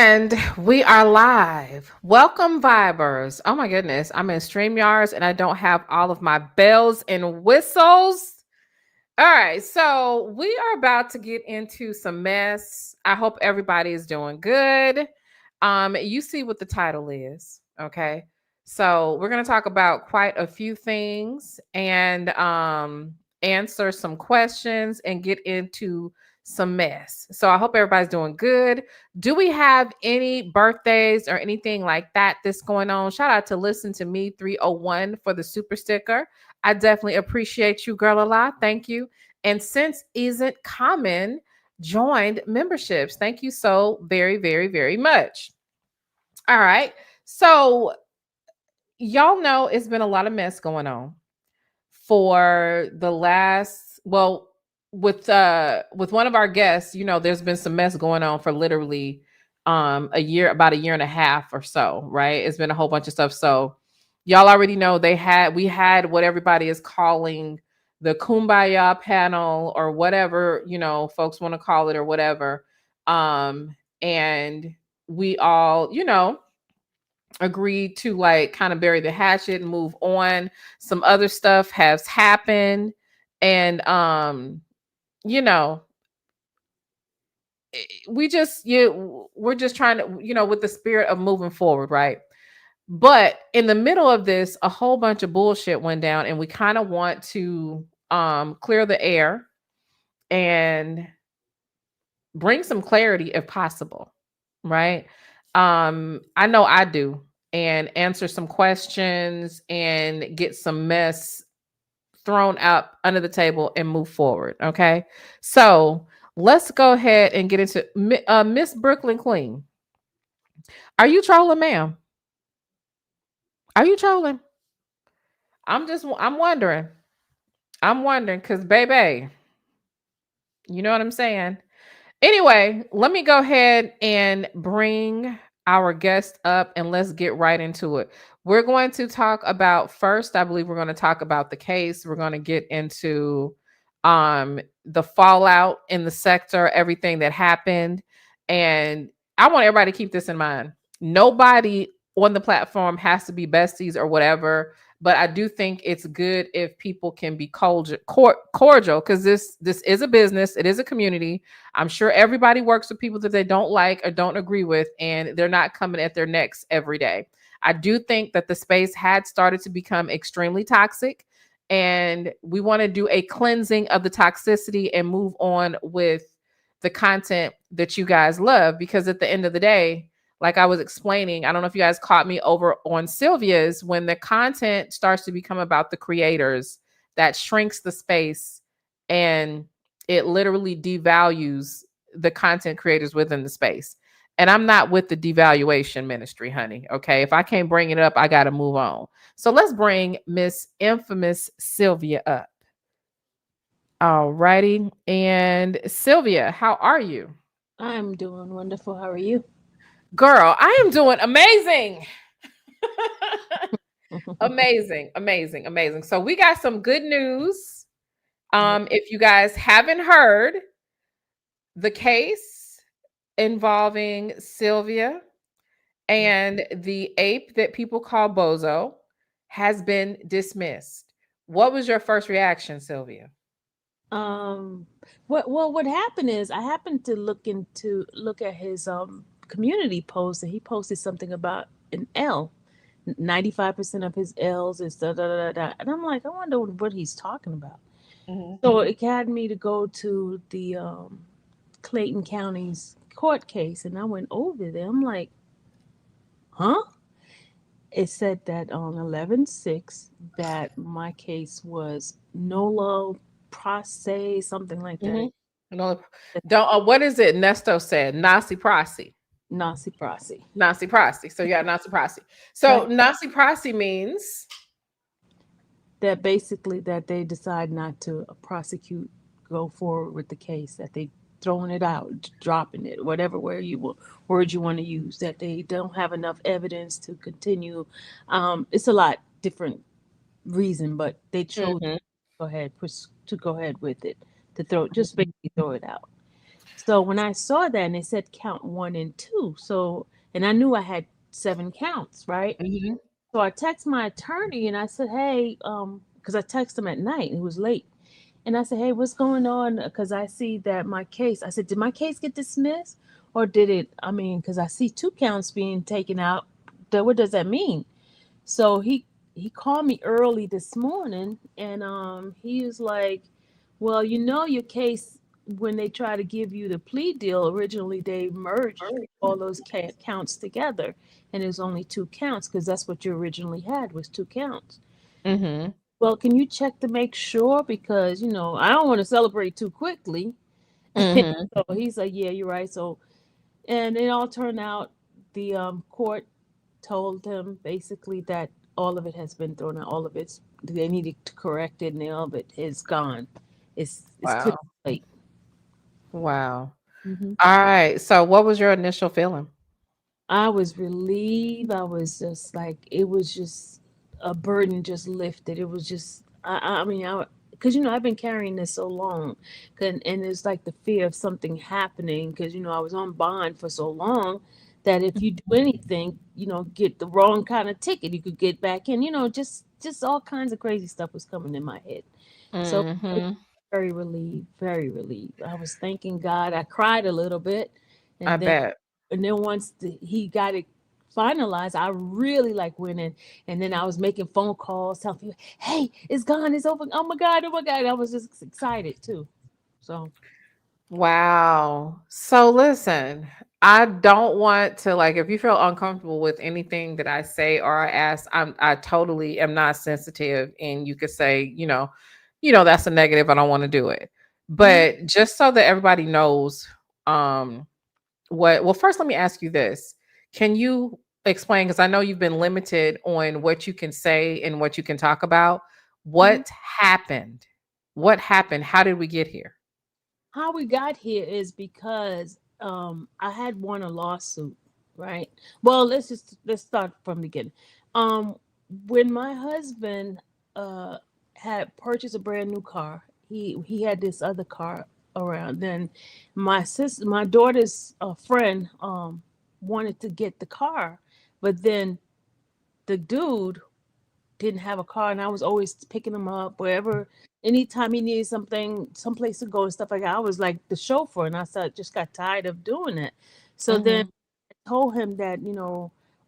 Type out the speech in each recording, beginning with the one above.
And we are live. Welcome, Vibers. Oh my goodness. I'm in StreamYards and I don't have all of my bells and whistles. All right. So we are about to get into some mess. I hope everybody is doing good. You see what the title is. Okay. So we're gonna talk about quite a few things and answer some questions and get into some mess. So I hope everybody's doing good. Do we have any birthdays or anything like that that's going on? Shout out to Listen to Me 301 for the super sticker. I definitely appreciate you, girl, a lot. Thank you. And since isn't common, joined memberships. Thank you so very, very, very much. All right. So y'all know it's been a lot of mess going on for the last, well, with one of our guests, there's been some mess going on for literally a year, about a year and a half or so, right? It's been a whole bunch of stuff. So y'all already know we had what everybody is calling the kumbaya panel or whatever, folks want to call it or whatever. And we all, agreed to like kind of bury the hatchet and move on. Some other stuff has happened, and you know, we're just trying to, with the spirit of moving forward, right? But in the middle of this, a whole bunch of bullshit went down, and we kind of want to clear the air and bring some clarity if possible, right? I know I do, and answer some questions and get some mess thrown up under the table and move forward. Okay. So let's go ahead and get into Miss Brooklyn Queen. Are you trolling, ma'am? Are you trolling? I'm wondering. I'm wondering because, baby, you know what I'm saying? Anyway, let me go ahead and bring our guest up and let's get right into it. We're going to talk about first, I believe we're going to talk about the case. We're going to get into the fallout in the sector, everything that happened. And I want everybody to keep this in mind. Nobody on the platform has to be besties or whatever, but I do think it's good if people can be cordial because this is a business, it is a community. I'm sure everybody works with people that they don't like or don't agree with, and they're not coming at their necks every day. I do think that the space had started to become extremely toxic, and we want to do a cleansing of the toxicity and move on with the content that you guys love. Because at the end of the day, like I was explaining, I don't know if you guys caught me over on Sylvia's, when the content starts to become about the creators, that shrinks the space and it literally devalues the content creators within the space. And I'm not with the devaluation ministry, honey. Okay. If I can't bring it up, I got to move on. So let's bring Miss Infamous Sylvia up. All righty. And Sylvia, how are you? I'm doing wonderful. How are you? Girl, I am doing amazing. Amazing, amazing, amazing. So we got some good news. If you guys haven't heard, the case involving Sylvia and the ape that people call Bozo has been dismissed. What was your first reaction, Sylvia? um, what happened is I happened to look at his community post, and he posted something about an L. 95% of his L's is da da da da, and I'm like, I wonder what he's talking about. Mhm. So it had me to go to the Clayton County's court case, and I went over there. I'm like, huh? It said that on 11/6 that my case was nolo prosse, something like that. Mhm. No, don't. What is it? Nesto said nasi prasi. Nasi prasi. Nasi prasi. So yeah, nasi prasi. That So nasi prasi means. that basically that they decide not to prosecute, go forward with the case, that they throwing it out, dropping it, whatever word you want to use, that they don't have enough evidence to continue. It's a lot different reason, but they chose Mhm. to go ahead with it, to throw, just basically throw it out. So when I saw that and they said count one and two, so and I knew I had seven counts, right? Mhm. So I text my attorney and I said, hey, because I texted him at night and it was late. And I said, hey, what's going on? Because I see that my case, I said, did my case get dismissed? Or did it, I mean, because I see two counts being taken out. What does that mean? So he called me early this morning and he was like, well, you know your case when they try to give you the plea deal, originally they merged all those counts together and there's only two counts because that's what you originally had was two counts. Mhm. Well, can you check to make sure because I don't want to celebrate too quickly. Mhm. So he's like, yeah, you're right. So and it all turned out the court told him basically that all of it has been thrown out. All of it's they needed to correct it, and all of it is gone. It's clean Wow. slate. Wow. Hmm. All right. So what was your initial feeling? I was relieved. I was just like it was just a burden just lifted. It was just I mean I because I've been carrying this so long, and it's like the fear of something happening because I was on bond for so long that if you do anything, get the wrong kind of ticket, you could get back in. Just all kinds of crazy stuff was coming in my head. So I was Mhm. very relieved, very relieved. I was thanking God. I cried a little bit, I and then bet. once he got it finalized, I really like went in, and then I was making phone calls, telling people, "Hey, it's gone, it's over! Oh my God, oh my God!" I was just excited too. So, Wow. So listen, I don't want to like if you feel uncomfortable with anything that I say or I ask, I totally am not sensitive and you could say, that's a negative, I don't want to do it. mhm. But just so that everybody knows well first let me ask you this. Can you explain because I know you've been limited on what you can say and what you can talk about. Mhm. What happened? What happened? How did we get here? How we got here is because I had won a lawsuit, right? Well, let's start from the beginning. Um, when my husband uh had purchased a brand new car, he had this other car around. Then my daughter's friend wanted to get the car, but then the dude didn't have a car, and I was always picking him up wherever. Anytime he needed something, someplace to go and stuff like that, I was like the chauffeur, and I said just got tired of doing it. So then Mhm. I told him that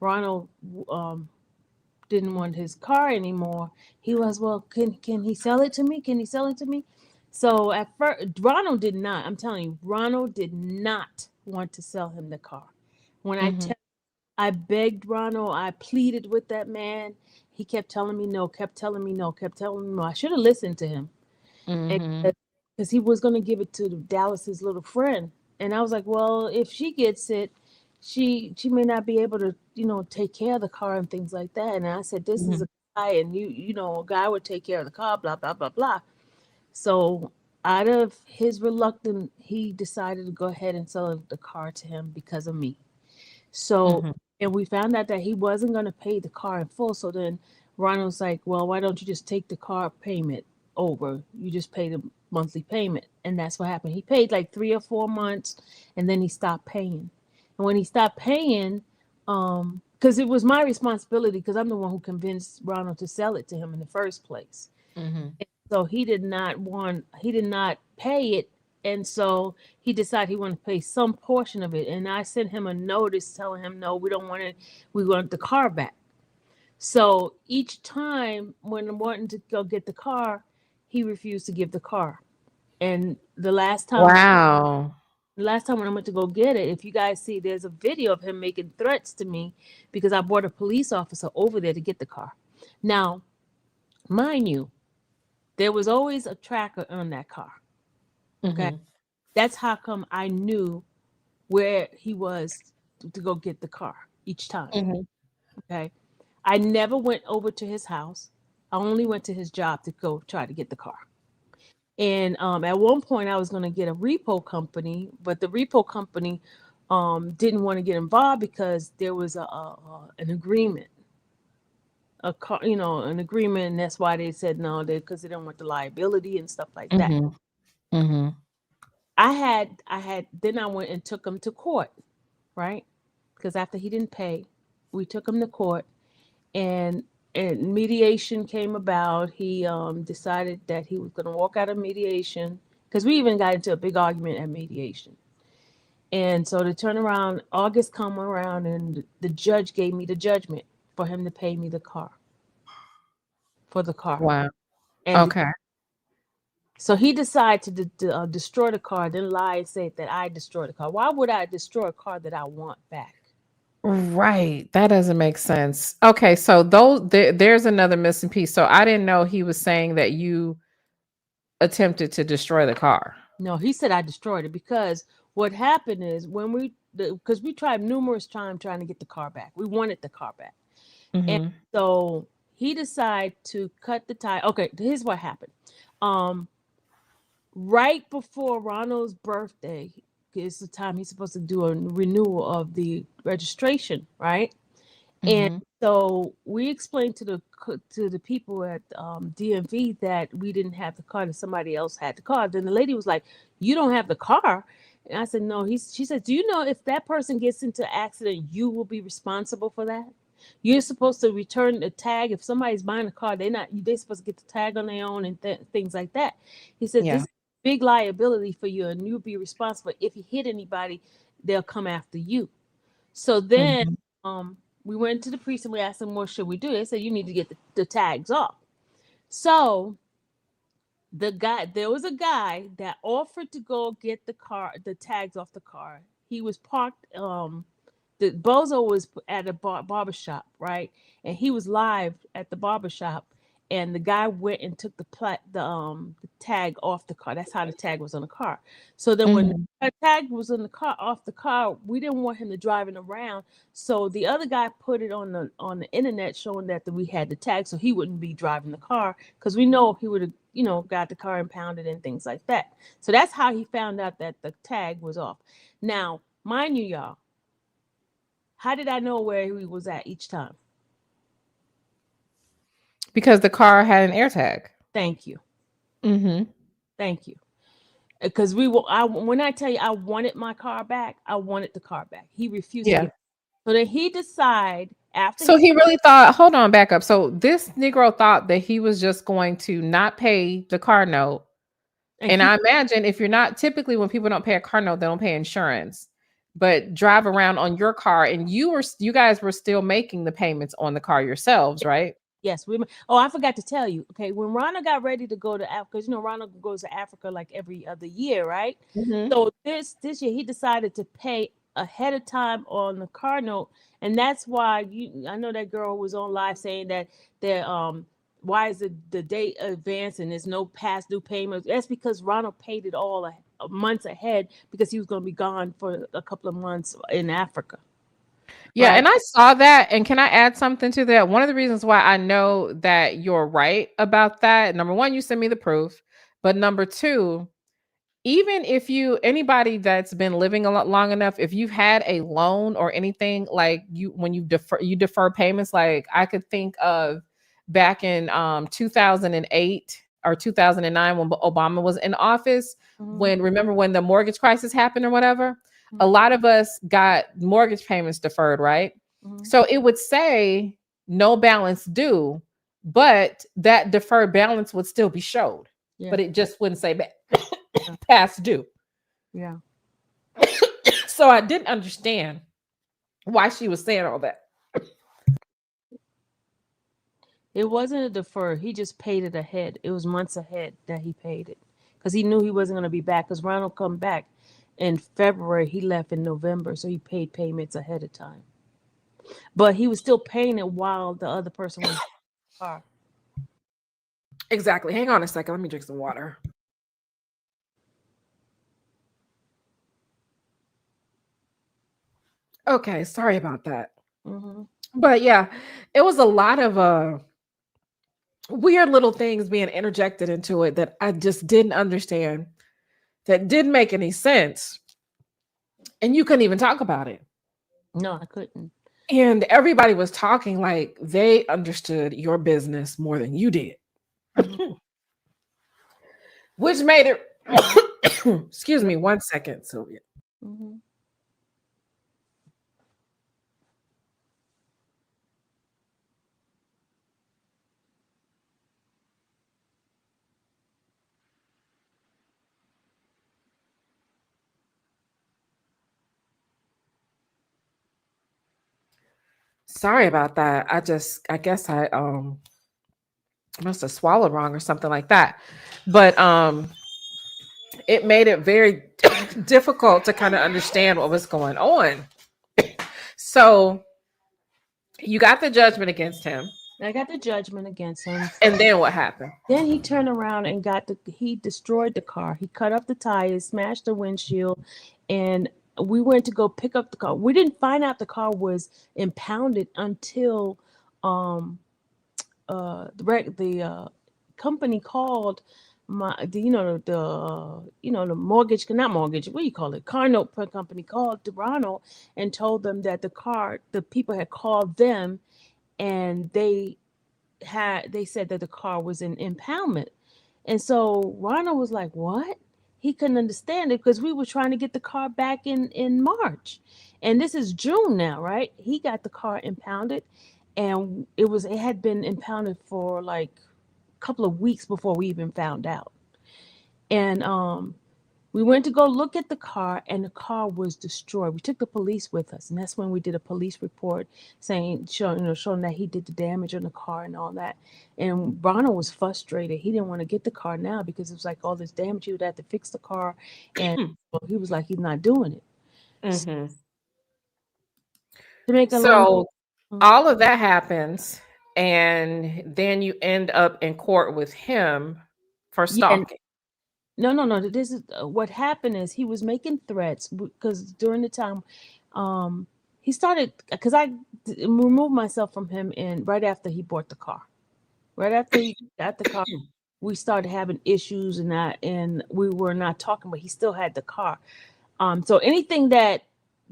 Ronald didn't want his car anymore. He was, well, can he sell it to me? Can he sell it to me? So at first, Ronald did not. I'm telling you, Ronald did not want to sell him the car. When Mhm. I begged Ronald. I pleaded with that man. He kept telling me no, kept telling me no, kept telling me no. I should have listened to him. Mhm. Because he was going to give it to Dallas's little friend. And I was like, well, if she gets it, she may not be able to, take care of the car and things like that. And I said, this is Mhm. a guy, and a guy would take care of the car, blah blah blah blah. So out of his reluctance, he decided to go ahead and sell the car to him because of me. So, Mhm. and we found out that he wasn't going to pay the car in full. So then Ronald's like, well, why don't you just take the car payment over? You just pay the monthly payment. And that's what happened. He paid like 3 or 4 months and then he stopped paying. And when he stopped paying, because it was my responsibility because I'm the one who convinced Ronald to sell it to him in the first place. Mhm. So he did not pay it. And so he decided he wanted to pay some portion of it. And I sent him a notice telling him, no, we don't want it. We want the car back. So each time when I'm wanting to go get the car, he refused to give the car. And Wow. the last time when I went to go get it, if you guys see, there's a video of him making threats to me because I brought a police officer over there to get the car. Now, mind you, there was always a tracker on that car. Okay. Mhm. That's how come I knew where he was to go get the car each time. Mhm. Okay. I never went over to his house. I only went to his job to go try to get the car. And at one point, I was going to get a repo company, but the repo company didn't want to get involved because there was an agreement, an agreement, and that's why they said no, because they don't want the liability and stuff like that. Mhm. Mhm. then I went and took him to court, right? Because after he didn't pay, we took him to court, and mediation came about. He decided that he was going to walk out of mediation because we even got into a big argument at mediation. And so to turn around, August come around, and the judge gave me the judgment for him to pay me the car for the car. Wow. And Okay. so he decided to destroy the car, then lie and say that I destroyed the car. Why would I destroy a car that I want back? Right. That doesn't make sense. Okay, so there's another missing piece. So I didn't know he was saying that you attempted to destroy the car. No, he said I destroyed it because what happened is when because we tried numerous times trying to get the car back. We wanted the car back. And Mhm. so he decided to cut the tire. Okay, here's what happened. Um, right before Ronald's birthday is the time he's supposed to do a renewal of the registration, right? And Mhm. so we explained to the people at DMV that we didn't have the car, that somebody else had the car. Then the lady was like, "You don't have the car," and I said, "No." She said, "Do you know if that person gets into an accident, you will be responsible for that? You're supposed to return the tag if somebody's buying a car. They're supposed to get the tag on their own and things like that." He said, "This Yeah. is big liability for you, and you'll be responsible if you hit anybody. They'll come after you." So then Mhm. we went to the priest and we asked them, what should we do? They said, you need to get the tags off. So there was a guy that offered to go get the tags off the car. He was parked, the bozo was at a barber shop, right? And he was live at the barber shop, and the guy went and took the tag off the car. That's how the tag was on the car. So then when Mhm. the tag was on the car off the car, we didn't want him to driving around. So the other guy put it on the internet showing that we had the tag, so he wouldn't be driving the car because we know he would have got the car impounded and things like that. So that's how he found out that the tag was off. Now, mind you, y'all, how did I know where he was at each time? Because the car had an air tag. Thank you. Mhm. Thank you. Because when I tell you I wanted my car back, I wanted the car back. He refused to Yeah. give. So then he decided after So he he really thought, hold on, back up. So this Negro thought that he was just going to not pay the car note. and And keep I imagine if you're not typically when people don't pay a car note, they don't pay insurance, but drive around on your car and you guys were still making the payments on the car yourselves, right? yes, we. Oh, I forgot to tell you. Okay, when Ronald got ready to go to Africa, because Ronald goes to Africa like every other year, right? Mhm. So this year he decided to pay ahead of time on the car note, and that's why I know that girl was on live saying that there why is the date advanced and there's no past due payments? That's because Ronald paid it all months ahead because he was going to be gone for a couple of months in Africa, Yeah, right? and I saw that, and can I add something to that? One of the reasons why I know that you're right about that, number 1, you sent me the proof, but number 2, even if anybody that's been living a lot long enough, if you've had a loan or anything like when you defer payments, like I could think of back in 2008 or 2009 when Obama was in office, Mm-hmm. remember when the mortgage crisis happened or whatever, a Mm-hmm. lot of us got mortgage payments deferred, right? Mm-hmm. So it would say no balance due, but that deferred balance would still be showed, Yeah, but it just wouldn't say yeah, past due. yeah. So I didn't understand why she was saying all that. It wasn't a defer. He just paid it ahead. It was months ahead that he paid it because he knew he wasn't going to be back. Because Ronald come back in February, he left in November, so he paid payments ahead of time. But he was still paying it while the other person was in the car. Exactly. Hang on a second. Let me drink some water. Okay, sorry about that. Hmm. But yeah, it was a lot of weird little things being interjected into it that I just didn't understand, that didn't make any sense, and you couldn't even talk about it. No, I couldn't. And everybody was talking like they understood your business more than you did, Hmm. which made it Excuse me 1 second, Sylvia. Mm-hmm. Sorry about that. I guess I must have swallowed wrong or something like that. But it made it very difficult to kind of understand what was going on. So you got the judgment against him, I got the judgment against him. and then what happened? Then he turned around and he destroyed the car. He cut up the tires, smashed the windshield, and we went to go pick up the car. We didn't find out the car was impounded until um the company called the mortgage, not mortgage, what do you call it, car note company called Toronto and told them that the people had called them, and they said that the car was in impoundment. And so Ronald was like, what? He couldn't understand it because we were trying to get the car back in March. And this is June now, right? He got the car impounded, and it had been impounded for like a couple of weeks before we even found out. And we went to go look at the car, and the car was destroyed. We took the police with us, and that's when we did a police report showing that he did the damage on the car and all that. And Ronald was frustrated. He didn't want to get the car now because it was like all this damage. He would have to fix the car, and he was like, he's not doing it. Hmm. To make a long, So all of that happens, and then you end up in court with him for yeah, stalking. no. This is what happened is he was making threats because during the time, he started because removed myself from him and right after he bought the car. Right after he got the car, we started having issues and we were not talking, but he still had the car. So anything that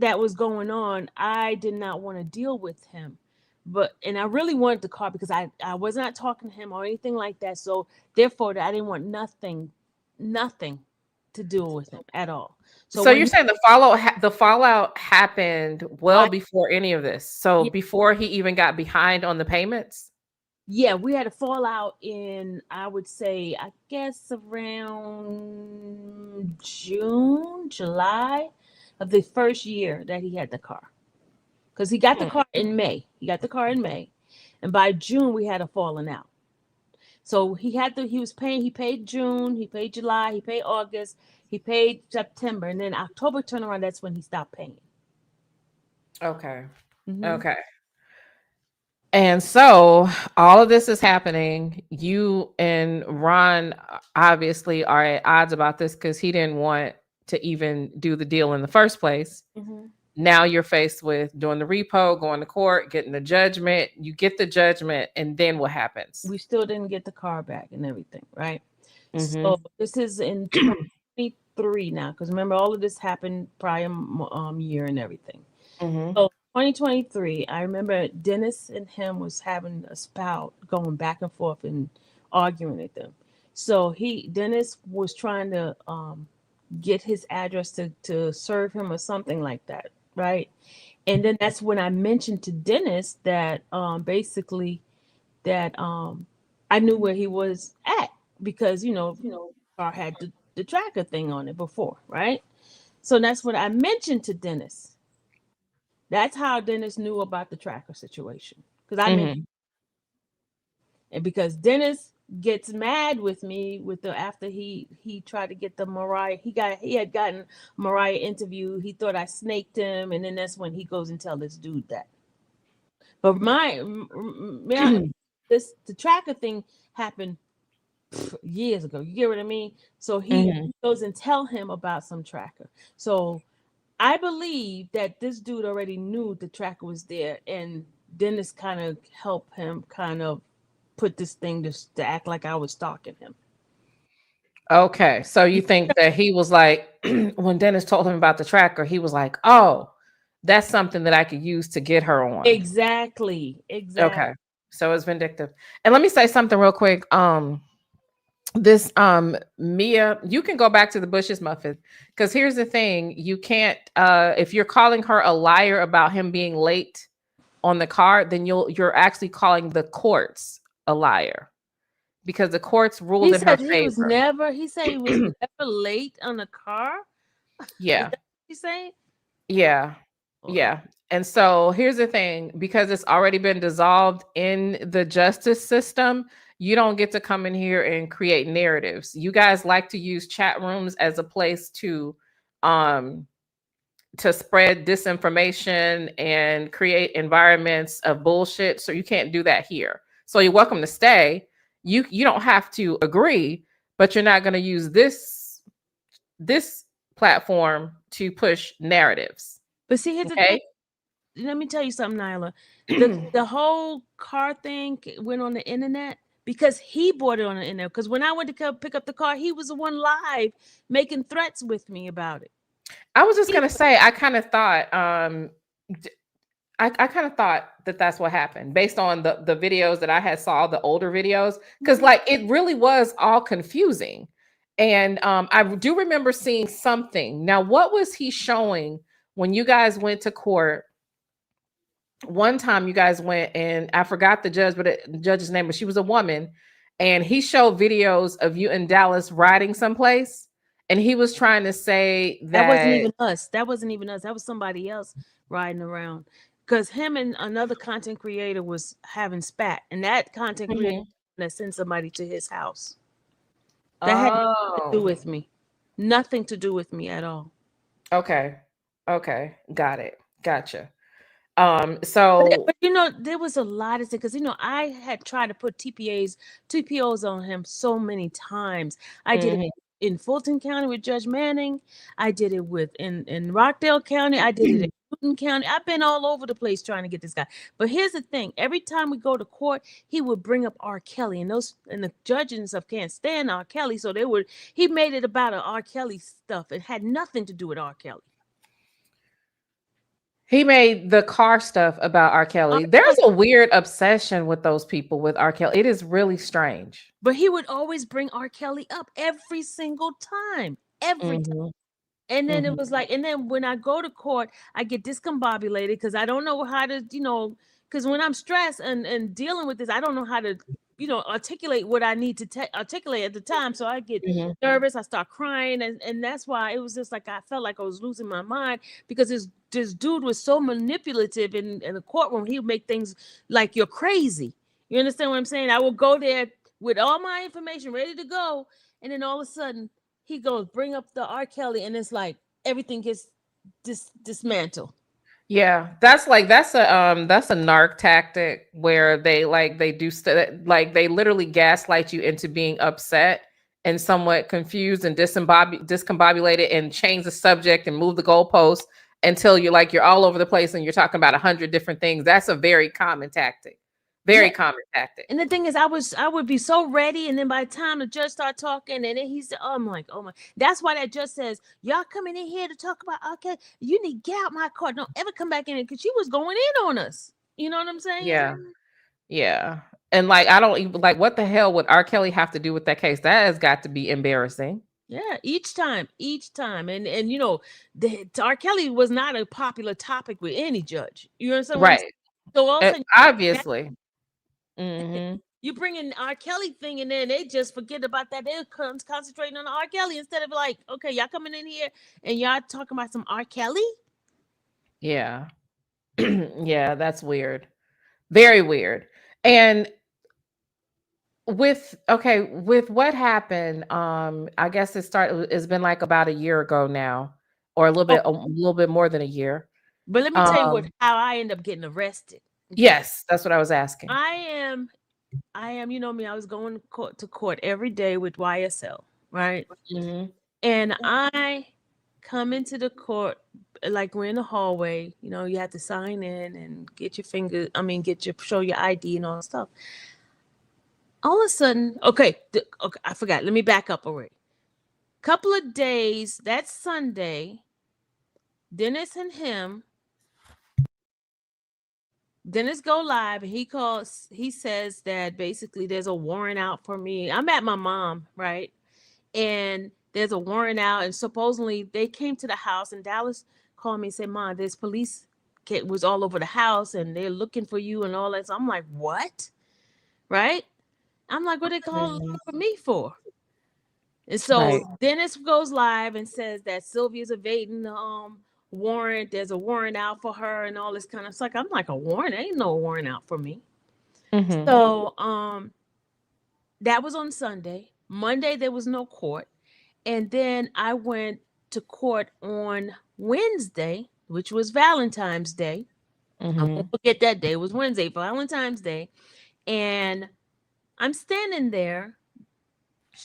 was going on, I did not want to deal with him. And I really wanted the car because I was not talking to him or anything like that. So therefore, I didn't want nothing to do with him at all. So So when you're saying the fallout happened well I before any of this. So yeah, before he even got behind on the payments? yeah, we had a fallout in, I would say, I guess around June, July of the first year that he had the car. Because he got the Hmm. car in May. He got the car in May. And by June we had a falling out. So he was paying, he paid June, he paid July, he paid August, he paid September, and then October turnaround, that's when he stopped paying. Okay. Hmm. Okay. And so all of this is happening. You and Ron obviously are at odds about this because he didn't want to even do the deal in the first place. Hmm. Now you're faced with doing the repo, going to court, getting the judgment. You get the judgment, and then what happens? We still didn't get the car back and everything, right? Mm-hmm. So this is in 2023 now, because remember all of this happened prior year and everything. Mm-hmm. So 2023, I remember Dennis and him was having a spout going back and forth and arguing with them. So Dennis was trying to get his address to serve him or something like that, right? And then that's when I mentioned to Dennis that basically that I knew where he was at because car had the tracker thing on it before, right? So that's what I mentioned to Dennis. That's how Dennis knew about the tracker situation because I mentioned, Mm-hmm. and because Dennis gets mad with me with the after he tried to get the Mariah, he had gotten Mariah interview. He thought I snaked him, and then that's when he goes and tell this dude that. But this the tracker thing happened years ago. You get what I mean? So he Mm-hmm. goes and tell him about some tracker. So I believe that this dude already knew the tracker was there, and Dennis kind of helped him kind of put this thing to act like I was stalking him. Okay. So you think that he was like, when Dennis told him about the tracker, he was like, oh, that's something that I could use to get her on. Exactly. Exactly. Okay. So it's vindictive. And let me say something real quick. this Mia, you can go back to the Bush's muffin, because here's the thing: you can't if you're calling her a liar about him being late on the car, then you're actually calling the courts a liar, because the courts ruled He in her said he was favor. never. He said he was never late on a car. Is Yeah. that what you saying? Oh Yeah. Lord. Yeah. And so here's the thing, because it's already been dissolved in the justice system, you don't get to come in here and create narratives. You guys like to use chat rooms as a place um to spread disinformation and create environments of bullshit. So you can't do that here. So you're welcome to stay. You don't have to agree, but you're not going to use this platform to push narratives. But see, here's the thing. Okay? Let me tell you something, Nyla. The whole car thing went on the internet because he bought it on the internet. Because when I went to pick up the car, he was the one live making threats with me about it. I was just He, gonna say, I kind of thought, d- I kind of thought that that's what happened based on the videos that I had saw, the older videos, because Mhm. like it really was all confusing, and I do remember seeing something. Now, what was he showing when you guys went to court? One time, you guys went, and I forgot the judge, but the judge's name, but she was a woman, and he showed videos of you in Dallas riding someplace, and he was trying to say That wasn't that. even us. That wasn't even us. That was somebody else riding around. Because him and another content creator was having spat, and that content creator Mhm. that sent somebody to his house. That had nothing to do Oh, with me. Nothing to do with me at all. okay. Okay. Got it. Gotcha. But, So but there was a lot of things because I had tried to put TPOs on him so many times. I did it mhm. in Fulton County with Judge Manning. I did it with in Rockdale County. I did it in Newton County. I've been all over the place trying to get this guy. But here's the thing: every time we go to court, he would bring up R. Kelly, and the judges and stuff can't stand R. Kelly, so he made it about a R. Kelly stuff. It had nothing to do with R. Kelly. He made the car stuff about R. R. Kelly. There's Kelly a weird obsession with those people with R. Kelly. It is really strange. But he would always bring R. Kelly up every single time. Every time. Mhm. And then it Mhm. was like, and then when I go to court, I get discombobulated because I don't know how to, because when I'm stressed and dealing with this, I don't know how to, articulate what I need to articulate at the time. So I get Mhm. nervous, I start crying, and that's why it was just like I felt like I was losing my mind because this dude was so manipulative in the courtroom. He would make things like you're crazy. You understand what I'm saying? I will go there with all my information ready to go, and then all of a sudden he goes bring up the R. Kelly, and it's like everything gets dismantled. Yeah, that's a narc tactic where they do like they literally gaslight you into being upset and somewhat confused and discombobulated, and change the subject and move the goalposts until you're all over the place and you're talking about 100 different things. That's a very common tactic. Yeah, Very common tactic. and the thing is, I would be so ready, and then by the time the judge start talking, and then he's, oh, I'm like, oh my, that's why that judge says, y'all coming in here to talk about okay, you need to get out my court, don't ever come back in here because she was going in on us. You know what I'm saying? Yeah. Yeah. And like I don't even like, what the hell would R. Kelly have to do with that case? That has got to be embarrassing. Yeah, each time, and R. Kelly was not a popular topic with any judge. You understand what I'm saying? Right. So all of a sudden, Obviously. Mhm. you bring in R. Kelly thing, and then they just forget about that. They're concentrating on R. Kelly instead of like, okay, y'all coming in here and y'all talking about some R. Kelly. Yeah. Yeah, that's weird. Very weird. And with what happened, I guess it's been like about a year ago now, or Oh, a little bit more than a year. but let me tell you Um, how I end up getting arrested. Okay, yes, that's what I was asking. I am, I am. You know me. I was going to court every day with YSL, right? Mhm. And I come into the court like we're in the hallway. You have to sign in and get your finger. I mean, show your ID and all that stuff. All of a sudden, okay, I forgot. Let me back up already. Couple of days, that Sunday, Dennis and him Dennis go live and he says that basically there's a warrant out for me. I'm at my mom, right? And there's a warrant out, and supposedly they came to the house, and Dallas called me and said, Mom, there's police was all over the house and they're looking for you and all that. So I'm like, what? Right? I'm like, what they calling Mhm. for me for? And Right. so Dennis goes live and says that Sylvia's evading the warrant. There's a warrant out for her and all this kind of stuff. I'm like, a warrant? Ain't no warrant out for me. Mm-hmm. So that was on Sunday. Monday there was no court. And then I went to court on Wednesday, which was Valentine's Day. I Mm-hmm. won't forget that day. It was Wednesday, Valentine's Day. And I'm standing there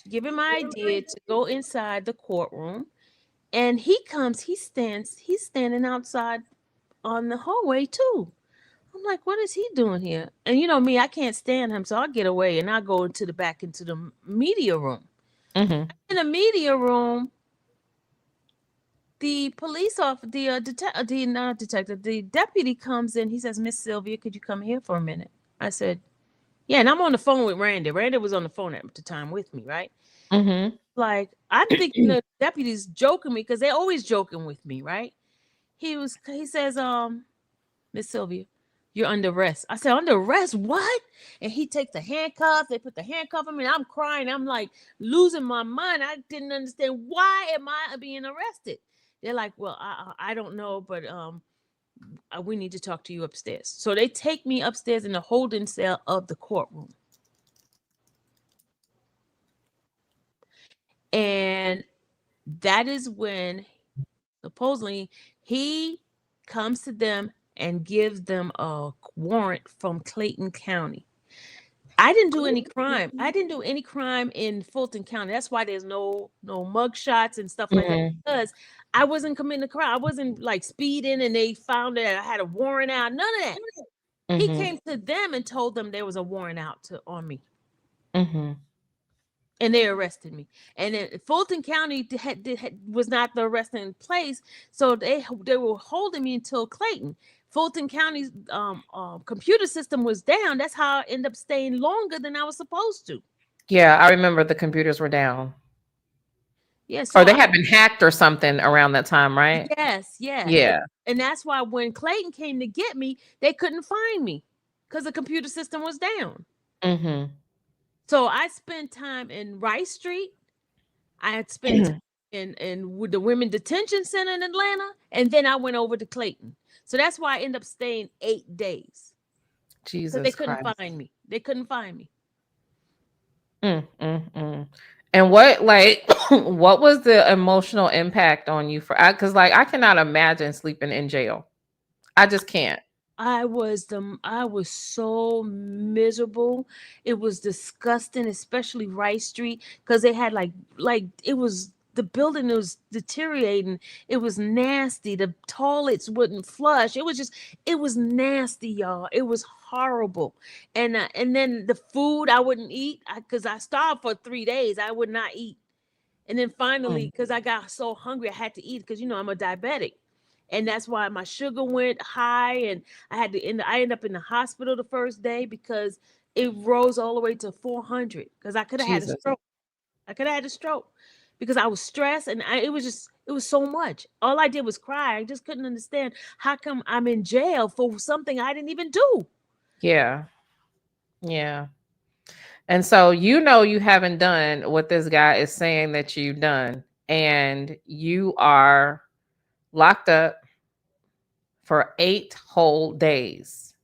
giving my idea to go inside the courtroom. And he's standing outside on the hallway too. I'm like, what is he doing here? And you know me, I can't stand him, so I'll get away and I'll go into the back into the media room. Mm-hmm. In the media room, the police officer, the not detective, the deputy comes in. He says, Miss Sylvia, could you come here for a minute? I said, yeah, and I'm on the phone with Randy. Randy was on the phone at the time with me, right? Mm-hmm. Like, I'm thinking the deputy's joking me because they're always joking with me, right? He says, Miss Sylvia, you're under arrest. I said, under arrest? What? And he takes the handcuffs. They put the handcuff on me. And I'm crying. I'm like losing my mind. I didn't understand, why am I being arrested? They're like, well, I don't know, but we need to talk to you upstairs. So they take me upstairs in the holding cell of the courtroom. And that is when supposedly he comes to them and gives them a warrant from Clayton County. I didn't do any crime. I didn't do any crime in Fulton County. That's why there's no mug shots and stuff like that, Mm-hmm. because I wasn't committing a crime. I wasn't like speeding and they found that I had a warrant out. None of that. He Mm-hmm. came to them and told them there was a warrant out on me, Mm-hmm. and they arrested me. And then Fulton County was not the arresting place, so they were holding me until Clayton. Fulton County's computer system was down. That's how I ended up staying longer than I was supposed to. Yeah, I remember the computers were down. Yeah, Or so they had been hacked or something around that time, right? yes, yeah. Yeah. And that's why when Clayton came to get me, they couldn't find me because the computer system was down. Mm-hmm. So I spent time in Rice Street. I had spent time in with the Women Detention Center in Atlanta, and then I went over to Clayton. So that's why I ended up staying 8 days because they Jesus couldn't Christ. find me. They couldn't find me. Mm. And what, like, what was the emotional impact on you for? Because, like, I cannot imagine sleeping in jail. I just can't. I was so miserable. It was disgusting, especially Rice Street, because they had like it was the building was deteriorating. It was nasty. The toilets wouldn't flush. It was nasty, y'all. It was horrible. And then the food I wouldn't eat because I starved for 3 days. I would not eat. And then finally, Mm. because I got so hungry, I had to eat because I'm a diabetic, and that's why my sugar went high, and I ended up in the hospital the first day because it rose all the way to 400 because I could have had a Jesus. stroke. I could have had a stroke because I was stressed, and it was so much. All I did was cry. I just couldn't understand how come I'm in jail for something I didn't even do. Yeah. Yeah. And so, you haven't done what this guy is saying that you've done, and you are locked up for 8 whole days.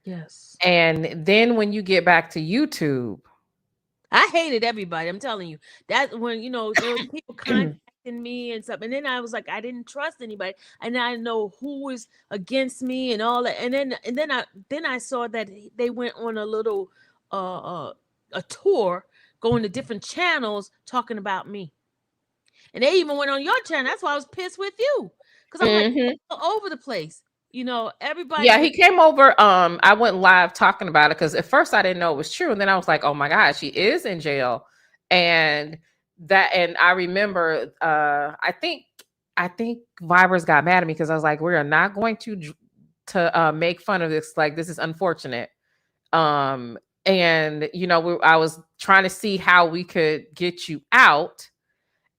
Yes. And then when you get back to YouTube, I hated everybody. I'm telling you. That when there was people contacting me and stuff, and then I was like, I didn't trust anybody, and I know who was against me and all that. And then I saw that they went on a little a tour, going to different channels talking about me, and they even went on your channel. That's why I was pissed with you because I'm like Mhm. all over the place. Everybody Yeah, was he came over. I went live talking about it because at first I didn't know it was true, and then I was like, "Oh my God, she is in jail." And and I remember, I think Vibers got mad at me because I was like, "We are not going to to make fun of this, like, this is unfortunate. Um, and I was trying to see how we could get you out.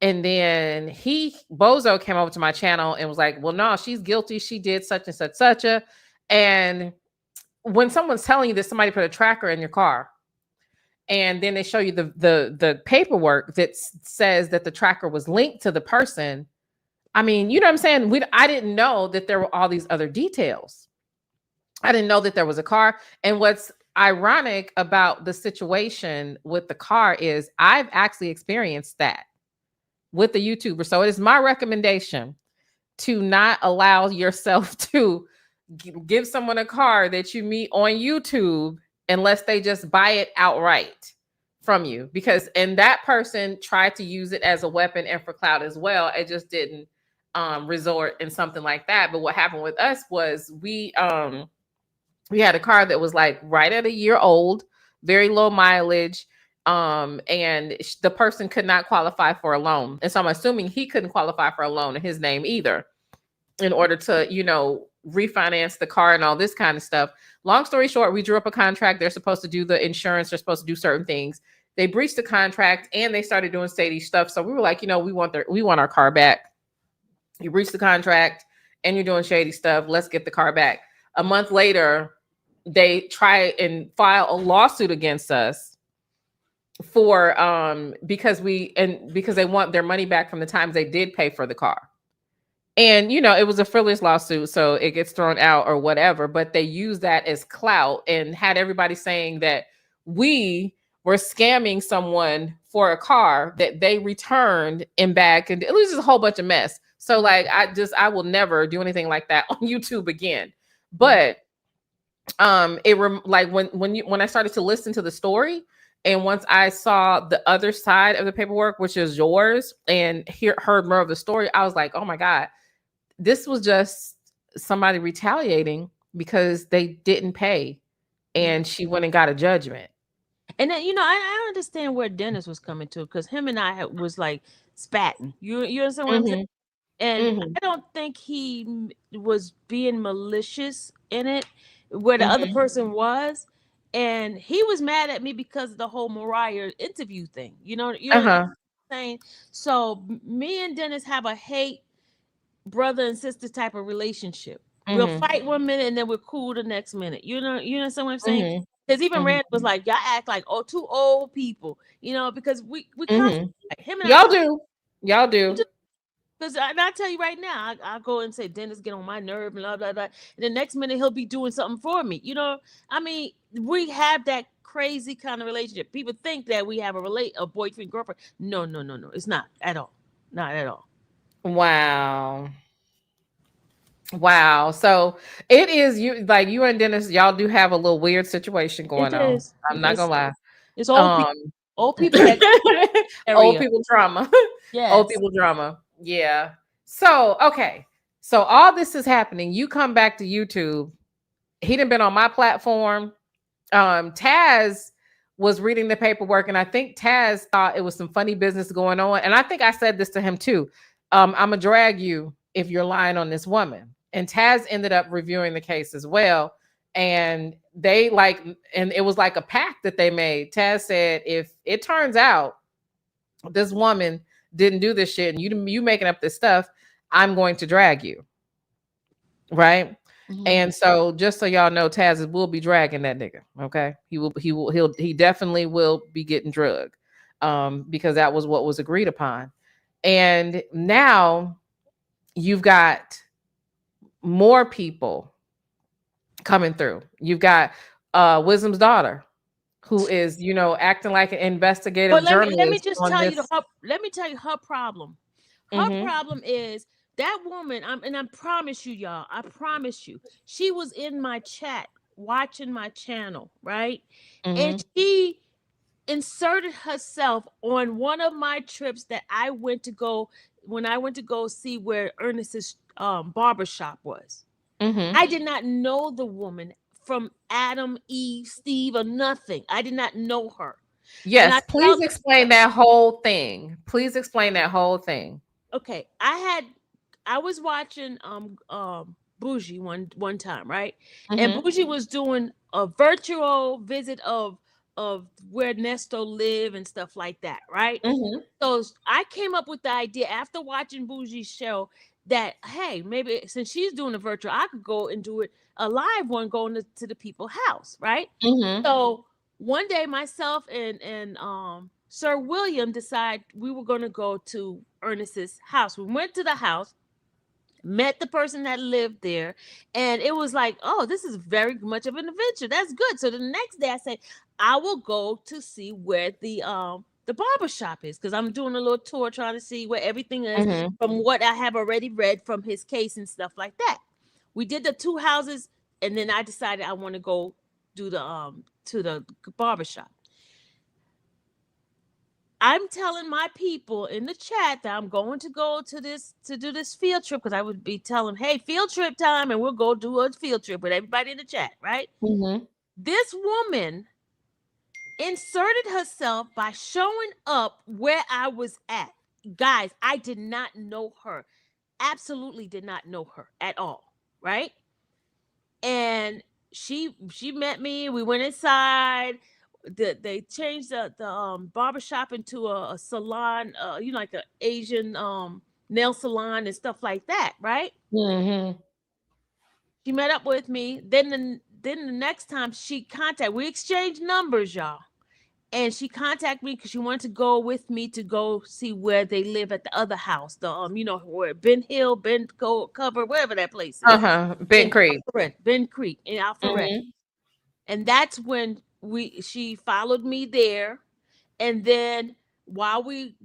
And then Bozo came over to my channel and was like, well, no, she's guilty. She did such and such, such a. And when someone's telling you that somebody put a tracker in your car, and then they show you the paperwork that says that the tracker was linked to the person. I mean, you know what I'm saying? I didn't know that there were all these other details. I didn't know that there was a car. And what's ironic about the situation with the car is I've actually experienced that with the YouTuber. So it is my recommendation to not allow yourself to give someone a car that you meet on YouTube unless they just buy it outright from you. Because and that person tried to use it as a weapon and for clout as well. It just didn't resort in something like that. But what happened with us was we had a car that was like right at a year old, very low mileage. And the person could not qualify for a loan. And so I'm assuming he couldn't qualify for a loan in his name either in order to, refinance the car and all this kind of stuff. Long story short, we drew up a contract. They're supposed to do the insurance. They're supposed to do certain things. They breached the contract and they started doing shady stuff. So we were like, we want our car back. You breached the contract and you're doing shady stuff. Let's get the car back. A month later, they try and file a lawsuit against us for because they want their money back from the times they did pay for the car. And it was a frivolous lawsuit, so it gets thrown out or whatever, but they use that as clout and had everybody saying that we were scamming someone for a car that they returned and back, and it was just a whole bunch of mess. So like I will never do anything like that on YouTube again. But when I started to listen to the story, and once I saw the other side of the paperwork, which is yours, and heard more of the story, I was like, oh my God, this was just somebody retaliating because they didn't pay, and she went and got a judgment. And then I understand where Dennis was coming to, because him and I was like spatting. You understand what I'm saying? And I don't think he was being malicious in it, where the other person was. And he was mad at me because of the whole Mariah interview thing. You know what I'm saying? So me and Dennis have a hate brother and sister type of relationship. We'll fight one minute and then we're cool the next minute. You know what I'm saying? Because even Rand was like, y'all act like two old people, because we constantly, like, him and y'all do. Because I tell you right now, I'll go and say, Dennis, get on my nerve, blah, blah, blah. And the next minute, he'll be doing something for me. I mean, we have that crazy kind of relationship. People think that we have a boyfriend, girlfriend. No. It's not at all. Not at all. Wow. So it is you and Dennis, y'all do have a little weird situation going on. I'm not gonna lie. It's old people. Old people. Old people drama. Yes. Old people drama. Yeah. So, okay. So all this is happening. You come back to YouTube. He done been on my platform. Taz was reading the paperwork, and I think Taz thought it was some funny business going on. And I think I said this to him too. I'm gonna drag you if you're lying on this woman. And Taz ended up reviewing the case as well. And and it was like a pact that they made. Taz said, if it turns out this woman didn't do this shit and you making up this stuff, I'm going to drag you. Right. And so just so y'all know, Taz will be dragging that nigga. Okay. He definitely will be getting drugged. Because that was what was agreed upon. And now you've got more people coming through. You've got Wisdom's daughter, who is, acting like an investigative journalist. Let me tell you her problem. Her problem is that woman. I promise you, y'all. I promise you, she was in my chat watching my channel, right? And she inserted herself on one of my trips that I went to go see where Ernest's barbershop was. I did not know the woman from Adam, Eve, Steve, or nothing. I did not know her. Yes, please explain that whole thing. Please explain that whole thing. Okay, I was watching Bougie one time, right? And Mm-hmm. Bougie was doing a virtual visit of where Nesto live and stuff like that, right? Mm-hmm. So I came up with the idea after watching Bougie's show that hey, maybe since she's doing a virtual, I could go and do it a live one going to the people's house, right? Mm-hmm. So one day, myself and Sir William decide we were going to go to Ernest's house. We went to the house, met the person that lived there, and it was like, oh, this is very much of an adventure. That's good. So the next day I said I will go to see where the barber shop is, because I'm doing a little tour trying to see where everything is Mm-hmm. from what I have already read from his case and stuff like that. We did the two houses, and then I decided I want to go do the to the barber shop. I'm telling my people in the chat that I'm going to go to this to do this field trip, because I would be telling, hey, field trip time, and we'll go do a field trip with everybody in the chat, right? Mm-hmm. This woman inserted herself by showing up where I was at. Guys, I did not know her. Absolutely did not know her at all, right? And she met me. We went inside. They changed the barbershop into a salon, like an Asian nail salon and stuff like that, right? Mm-hmm. She met up with me. Then the next time we exchanged numbers, y'all. And she contacted me because she wanted to go with me to go see where they live at the other house, the where Ben Hill, Ben Cover, wherever that place is, Uh-huh. Ben in Creek. Alpharetta, Ben Creek in Alpharetta. Mm-hmm. And that's when she followed me there. And then while we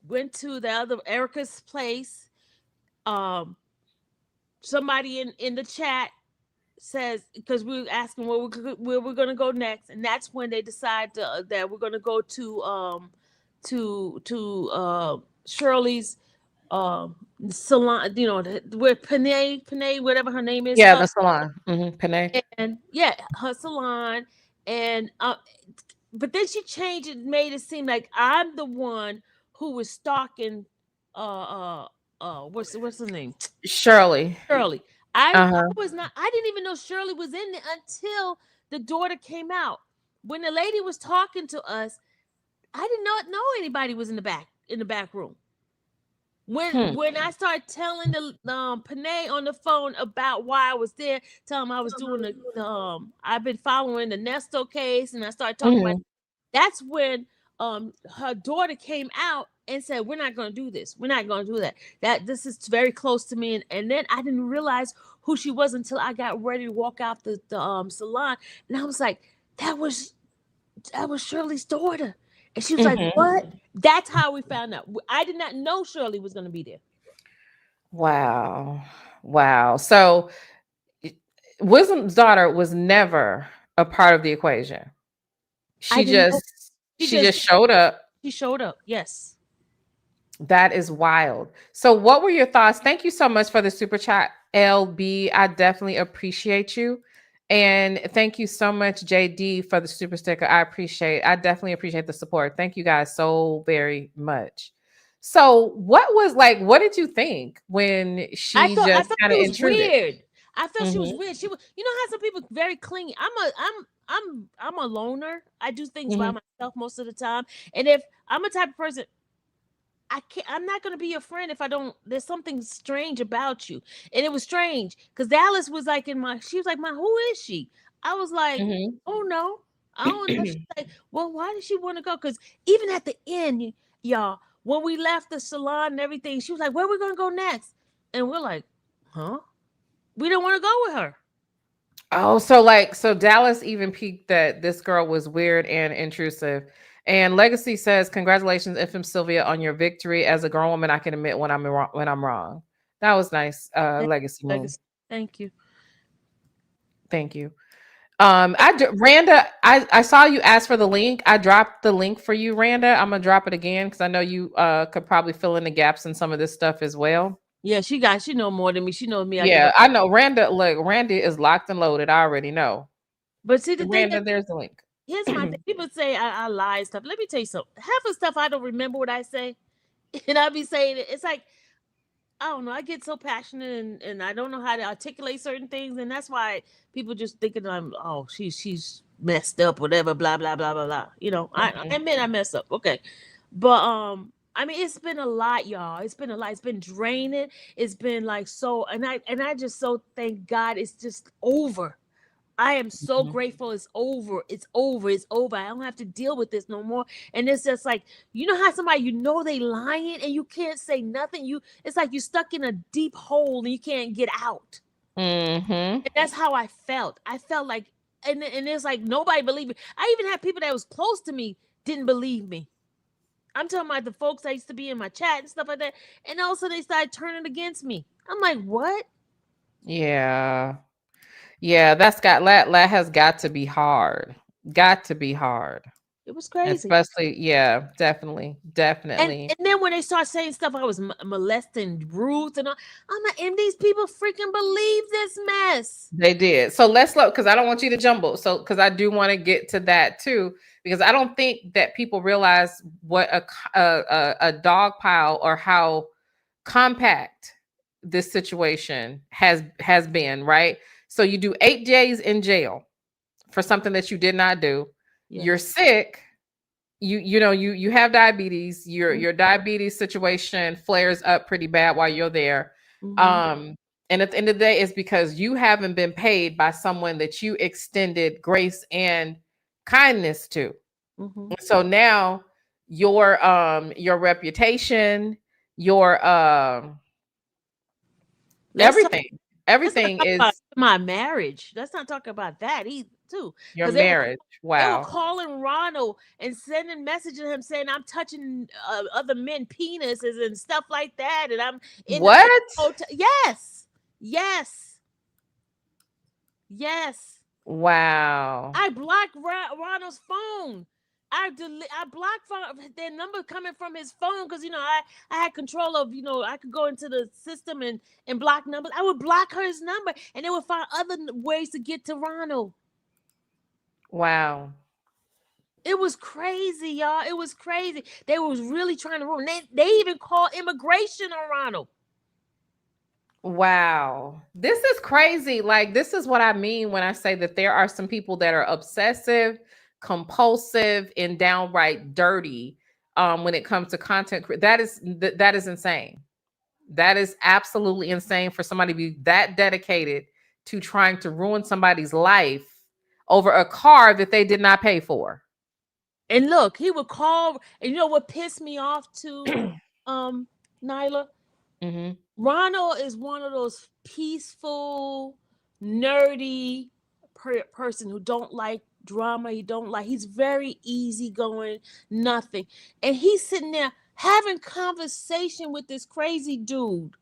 went to the other Erica's place, um somebody in the chat says, because we were asking where we're gonna go next, and that's when they decide that we're gonna go to Shirley's um salon, where Panay, whatever her name is Yeah, called. the salon. Mm-hmm. Panay. And yeah, her salon. And but then she changed it, made it seem like I'm the one who was stalking what's the name, Shirley. Shirley. I Uh-huh. was not, I didn't even know Shirley was in there until the daughter came out. When the lady was talking to us, I did not know anybody was in the back room. Hmm. When I started telling the Panay on the phone about why I was there, telling him I was doing I've been following the Nesto case, and I started talking about, Mm-hmm. that's when her daughter came out and said, we're not going to do this, we're not going to do that, that this is very close to me. And then I didn't realize who she was until I got ready to walk out the salon, and I was like, that was Shirley's daughter. And she was like, Mm-hmm. what? That's how we found out. I did not know Shirley was going to be there. Wow. Wow. So i- Wisdom's daughter was never a part of the equation. I She didn't know. just She she just just showed up. she showed up. Yes. That is wild. So what were your thoughts? Thank you so much for the super chat, LB. I definitely appreciate you. And thank you so much, JD, for the super sticker. I definitely appreciate the support. Thank you guys so very much. So what did you think when I she thought I just thought kind she of was intruded? weird. I felt she was Mm-hmm. weird. She was, how some people very clingy. I'm a loner. I do things by Mm-hmm. myself most of the time. And if I'm a type of person, I'm not gonna be your friend if I don't. There's something strange about you, and it was strange because Dallas was like she was like, who is she? I was like, oh no, I don't know. She's Mm-hmm. like, well, why does she want to go? Because even at the end, y'all, when we left the salon and everything, she was like, where are we gonna go next? And we're like, huh? We don't want to go with her. Oh, so Dallas even peaked that this girl was weird and intrusive. And Legacy says, "Congratulations, Infant Sylvia, on your victory. As a grown woman, I can admit when I'm wrong. When I'm wrong, that was nice, Thank Legacy you, Moon. Legacy. Thank you. Thank you. Randa, I saw you ask for the link. I dropped the link for you, Randa. I'm gonna drop it again because I know you could probably fill in the gaps in some of this stuff as well. Yeah, she know more than me. She knows me. I give her. Yeah, I know Randa. Look, Randa is locked and loaded. I already know. But see, the thing is, Randa, there's the link. here's my thing. People say I lie and stuff. Let me tell you something. Half of stuff I don't remember what I say, and I be saying it. It's like I don't know. I get so passionate and I don't know how to articulate certain things, and that's why people just thinking I'm she's messed up, whatever, blah blah blah blah blah. I Mhm. admit I messed up, okay, but I mean it's been a lot, y'all. It's been a lot. It's been draining. It's been like so, and I just so thank God it's just over. I am so Mhm. grateful it's over. It's over. It's over. I don't have to deal with this no more. And it's just like, you know how somebody they lying and you can't say nothing. It's like you're stuck in a deep hole and you can't get out. Mhm. And that's how I felt. I felt like and it's like nobody believed me. I even had people that was close to me didn't believe me. I'm talking about the folks I used to be in my chat and stuff like that. And all of a sudden they started turning against me. I'm like, what? Yeah. Yeah, that has got to be hard. Got to be hard. It was crazy. Especially, yeah, definitely. And Definitely. and then when they start saying stuff, I was molesting Ruth and all, I'm like, and these people freaking believe this mess. They did. So let's look, because I don't want you to jumble. So because I do want to get to that too, because I don't think that people realize what a dog pile or how compact this situation has been, right? So you do 8 days in jail for something that you did not do. You're Yes. sick. You have diabetes. Your Mm-hmm. your diabetes situation flares up pretty bad while you're there. Mm-hmm. Um, and at the end of the day, it's because you haven't been paid by someone that you extended grace and kindness to. Mm-hmm. So now your reputation, your Let's talk. everything, Let's not everything talk about is my marriage. Let's not talk about that either, too, your because marriage. they were Wow. calling Ronald and sending messages to him saying I'm touching other men penises and stuff like that, and I'm in What? the hotel. Yes, yes, yes. Wow. I blocked Ronald's phone. I blocked their number coming from his phone because I had control of I could go into the system and block numbers. I would block his number and they would find other ways to get to Ronald. Wow. It was crazy, y'all. It was crazy. They was really trying to ruin. They even called immigration on Ronald. Wow. This is crazy. Like, this is what I mean when I say that there are some people that are obsessive, compulsive, and downright dirty when it comes to that is insane. That is absolutely insane for somebody to be that dedicated to trying to ruin somebody's life over a car that they did not pay for. And look, he would call, and you know what pissed me off too, um, Nyla? Hmm. Ronald is one of those peaceful, nerdy person who don't like drama. He's very easygoing, nothing. And he's sitting there having conversation with this crazy dude.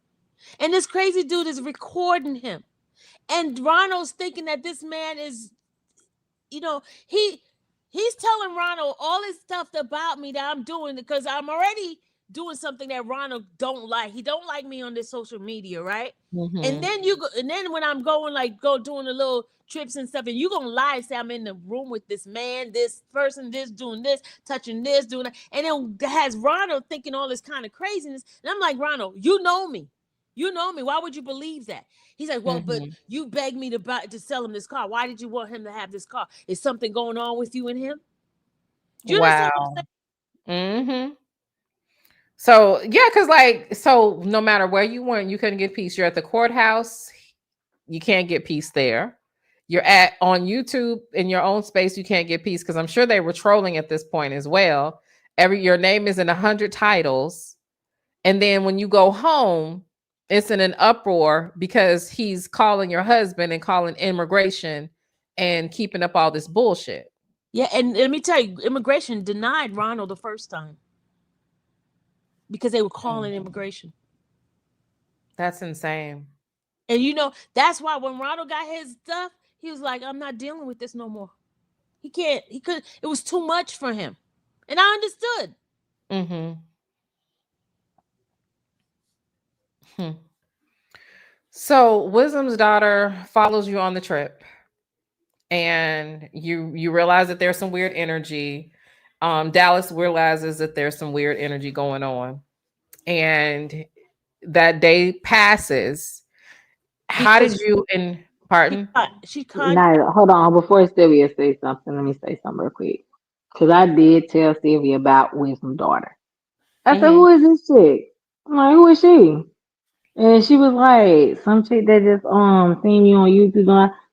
And this crazy dude is recording him. And Ronald's thinking that this man is, you know, he he's telling Ronald all this stuff about me that I'm doing because I'm already doing something that Ronald don't like. He don't like me on this social media, right? And Hmm. then and then when I'm going go doing the little trips and stuff, and you gonna lie and say I'm in the room with this man, this person, this doing this, touching this, doing that, and then has Ronald thinking all this kind of craziness. And I'm like, Ronald, you know me. You know me. Why would you believe that? He's like, well, but Hmm. you begged me to sell him this car. Why did you want him to have this car? Is something going on with you and him? Do you understand what I'm Wow. Hmm. So yeah, because like, so no matter where you went, you couldn't get peace. You're at the courthouse, you can't get peace there. You're at on YouTube in your own space, you can't get peace because I'm sure they were trolling at this point as well. Your name is in 100 titles, and then when you go home, it's in an uproar because he's calling your husband and calling immigration and keeping up all this bullshit. Yeah, and let me tell you, immigration denied Ronald the first time because they were calling Mm. immigration. That's insane. And that's why when Ronald got his stuff, he was like, I'm not dealing with this no more. He could it was too much for him. And I understood. Hmm. So Wisdom's daughter follows you on the trip, and you realize that there's some weird energy. Dallas realizes that there's some weird energy going on, and that day passes. How did because you and pardon? she contacted. Now, hold on. Before Sylvia says something, let me say something real quick. Because I did tell Sylvia about Wisdom's daughter. I said, Mm-hmm. who is this chick? I'm like, who is she? And she was like, some chick that just seen you on YouTube.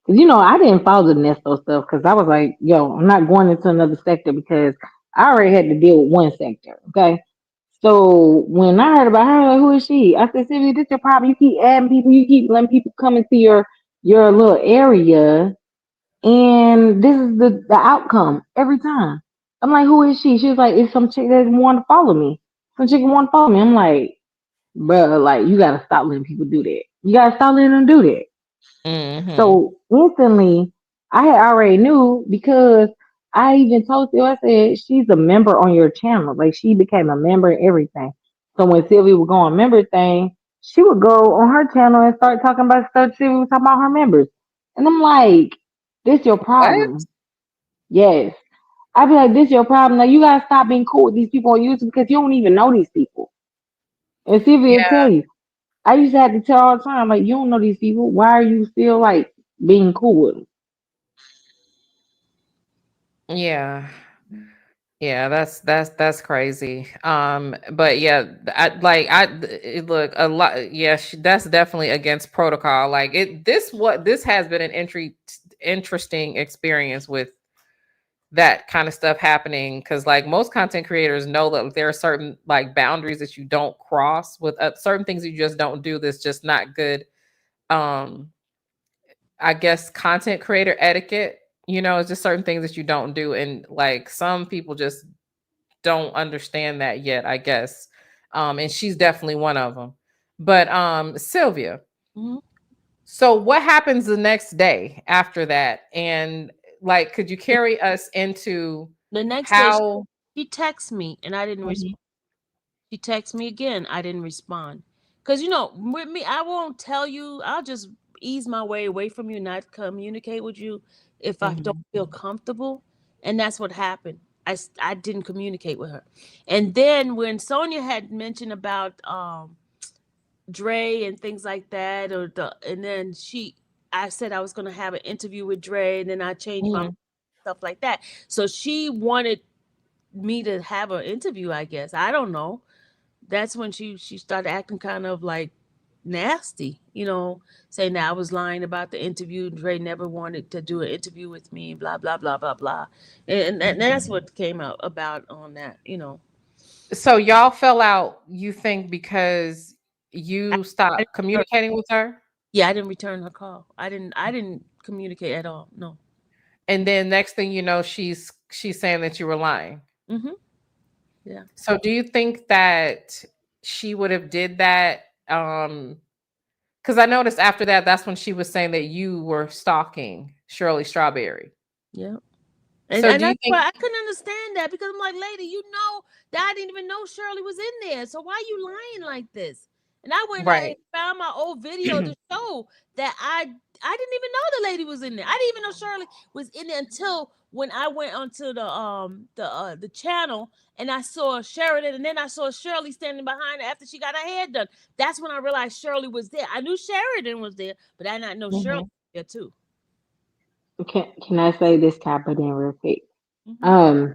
Cause I didn't follow the Nesto stuff because I was like, yo, I'm not going into another sector because I already had to deal with one sector. Okay. So when I heard about her, like, who is she? I said, Sylvia, this your problem. You keep adding people, you keep letting people come into your little area, and this is the outcome every time. I'm like, who is she? She was like, it's some chick that want to follow me. Some chick want to follow me. I'm like, bro, like you gotta stop letting people do that. You gotta stop letting them do that. Mm-hmm. So instantly, I had already knew because I even told Sylvia, I said, she's a member on your channel. Like she became a member and everything. So when Sylvia would go on member thing, she would go on her channel and start talking about stuff Sylvia was talking about her members. And I'm like, this your What? problem. Yes. I'd be like, this your problem. Now you gotta stop being cool with these people on YouTube because you don't even know these people. And Sylvia will Yeah, tell you. I used to have to tell all the time, like, you don't know these people. Why are you still like being cool with them? yeah. Yeah, that's crazy. But yeah, look a lot. Yeah, that's definitely against protocol. Like this has been an interesting experience with that kind of stuff happening because like most content creators know that there are certain like boundaries that you don't cross with certain things you just don't do. That's just not good. Um, I guess content creator etiquette. It's just certain things that you don't do, and like some people just don't understand that yet, I guess. And she's definitely one of them. But Sylvia, Mhm. so what happens the next day after that? And like, could you carry us into The next day, how? she texts me and I didn't Mhm. respond. She texts me again. I didn't respond. Because, with me, I won't tell you. I'll just ease my way away from you, not communicate with you if I don't Mhm. feel comfortable. And that's what happened. I didn't communicate with her. And then when Sonia had mentioned about Dre and things like that, and then I said I was going to have an interview with Dre, and then I changed my mind, Mhm. stuff like that. So she wanted me to have an interview, I guess. I don't know. That's when she started acting kind of like nasty, saying that I was lying about the interview. Dre never wanted to do an interview with me, blah blah blah blah blah, and that's Mhm. what came out about on that. So y'all fell out, you think, because I, you I stopped didn't return- communicating with her? yeah, I didn't return her call. I didn't communicate at all. No. And then next thing you know, she's saying that you were lying. Mhm. Yeah. So do you think that she would have did that? Because I noticed after that, that's when she was saying that you were stalking Shirley Strawberry. Yeah. And So and do you that's think why I couldn't understand that because I'm like, lady, you know that I didn't even know Shirley was in there. So why you lying like this? And I went out and right? found my old video to show that I didn't even know the lady was in there. I didn't even know Shirley was in there until when I went onto the channel and I saw Sheridan and then I saw Shirley standing behind her after she got her hair done. That's when I realized Shirley was there. I knew Sheridan was there, but I did not know Shirley Mhm. was there too. Can I say this type of thing real quick? Hmm. Um,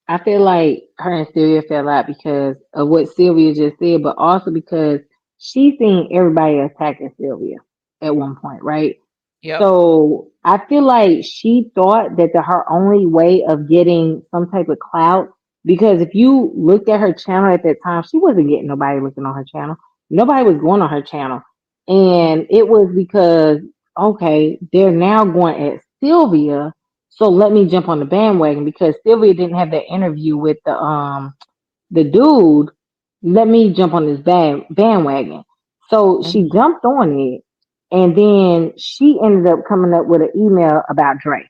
I feel like her and Sylvia fell out because of what Sylvia just said, but also because she seen everybody attacking Sylvia at one point, right? Yep. So I feel like she thought that her only way of getting some type of clout, because if you looked at her channel at that time, she wasn't getting nobody looking on her channel. Nobody was going on her channel. And it was because, okay, they're now going at Sylvia. So let me jump on the bandwagon because Sylvia didn't have that interview with the dude. Let me jump on this bandwagon. So she Mhm. jumped on it, and then she ended up coming up with an email about Drake.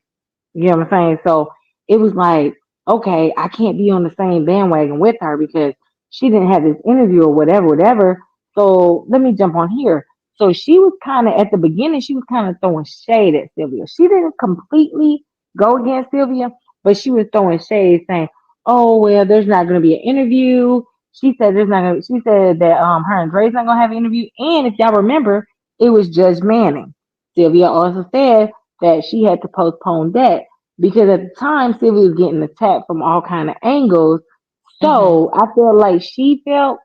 You know what I'm saying? So it was like, okay, I can't be on the same bandwagon with her because she didn't have this interview or whatever, whatever. So let me jump on here. So she was kind of at the beginning, she was kind of throwing shade at Sylvia. She didn't completely go against Sylvia, but she was throwing shade saying, oh, well, there's not going to be an interview. She said there's not gonna. She said that her and Dre's not gonna have an interview. And if y'all remember, it was Judge Manning. Sylvia also said that she had to postpone that because at the time Sylvia was getting attacked from all kind of angles. Mm-hmm. So I feel like she felt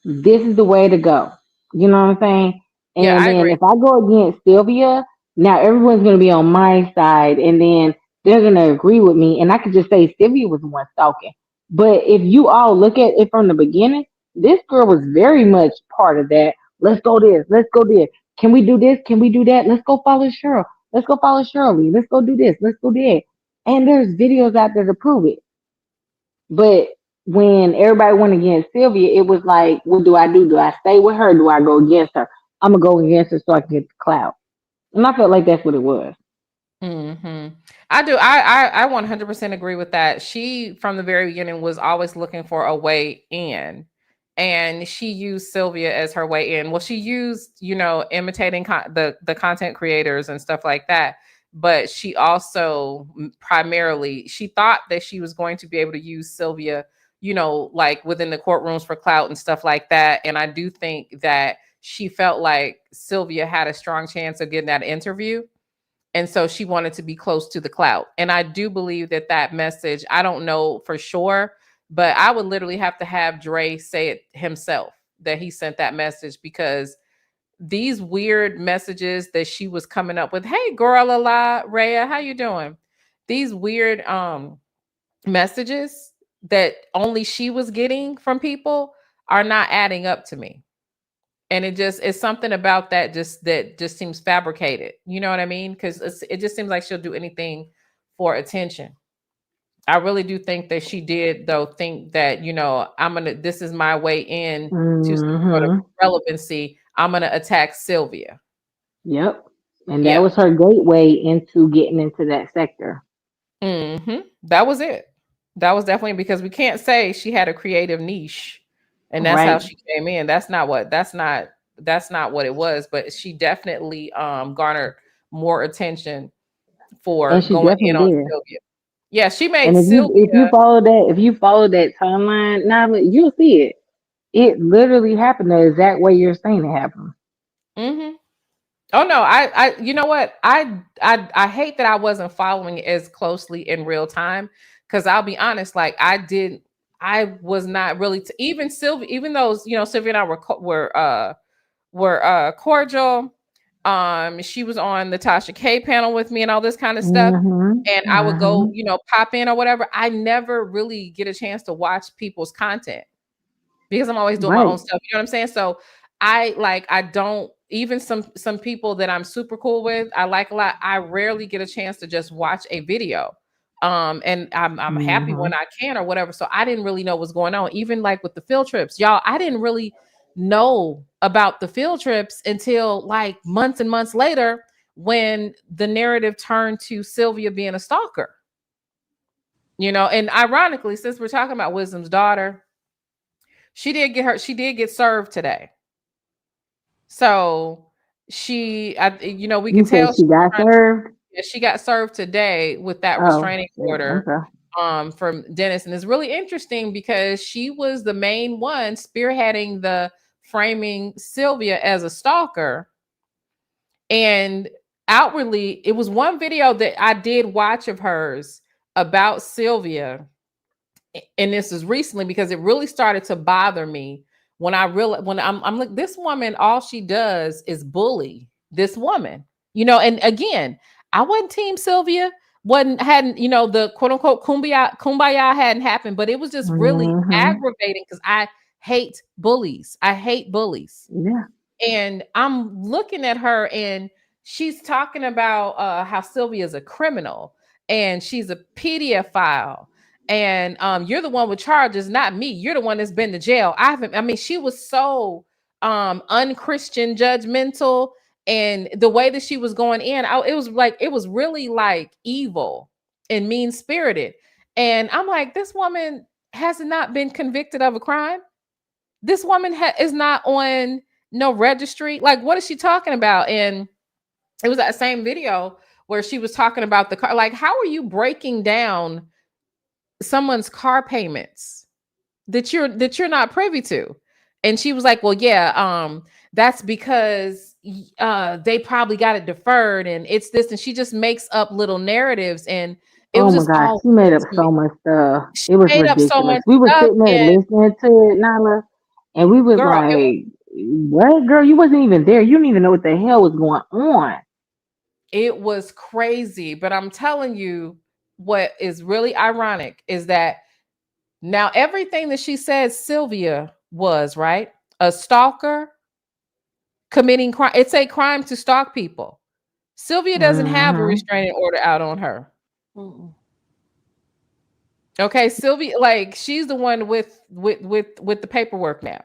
this is the way to go. You know what I'm saying? Yeah, And I then agree. if I go against Sylvia, now everyone's gonna be on my side, and then they're gonna agree with me, and I could just say Sylvia was the one stalking. But if you all look at it from the beginning, this girl was very much part of that. Let's go this, let's go this. Can we do this? Can we do that? Let's go follow Cheryl. Let's go follow Shirley. Let's go do this. Let's go do that. And there's videos out there to prove it. But when everybody went against Sylvia, it was like, what do I do? Do I stay with her? Do I go against her? I'm gonna go against her so I can get the clout. And I felt like that's what it was. Hmm. I do. I 100% agree with that. She, from the very beginning, was always looking for a way in, and she used Sylvia as her way in. Well, she used, imitating the content creators and stuff like that. But she also primarily she thought that she was going to be able to use Sylvia, like within the courtrooms for clout and stuff like that. And I do think that she felt like Sylvia had a strong chance of getting that interview, and so she wanted to be close to the clout. And I do believe that that message, I don't know for sure, but I would literally have to have Dre say it himself that he sent that message, because these weird messages that she was coming up with, hey girl, la Rhea, how you doing? These weird messages that only she was getting from people are not adding up to me. And it just it's something about that just seems fabricated. You know what I mean? Because it just seems like she'll do anything for attention. I really do think that she did, though, think that, this is my way in to some sort of Hmm. relevancy. I'm gonna attack Sylvia. Yep. And that Yeah. was her gateway into getting into that sector. That was it. That was definitely, because we can't say she had a creative niche and that's how Right. she came in. That's not what it was, but she definitely garnered more attention for And she going in definitely on did. Sylvia. Yeah, she made And if you Sylvia. follow that timeline, now you'll see it. It literally happened the exact way you're saying it happened. Mhm. Oh no, you know what? I hate that I wasn't following it as closely in real time, because I'll be honest, like I was not really even Sylvia, even though Sylvia and I were cordial. She was on the Tasha K panel with me and all this kind of stuff. Hmm. And I would go, Hmm. pop in or whatever. I never really get a chance to watch people's content because I'm always doing my Right. own stuff. You know what I'm saying? So I don't, even some people that I'm super cool with, I like a lot. I rarely get a chance to just watch a video. And I'm happy when Hmm. I can or whatever. So I didn't really know what's going on. Even like with the field trips, y'all, I didn't really know about the field trips until like months and months later, when the narrative turned to Sylvia being a stalker. And ironically, since we're talking about Wisdom's daughter, she did get served today. So we You could said tell she she was got trying. served. Yeah, she got served today with that Oh restraining shit. order Okay. from Dennis. And it's really interesting because she was the main one spearheading the framing Sylvia as a stalker. And outwardly, it was one video that I did watch of hers about Sylvia, and this is recently because it really started to bother me when I realized, when I'm like, this woman, all she does is bully this woman. And again, I wasn't team Sylvia, wasn't hadn't, the quote unquote kumbaya hadn't happened, but it was just really Hmm. aggravating because I hate bullies. I hate bullies. Yeah. And I'm looking at her and she's talking about how Sylvia is a criminal and she's a pedophile. And you're the one with charges, not me. You're the one that's been to jail. I mean, she was so unchristian, judgmental, and the way that she was going in, it was really like evil and mean spirited. And I'm like, this woman has not been convicted of a crime. This woman is not on no registry. Like, what is she talking about? And it was that same video where she was talking about the car. Like, how are you breaking down someone's car payments? that you're not privy to. And she was like, well, yeah, that's because they probably got it deferred and it's this, and she just makes up little narratives, and it Oh was my just gosh, all she made weird up to me. so much stuff. She It was made up so ridiculous. much We was stuff, sitting there and listening to it, Nyla, and we was girl, it like, "What, girl? You wasn't even there. You didn't even know what the hell was going on." it was crazy. But I'm telling you, what is really ironic is that now everything that she said Sylvia was, right, a stalker committing crime. It's a crime to stalk people. Sylvia doesn't have a Hmm. restraining order out on her. Mm-mm. Okay, Sylvia, like she's the one with the paperwork now.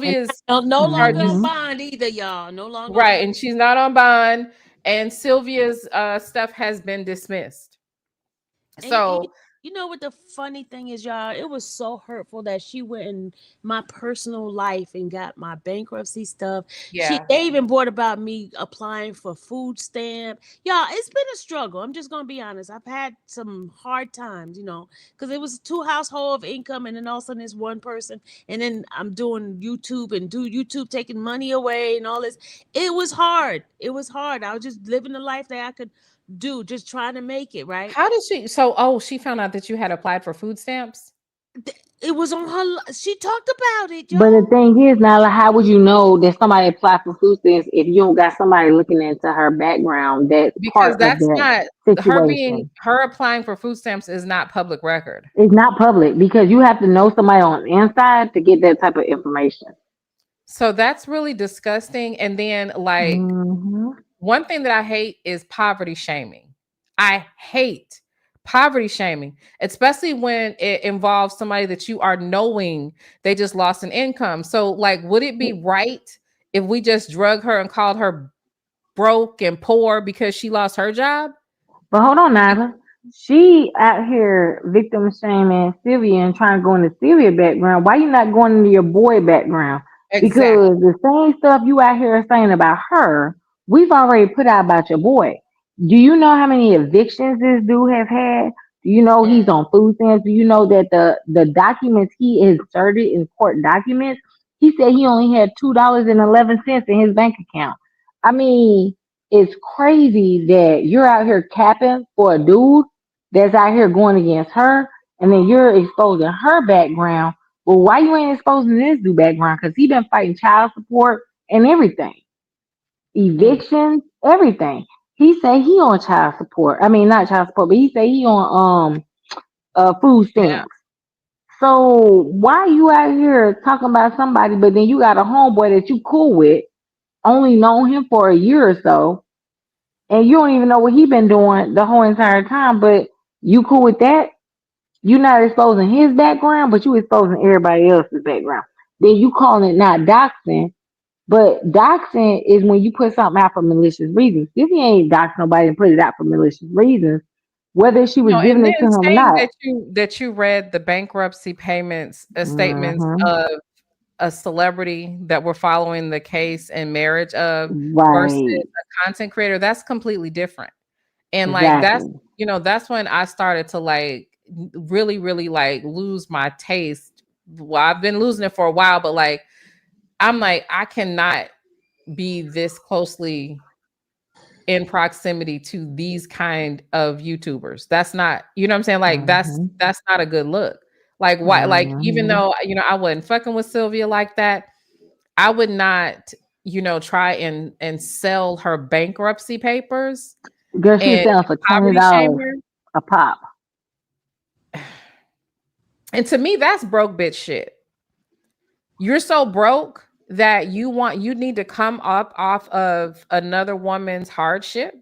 And Sylvia's no longer charges, on Hmm. bond either, y'all. No longer on right, bond. and she's not on bond, and Sylvia's stuff has been dismissed. And So you know what the funny thing is, y'all? It was so hurtful that she went in my personal life and got my bankruptcy stuff. yeah, They even brought about me applying for food stamp. Y'all, it's been a struggle. I'm just gonna be honest. I've had some hard times, because it was two household of income, and then all of a sudden it's one person, and then I'm doing YouTube and do YouTube taking money away and all this. It was hard. It was hard. I was just living the life that I could do, just trying to make it right. how did she? So oh, she found out that you had applied for food stamps It was on her. She talked about it, But the y'all. thing is, Nyla, how would you know that somebody applied for food stamps if you don't got somebody looking into her background? That's because part of that's that not situation. her applying for food stamps is not public record. It's not public because you have to know somebody on the inside to get that type of information. So that's really disgusting. And then like Hmm. one thing that I hate is poverty shaming. I hate poverty shaming, especially when it involves somebody that you are knowing they just lost an income. So, like, would it be right if we just drug her and called her broke and poor because she lost her job? But hold on, Like, Nyla. She out here victim shaming Sylvia and trying to go into Sylvia background. Why you not going into your boy background? Because exactly. the same stuff you out here saying about her, we've already put out about your boy. Do you know how many evictions this dude have had? Do you know Mm, he's on food stamps? Do you know that the documents he inserted in court documents, he said he only had $2.11 in his bank account. I mean, it's crazy that you're out here capping for a dude that's out here going against her, and then you're exposing her background. Well, why you ain't exposing this dude background? Because he been fighting child support and everything, mm, evictions, everything. He say he on child support. I mean, not child support, but he say he on food yeah. stamps. So why you out here talking about somebody, but then you got a homeboy that you cool with, only known him for a year or so, and you don't even know what he been doing the whole entire time, but you cool with that? You not exposing his background, but you exposing everybody else's background. Then you calling it not doxing, but doxing is when you put something out for malicious reasons. If you ain't dox nobody and put it out for malicious reasons, whether she was No, and giving it to then him or saying not. that you read the bankruptcy payments statements Hmm. of a celebrity that we're following the case and marriage of versus Right. a content creator, that's completely different. And like Exactly. that's when I started to like really, really like lose my taste. Well, I've been losing it for a while, but like I'm like, I cannot be this closely in proximity to these kind of YouTubers. That's not, you know what I'm saying? Like Hmm. that's not a good look. Like why, like even Hmm. though I wasn't fucking with Sylvia like that, I would not, try and sell her bankruptcy papers Girl, she was and selling for poverty shame $20 her. a pop. And to me, that's broke bitch shit. You're so broke that you need to come up off of another woman's hardship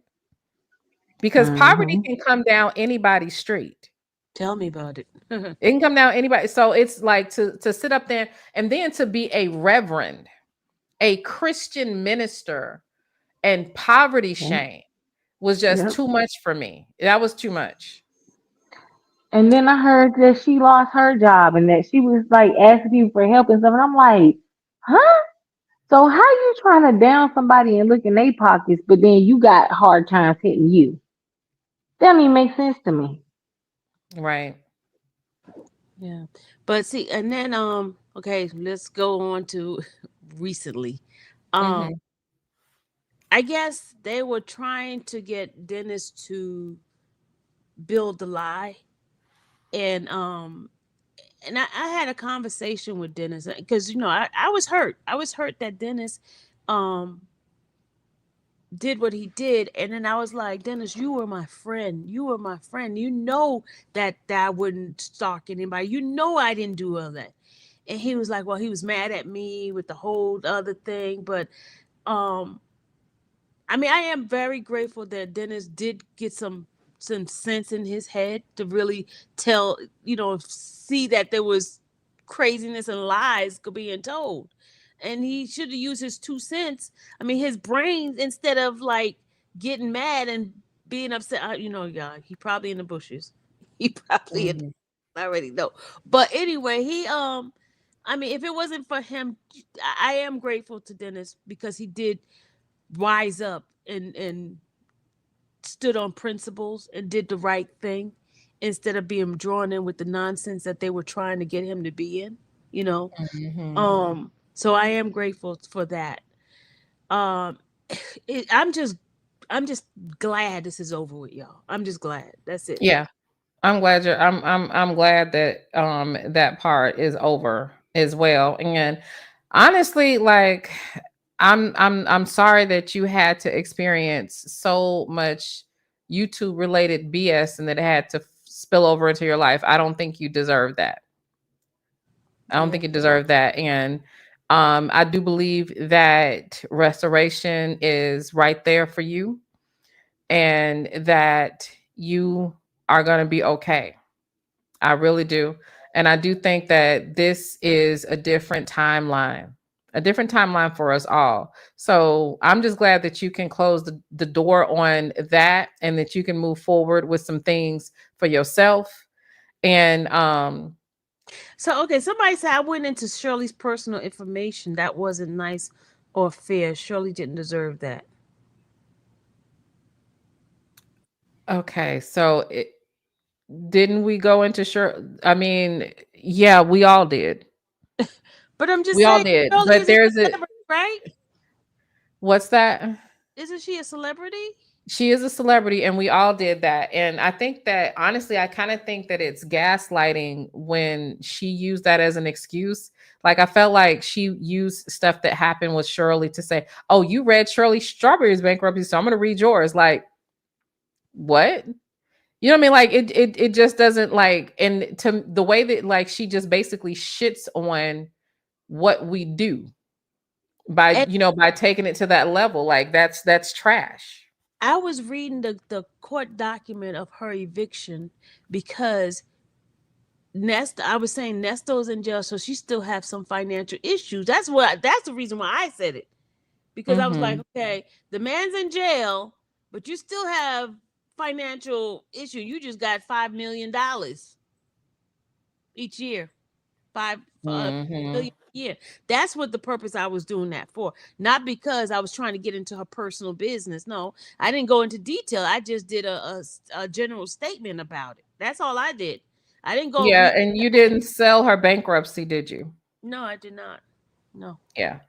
because poverty Hmm. can come down anybody's street. Tell me about it. It can come down anybody. So it's like to sit up there and then to be a reverend, a Christian minister, and poverty shame was just Yep. too much for me. That was too much. And then I heard that she lost her job and that she was like asking people for help and stuff. And I'm like, huh? So how you trying to down somebody and look in their pockets, but then you got hard times hitting you? That don't even make sense to me. Right. Yeah. But see, and then okay, let's go on to recently. Um Mhm. I guess they were trying to get Dennis to build the lie, and I had a conversation with Dennis because I was hurt. I was hurt that Dennis um did what he did, and then I was like, Dennis, you were my friend. You were my friend. You know that I wouldn't stalk anybody. You know I didn't do all that. And he was like, well, he was mad at me with the whole other thing, but um I mean, I am very grateful that Dennis did get some sense in his head to really tell, see that there was craziness and lies being told. And he should have used his 2 cents. I mean, his brains, instead of like getting mad and being upset, yeah, he probably in the bushes. He probably in, Mhm. I already know. But anyway, I mean, if it wasn't for him, I am grateful to Dennis because he did rise up and stood on principles and did the right thing instead of being drawn in with the nonsense that they were trying to get him to be in, you know. Mhm. So I am grateful for that. Um it, I'm just glad this is over with, y'all. I'm just glad. That's it. Yeah. I'm glad you're I'm glad that that part is over as well. And honestly, like I'm sorry that you had to experience so much YouTube related BS and that it had to spill over into your life. I don't think you deserve that. I don't Yeah. think you deserve that. And I do believe that restoration is right there for you and that you are going to be okay. I really do. And I do think that this is a different timeline for us all. So I'm just glad that you can close the door on that and that you can move forward with some things for yourself. And So okay, somebody said I went into Shirley's personal information. That wasn't nice or fair. Shirley didn't deserve that. okay, so didn't we go into sure? I mean, yeah, we all did. But I'm just We all saying, did. Shirley But is a there's a celebrity, right? what's that? Isn't she a celebrity? She is a celebrity and we all did that. And I think that honestly, I kind of think that it's gaslighting when she used that as an excuse. Like I felt like she used stuff that happened with Shirley to say, "Oh, you read Shirley Strawberry's bankruptcy, so I'm going to read yours." Like, what? You know what I mean? Like it just doesn't like and to the way that like she just basically shits on what we do by And by taking it to that level. Like that's trash. I was reading the court document of her eviction because Nesta, I was saying Nesto's in jail, so she still have some financial issues. That's the reason why I said it. Because I was like, Mhm. okay, the man's in jail, but you still have financial issue. You just got $5 million each year. Five Mhm. million a year. That's what the purpose I was doing that for. Not because I was trying to get into her personal business. No, I didn't go into detail. I just did a general statement about it. That's all I did. I didn't go Yeah, read. and you didn't sell her bankruptcy, did you? No, I did not. No. Yeah.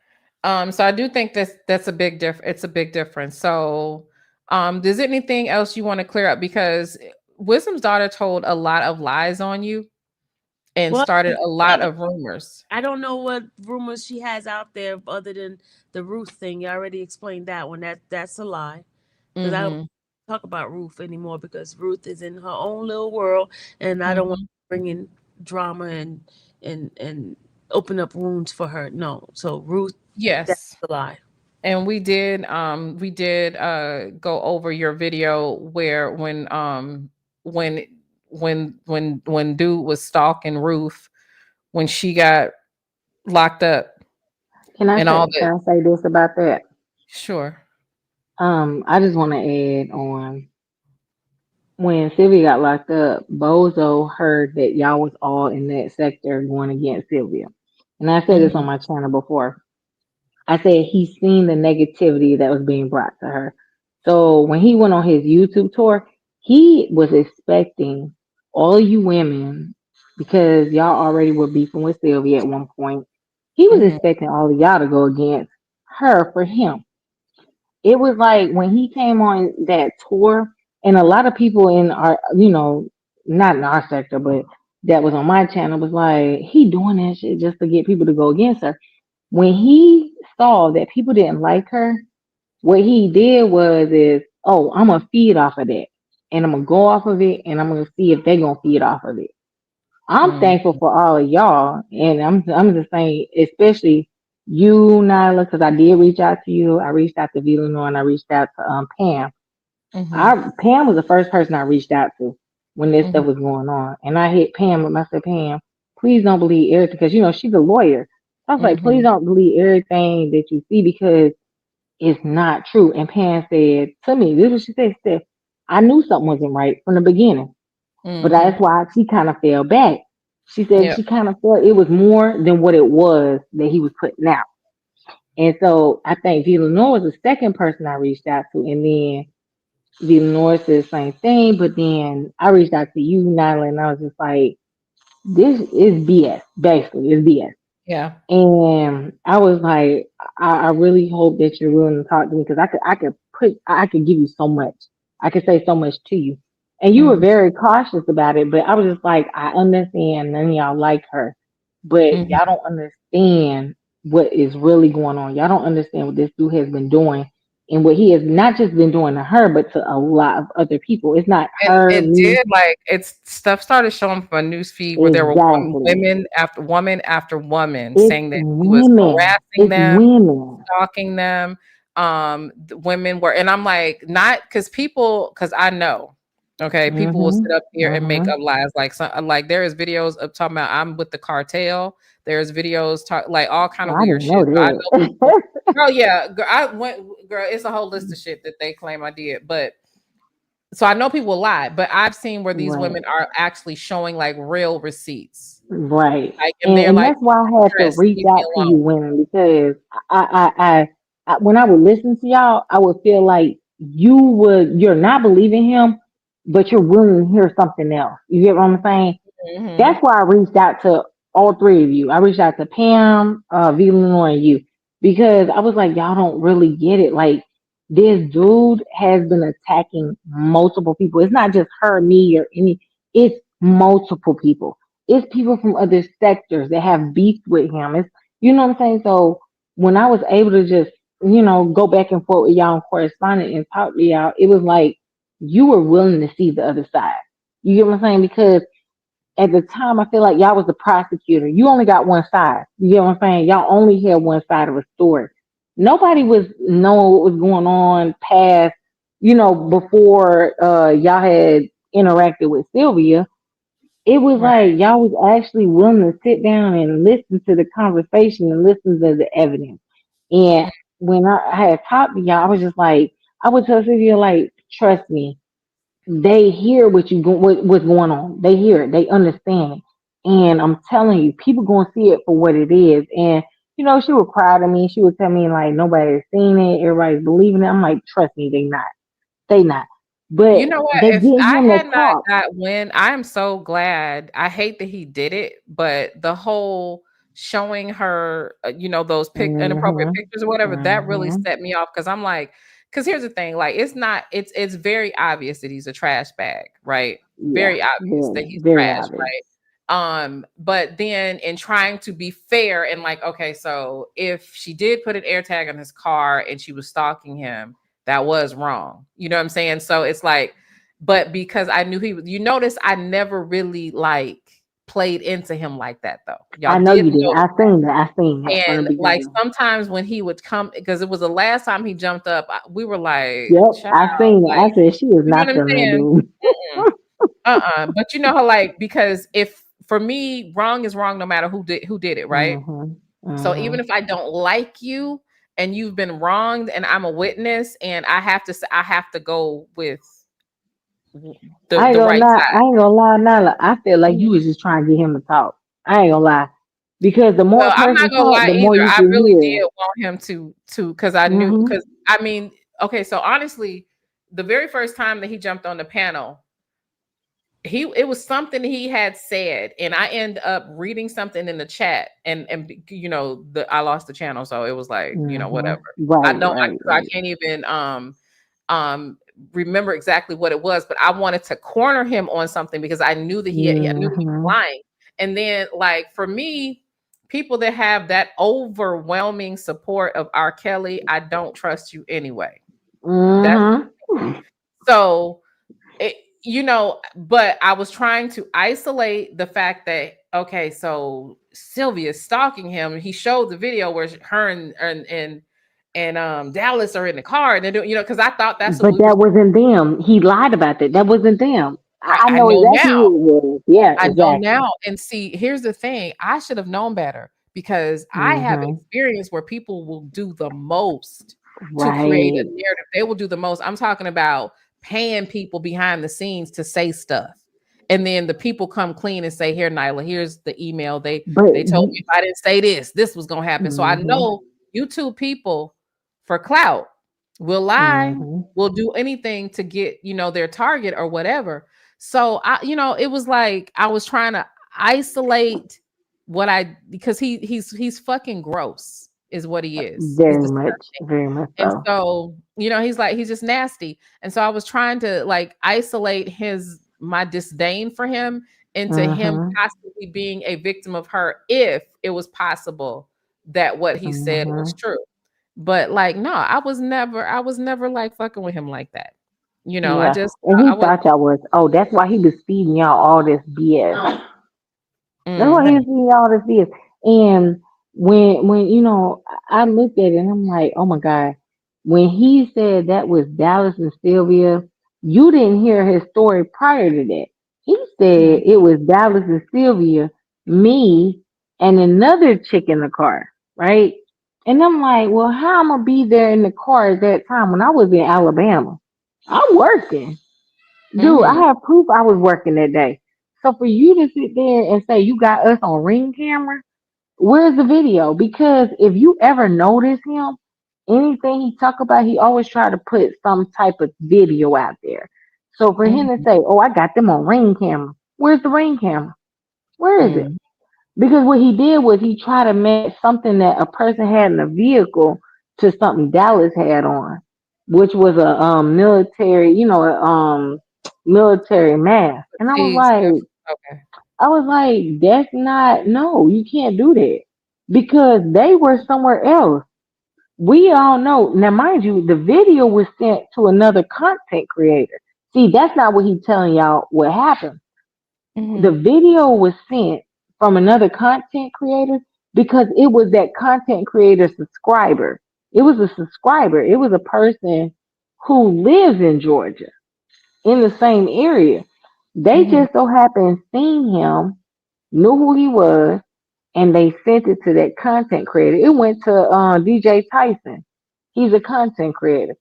So I do think that's a big it's a big difference. So does anything else you want to clear up because Wisdom's daughter told a lot of lies on you and Well, started a lot other of rumors. I don't know what rumors she has out there other than the Ruth thing. You already explained that one. That's a lie because I don't Mhm. talk about Ruth anymore because Ruth is in her own little world, and I don't want Mhm. to bring in drama and open up wounds for her. No, so Ruth, that's Yes. a lie. And we did go over your video where when when dude was stalking Ruth when she got locked up and all that. Can I say this about that? Sure. I just want to add on when Sylvia got locked up, Bozo heard that y'all was all in that sector going against Sylvia. And I said this on Mhm. my channel before. I said he's seen the negativity that was being brought to her. So when he went on his YouTube tour, he was expecting all you women because y'all already were beefing with Sylvia at one point. He was Mhm. expecting all of y'all to go against her for him. It was like when he came on that tour, and a lot of people in our, not in our sector, but that was on my channel was like, he doing that shit just to get people to go against her. When he saw that people didn't like her, what he did was oh, I'm gonna feed off of that, and I'm gonna go off of it, and I'm gonna see if they're gonna feed off of it. I'm Mhm. thankful for all of y'all, and I'm just saying, especially you, Nyla, because I did reach out to you. I reached out to Villanor, and I reached out to Pam. Mhm. Pam was the first person I reached out to when this stuff Mhm. was going on, and I hit Pam and I said, Pam, please don't believe everything, because she's a lawyer. I was like, please Mhm. don't believe everything that you see because it's not true. And Pam said to me, this is what she said, I knew something wasn't right from the beginning. But Mhm. that's why she kind of fell back. She said Yep. she kind of felt it was more than what it was that he was putting out. And so I think Villanor was the second person I reached out to. And then Villanor said the same thing. But then I reached out to you, Nyla, and I was just like, this is BS. Basically, it's BS. Yeah. And I was like, I really hope that you're willing to talk to me because I could give you so much. I could say so much to you. And you were Mhm. very cautious about it, but I was just like, I understand none of y'all like her, but Mhm. y'all don't understand what is really going on. Y'all don't understand what this dude has been doing and what he has not just been doing to her, but to a lot of other people. It's not And her, it me. did like it's stuff started showing from a news feed where there were Exactly. women after woman It's saying that he was women. harassing It's them, women. stalking them. The women were, and I'm like, not because I know, okay, people will sit Mhm. up here and make Mhm. up lies. Like there is videos of talking about I'm with the cartel. There's videos talk like all kind Well, of I weird didn't know shit. So I know people. that. Oh yeah, girl, I went, girl. It's a whole list of shit that they claim I did, but so I know people lie, but I've seen where these Right. women are actually showing like real receipts. Right. Like, and And they're like, that's why I had to "Stress, reach leave me out to you alone." women because when I would listen to y'all, I would feel like you're not believing him, but you're willing to hear something else. You get what I'm saying? Mhm. That's why I reached out to all three of you. I reached out to Pam, Lenore, and you because I was like, y'all don't really get it. Like this dude has been attacking multiple people. It's not just her, me, or any. It's multiple people. It's people from other sectors that have beef with him. It's what I'm saying. So when I was able to just go back and forth with y'all and correspondent and talk to y'all, it was like you were willing to see the other side. You get what I'm saying? Because at the time, I feel like y'all was the prosecutor. You only got one side. You get what I'm saying? Y'all only had one side of a story. Nobody was knowing what was going on past, before y'all had interacted with Sylvia. It was Right. like y'all was actually willing to sit down and listen to the conversation and listen to the evidence. And when I had talked to y'all, I was just like, I would tell Sylvia, like, trust me, they hear what's going on. They hear it. They understand it. And I'm telling you, people gonna see it for what it is. And she would cry to me. She would tell me like nobody's seen it. Everybody's believing it. I'm like, trust me, they not. They not. You But know what? they If getting I him to had not talk. got wind, I am so glad. I hate that he did it, but the whole showing her, those inappropriate Hmm. pictures or whatever, that really Hmm. set me off because I'm like, because here's the thing, like it's not, it's very obvious that he's a trash bag, right? Yeah, Very obvious that very, he's very trash, obvious. right? But then in trying to be fair and like, okay, so if she did put an air tag on his car and she was stalking him, that was wrong. You know what I'm saying? So it's like, but because I knew he was, you notice I never really like played into him like that though. Y'all I know did you did. notice. I seen that. I seen that from the And like beginning. sometimes when he would come, because it was the last time he jumped up, we were like, Yep, child, I seen it. like, I said she is you know not what I'm feeling that saying? dude. Mm-mm. But you know how like because if for me, wrong is wrong no matter who did it, right? Mhm. So even Mhm. if I don't like you and you've been wronged and I'm a witness and I have to go with w- the I ain't the gonna right lie. I side. ain't gonna lie, Nyla. I feel like you Mhm. was just trying to get him to talk. I ain't gonna lie, because the more Well, a I'm not person gonna talk, lie the more either. you I can really hear. did want him to because I knew Mhm. because I mean, okay, so honestly, the very first time that he jumped on the panel, it was something he had said, and I end up reading something in the chat, and I lost the channel, so it was like, Mm-hmm. whatever. I Right, don't right, I right. can't even um remember exactly what it was, but I wanted to corner him on something because I knew that I knew that he was Mm-hmm. lying. And then, like, for me, people that have that overwhelming support of R. Kelly, I don't trust you anyway. That's Mm-hmm. so it, but I was trying to isolate the fact that, okay, so Sylvia's stalking him. He showed the video where her and Dallas are in the car, and they're doing, because I thought that's what But we were. that wasn't them. He lied about that. That wasn't them. I I know know exactly now. who it was. Yeah, I know exactly. now. And see, here's the thing. I should have known better because I have Mm-hmm. experience where people will do the most to create a Right. narrative. They will do the most. I'm talking about paying people behind the scenes to say stuff. And then the people come clean and say, "Here, Nyla, here's the email. But They told me if I didn't say this was gonna happen." So I mm-hmm. know YouTube people for clout will lie, Mm-hmm. will do anything to get, their target or whatever. So it was like I was trying to isolate because he's fucking gross is what he is. He's disgusting. Very much And so. so, he's just nasty. And so I was trying to, like, isolate my disdain for him into him Mm-hmm. possibly being a victim of her if it was possible that what he said was Mm-hmm. true. But, like, no, I was never like fucking with him like that. I Yeah. just And I he was. thought y'all was, oh, that's why he was feeding y'all all this BS. That's why he Mhm. was feeding y'all all this BS. And when I looked at it and I'm like, oh my God, when he said that was Dallas and Sylvia, you didn't hear his story prior to that. He said Mhm. it was Dallas and Sylvia, me, and another chick in the car, right? And I'm like, well, how am I gonna be there in the car at that time when I was in Alabama? I'm working. Dude, I Mhm. have proof I was working that day. So for you to sit there and say you got us on ring camera, where's the video? Because if you ever notice him, anything he talk about, he always try to put some type of video out there. So for him to Mhm. say, "Oh, I got them on ring camera," where's the ring camera? Where is it? Mhm. Because what he did was he tried to match something that a person had in a vehicle to something Dallas had on, which was a military, military mask. And See, okay. I was like, that's not, no, you can't do that because they were somewhere else. We all know. Now, mind you, the video was sent to another content creator. See, that's not what he's telling y'all what happened. The Mhm. video was sent from another content creator because it was that content creator subscriber. It was a subscriber. It was a person who lives in Georgia in the same area. They Mhm. just so happened seen him, knew who he was, and they sent it to that content creator. It went to DJ Tyson. He's a content creator.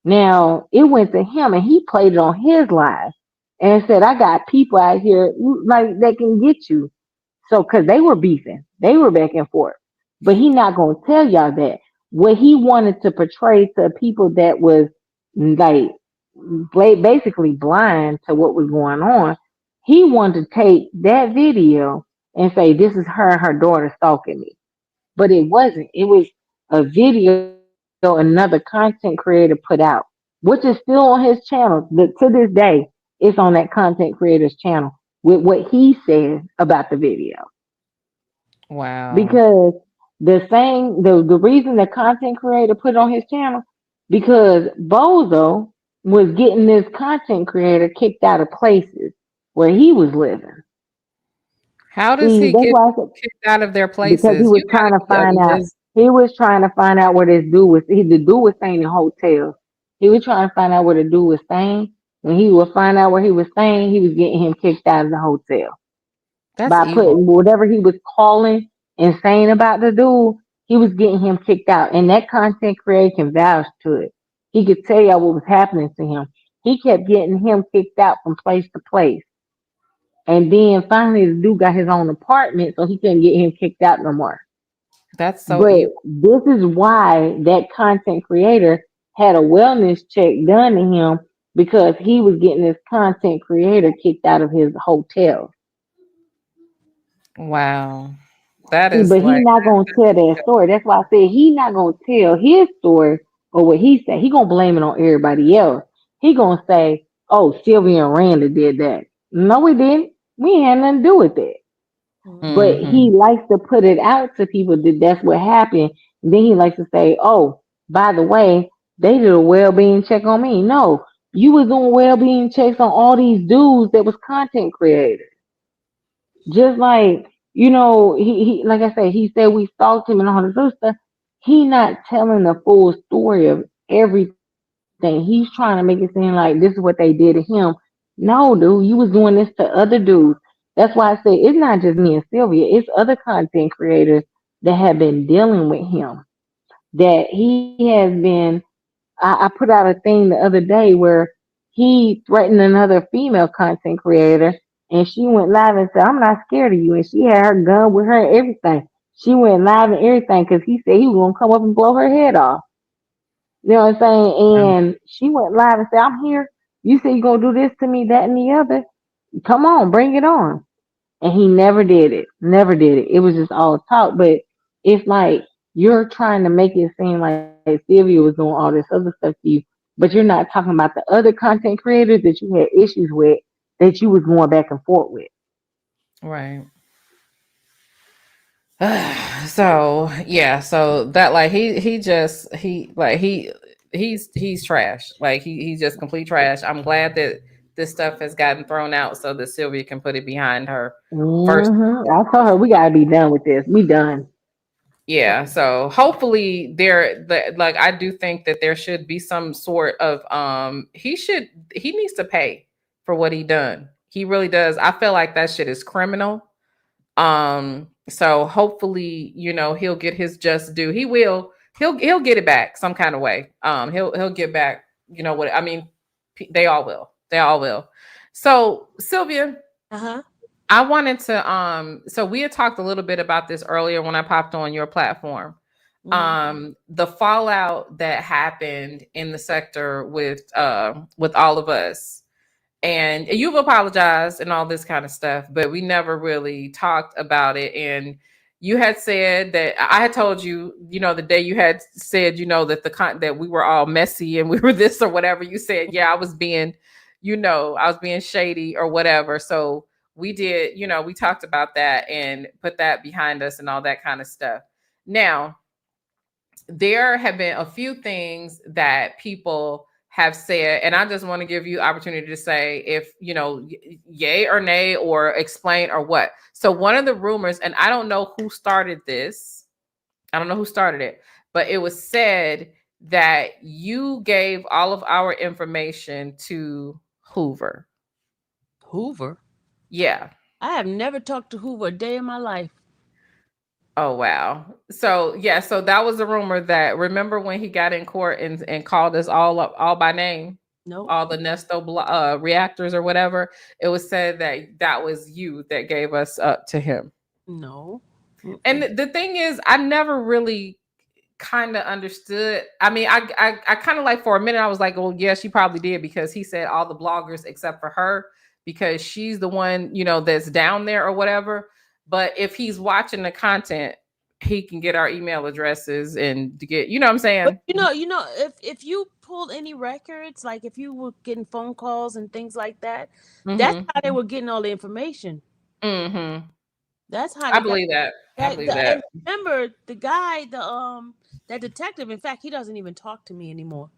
Now it went to him, and he played it on his live and said, "I got people out here like that can get you." So, because they were beefing, they were back and forth. But he not gonna tell y'all that. What he wanted to portray to people that was like basically blind to what was going on, he wanted to take that video and say, "This is her and her daughter stalking me." But it wasn't. It was a video another content creator put out, which is still on his channel. To this day, it's on that content creator's channel with what he said about the video. Wow. Because the reason the content creator put it on his channel, because Bozo was getting this content creator kicked out of places where he was living. How does See, he that's get why I said, kicked out of their because he places? was You trying gotta to be find out. Liz. He was trying to find out where this dude was. The dude was staying in hotels. He was trying to find out where the dude was staying. When he would find out where he was staying, he was getting him kicked out of the hotel That's by evil. putting whatever he was calling and saying about the dude. He was getting him kicked out, and that content creator can vouch to it. He could tell y'all what was happening to him. He kept getting him kicked out from place to place. And then finally, the dude got his own apartment, so he couldn't get him kicked out no more. That's so But evil. this is why that content creator had a wellness check done to him because he was getting this content creator kicked out of his hotel. Wow. That See, is but he like, not gonna tell that story. That's why I said he not gonna tell his story or what he said. He gonna blame it on everybody else. He gonna say, "Oh, Sylvia and Randa did that." No, we didn't. We ain't had nothing to do with that. But Mm-hmm. he mm-hmm. likes to put it out to people that that's what happened. And then he likes to say, "Oh, by the way, they did a well-being check on me." No, you was doing well-being checks on all these dudes that was content creators. Just like, he like I said, he said we stalked him and all this other stuff. He not telling the full story of everything. He's trying to make it seem like this is what they did to him. No, dude, you was doing this to other dudes. That's why I say it's not just me and Sylvia, it's other content creators that have been dealing with him. That he has been I put out a thing the other day where he threatened another female content creator, and she went live and said, "I'm not scared of you." And she had her gun with her and everything. She went live and everything because he said he was gonna come up and blow her head off. You know what I'm saying? And she went live and said, "I'm here. You say you gonna do this to me, that, and the other. Come on, bring it on." And he never did it. Never did it. It was just all talk. But it's like you're trying to make it seem like Sylvia was doing all this other stuff to you, but you're not talking about the other content creators that you had issues with that you was going back and forth with. Right. So yeah, so that like he just he like he's trash. Like he's just complete trash. I'm glad that this stuff has gotten thrown out so that Sylvia can put it behind her first. I told her we gotta be done with this. We done. Yeah, so hopefully like I do think that there should be some sort of he needs to pay for what he done. He really does. I feel like that shit is criminal. So hopefully, he'll get his just due. He'll get it back some kind of way. He'll get back, what I mean, they all will. They all will. So, Sylvia, Uh-huh. I wanted to so we had talked a little bit about this earlier when I popped on your platform. Mm-hmm. The fallout that happened in the sector with all of us, and you've apologized and all this kind of stuff, but we never really talked about it. And you had said that I had told you, the day you had said, that that we were all messy and we were this or whatever. You said, yeah, I was being shady or whatever. So we did, we talked about that and put that behind us and all that kind of stuff. Now, there have been a few things that people have said, and I just want to give you opportunity to say if yay or nay or explain or what. So one of the rumors, and I don't know who started this, I don't know who started it, but it was said that you gave all of our information to Hoover. Hoover. Yeah. I have never talked to Hoover a day in my life. Oh wow. So yeah, so that was a rumor that, remember when he got in court and called us all up all by name, Nope. all the reactors or whatever. It was said that that was you that gave us up to him. No. And Mm-mm. the thing is, I never really kind of understood. I mean, I kind of like for a minute I was like, well, yeah, she probably did, because he said all the bloggers except for her, because she's the one, that's down there or whatever. But if he's watching the content, he can get our email addresses and to get, what I'm But saying? if you pulled any records, like if you were getting phone calls and things like that, that's Mm-hmm. how they were getting all the information. Mm-hmm. That's how I they got believe that. I believe that. and remember the guy, that detective, in fact, he doesn't even talk to me anymore.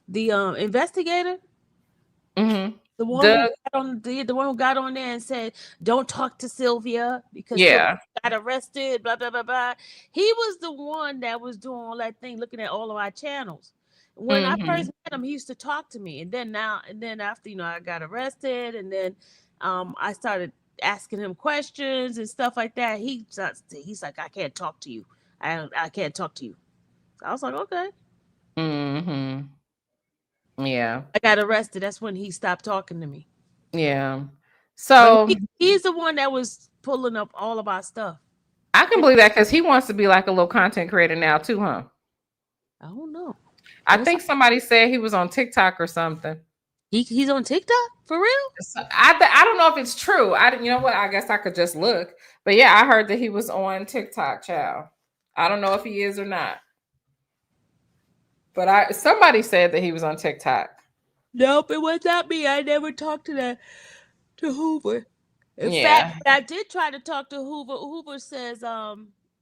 The investigator, Mm-hmm. the one who Doug, got on the one who got on there and said, "Don't talk to Sylvia because Sylvia yeah. got arrested." Blah blah blah blah. He was the one that was doing all that thing, looking at all of our channels. When I Mm-hmm. first met him, he used to talk to me, and then after I got arrested, and then I started asking him questions and stuff like that. He's like, "I can't talk to you. I can't talk to you." I was like, "Okay." Mm-hmm. Yeah. I got arrested. That's when he stopped talking to me. Yeah. But So he's the one that was pulling up all of our stuff. I can believe that because he wants to be like a little content creator now too, huh? I don't know. I Don't say, think somebody said he was on TikTok or something. He's on TikTok for real? So I don't know if it's true. I didn't. You know what? I guess I could just look. But yeah, I heard that he was on TikTok, child. I don't know if he is or not. But I somebody said that he was on TikTok. Nope, it was not me. I never talked to Hoover. In fact, Yeah. when I did try to talk to Hoover, Hoover says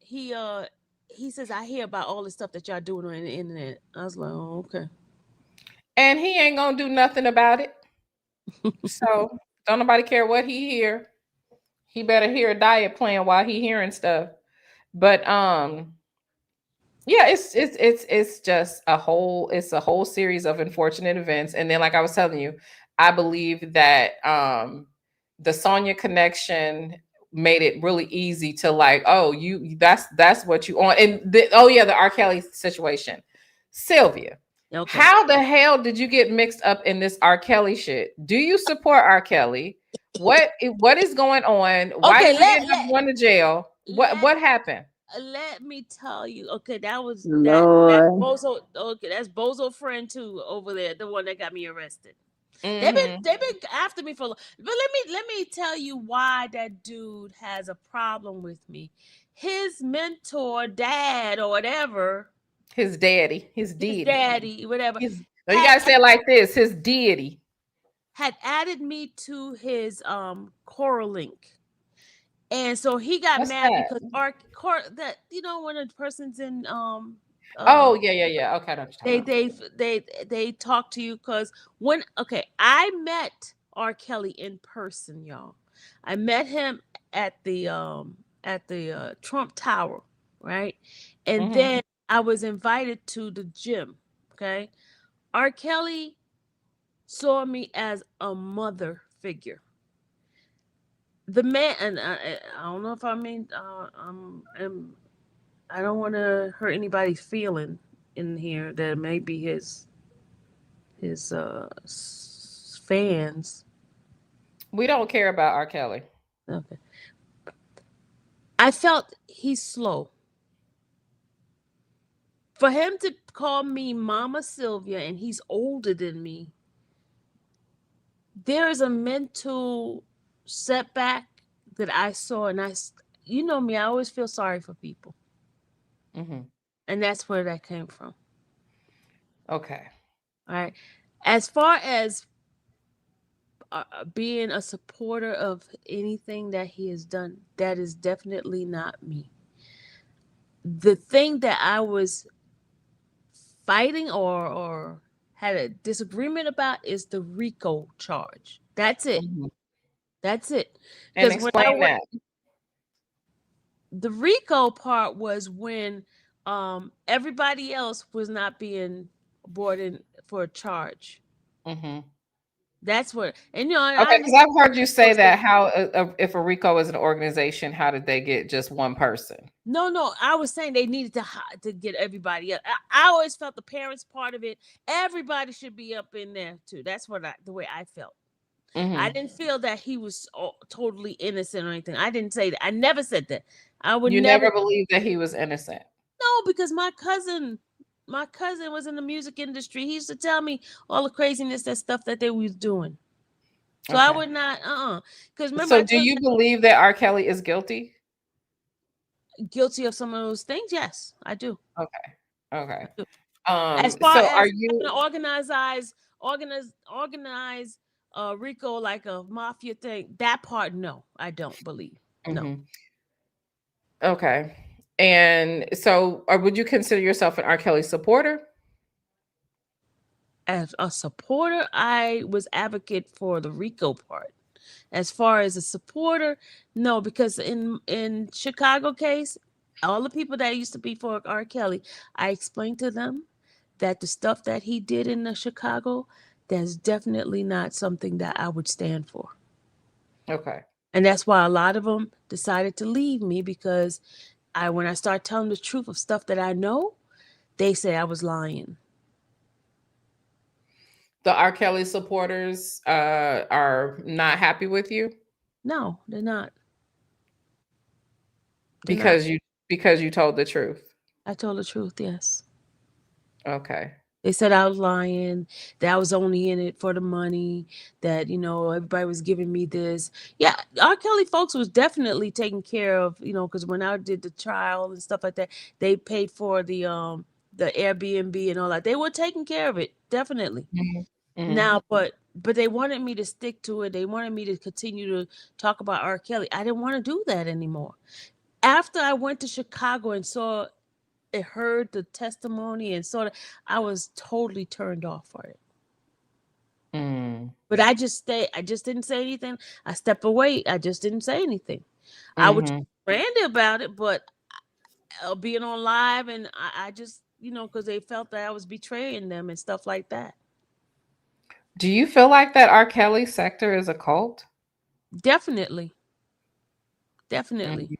he uh he says I hear about all the stuff that y'all doing on the internet. I was like, oh, okay. And he ain't gonna do nothing about it. So don't nobody care what he hear. He better hear a diet plan while he hearing stuff. But yeah, it's just a whole series of unfortunate events. And then like I was telling you, I believe that the Sonya connection made it really easy to like, oh, you that's what you on. And oh yeah, the R. Kelly situation. Sylvia, Okay. how the hell did you get mixed up in this R. Kelly shit? Do you support R. Kelly? What is going on? Why Okay, did he end up going to jail? let What happened? let me tell you. Okay, that Lord. bozo. Okay, that's bozo friend too over there, the one that got me arrested. Hmm. They've been after me for a long. But let me tell you why that dude has a problem with me. His mentor, dad, or whatever, His daddy, his his deity. daddy, whatever, His no, you had gotta say it like this. His deity. had added me to his Coral link. And so he got What's mad that? because our that when a person's in Oh yeah, yeah, yeah. Okay, I know what you're they talking about. they they talk to you because when I met R. Kelly in person, y'all. I met him at the Trump Tower, right? And Hmm. then I was invited to the gym. Okay, R. Kelly saw me as a mother figure. The man, and I don't know if I mean I don't want to hurt anybody's feeling in here that may be his fans. We don't care about R. Kelly. Okay. I felt he's slow. For him to call me Mama Sylvia and he's older than me, there is a mental setback that I saw. And you know me, I always feel sorry for people. Hmm. And that's where that came from. Okay. All right. As far as being a supporter of anything that he has done, that is definitely not me. The thing that I was fighting or had a disagreement about is the RICO charge. That's it. Hmm. That's it. And Because when I explain went, that. the RICO part was when everybody else was not being brought in for a charge. Hmm. That's what, and I Okay, because understand I've heard you say those things. that how if a RICO is an organization, how did they get just one person? No, no, I was saying they needed to get everybody up. I always felt the parents part of it. Everybody should be up in there too. That's the way I felt. I Hmm. didn't feel that he was totally innocent or anything. I didn't say that. I never said that. I would You never. never believed that he was innocent. No, because my cousin was in the music industry. He used to tell me all the craziness, that stuff that they was doing. So I Okay. would not. Because remember, So I do told you you believe that R. Kelly is guilty? guilty of some of those things. Yes, I do. Okay. Okay. I do. As far So are as having you an organized Rico like a mafia thing, that part, no, I don't believe. No. mhm. Okay. And so would you consider yourself an R. Kelly supporter? As a supporter, I was advocate for the Rico part. As far as a supporter, no, because in Chicago case, all the people that used to be for R. Kelly, I explained to them that the stuff that he did in the Chicago, that's definitely not something that I would stand for. Okay. And that's why a lot of them decided to leave me because when I start telling the truth of stuff that I know, they say I was lying. The R. Kelly supporters are not happy with you No, they're not. They're not. because you told the truth. I told the truth, yes. Okay. They said I was lying, that I was only in it for the money, that, everybody was giving me this. Yeah, R. Kelly folks was definitely taking care of, because when I did the trial and stuff like that, they paid for the Airbnb and all that. They were taking care of it, definitely. Mhm. Mhm. Now, but they wanted me to stick to it. They wanted me to continue to talk about R. Kelly. I didn't want to do that anymore. After I went to Chicago and saw and heard the testimony and sort of, I was totally turned off for it. Mm. But I just stay. I just didn't say anything. I stepped away. I just didn't say anything. I would talk Mhm. to Randy about it, but being on live and I just, because they felt that I was betraying them and stuff like that. Do you feel like that R. Kelly sector is a cult? Definitely, definitely.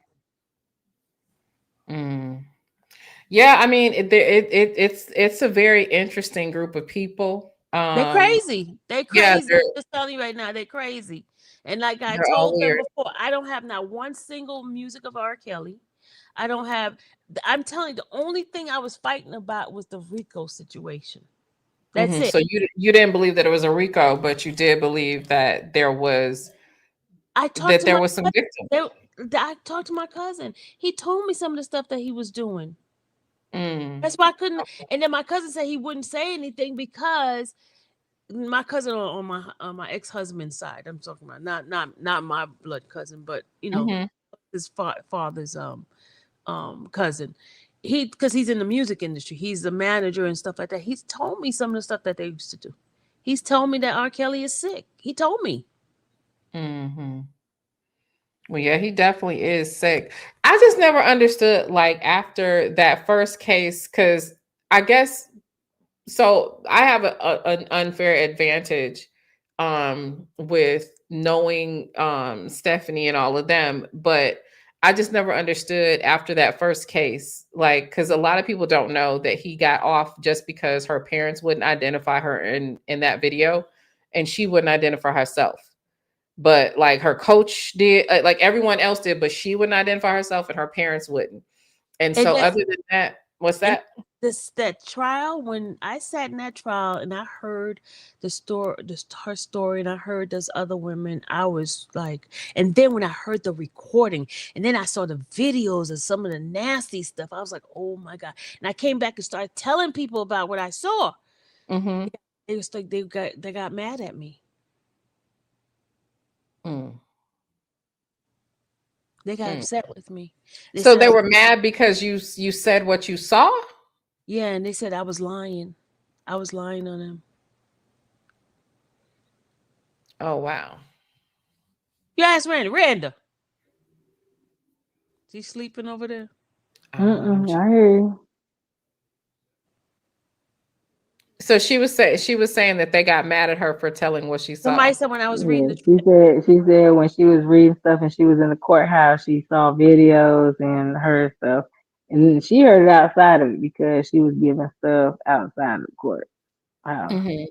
Mm. Mm. Yeah, I mean, it's a very interesting group of people. They're crazy. They Yeah, crazy. I'm just telling you right now, they're crazy. And like I they're all told them weird. before, I don't have not one single music of R. Kelly. I don't have. I'm telling you, the only thing I was fighting about was the Rico situation. That's Mhm. it. So you didn't believe that it was a RICO, but you did believe that I talked that to there my was some cousin. victims. I talked to my cousin. He told me some of the stuff that he was doing. Mm. That's why I couldn't. And then my cousin said he wouldn't say anything because my cousin on my ex husband's side. I'm talking about not my blood cousin, but Mhm. his father's cousin. He because he's in the music industry. He's the manager and stuff like that. He's told me some of the stuff that they used to do. He's told me that R. Kelly is sick. He told me. Mhm. Well, yeah, he definitely is sick. I just never understood, like, after that first case, because I guess so I have an unfair advantage with knowing Stephanie and all of them, but I just never understood after that first case, like, because a lot of people don't know that he got off just because her parents wouldn't identify her in that video, and she wouldn't identify herself. But like her coach did, like everyone else did, but she wouldn't identify herself and her parents wouldn't. And And so that other than that, what's and that? this that trial, when I sat in that trial and I heard the story, her story, and I heard those other women, I was like, and then when I heard the recording, and then I saw the videos of some of the nasty stuff, I was like, oh my god! And I came back and started telling people about what I saw. Mm-hmm. They was like, they got mad at me. Mm, They got mm. upset with me. They So said, they were mad because you said what you saw? yeah, and they said I was lying. I was lying on them. Oh wow. You ask Randa. She sleeping over there? Um, I hear you. so she was saying that they got mad at her for telling what she Somebody saw. said when I was reading Yeah, the she said when she was reading stuff and she was in the courthouse, she saw videos and heard stuff, and she heard it outside of it because she was giving stuff outside of the court house. Mm-hmm.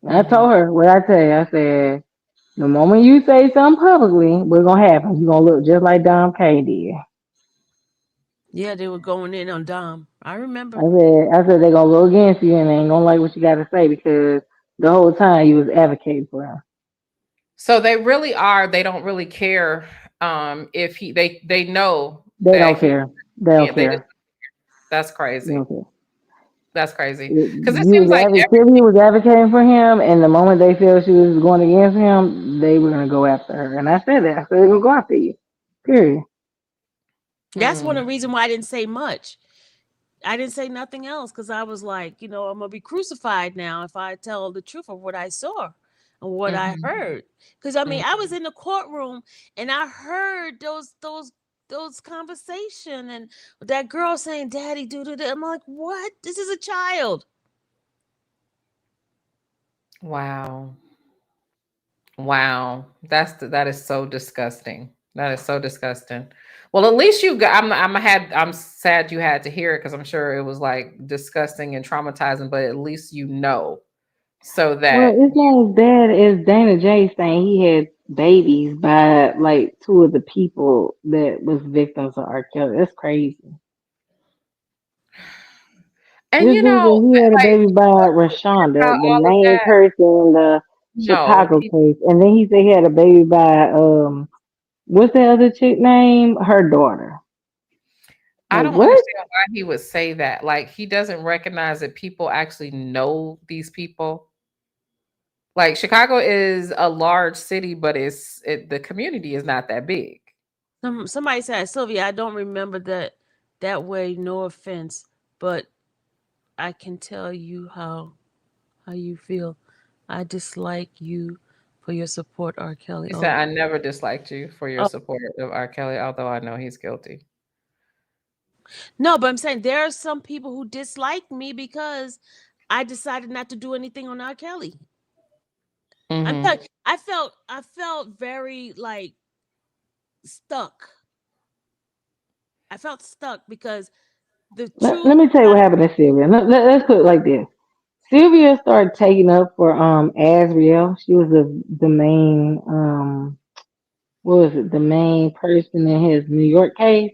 And I Mm-hmm. told her what I tell you. I said the moment you say something publicly, what's gonna happen? You're gonna look just like Dom K did. yeah, they were going in on Dom. I remember. I said they're gonna go against you and they ain't gonna like what you got to say because the whole time you was advocating for him. So they really are, they don't really care if they know They that don't he care. They don't they just care. that's They crazy. don't care. That's crazy. Because it You seems was like Sylvia was advocating for him, and the moment they felt she was going against him, they were gonna go after her. And I said that. I said they're gonna go after you. Period. That's one mm, of the reasons why I didn't say much. I didn't say nothing else because I was like, I'm gonna be crucified now if I tell the truth of what I saw and what I mhm, heard. Because I mean, I mhm. was in the courtroom and I heard those conversation and that girl saying, "Daddy, do do." I'm like, what? This is a child. Wow. Wow. That is so disgusting. That is so disgusting. Well, at least you got I'm sad you had to hear it because I'm sure it was like disgusting and traumatizing, but at least you know so Well, that it's not as bad as Dana J saying he had babies by like two of the people that was victims of R. Kelly. That's crazy. And This dude said he had a baby by about Rashonda, the all of main that, person in the no, Chicago case, and then he said he had a baby by what's the other chick name? Her daughter. I Like don't what? understand why he would say that. Like he doesn't recognize that people actually know these people. Like Chicago is a large city, but the community is not that big. Somebody said, Sylvia, I don't remember that way, no offense, but I can tell you how you feel. I dislike you for your support, R. Kelly. He said, Oh, "I never disliked you for your oh. support of R. Kelly, although I know he's guilty." No, but I'm saying there are some people who dislike me because I decided not to do anything on R. Kelly. I'm Hmm. telling you, I felt very like stuck. I felt stuck because the Let truth me tell you what happened to Sylvia. Let's put it like this. Sylvia started taking up for Asriel. She was the main what was it, the main person in his New York case.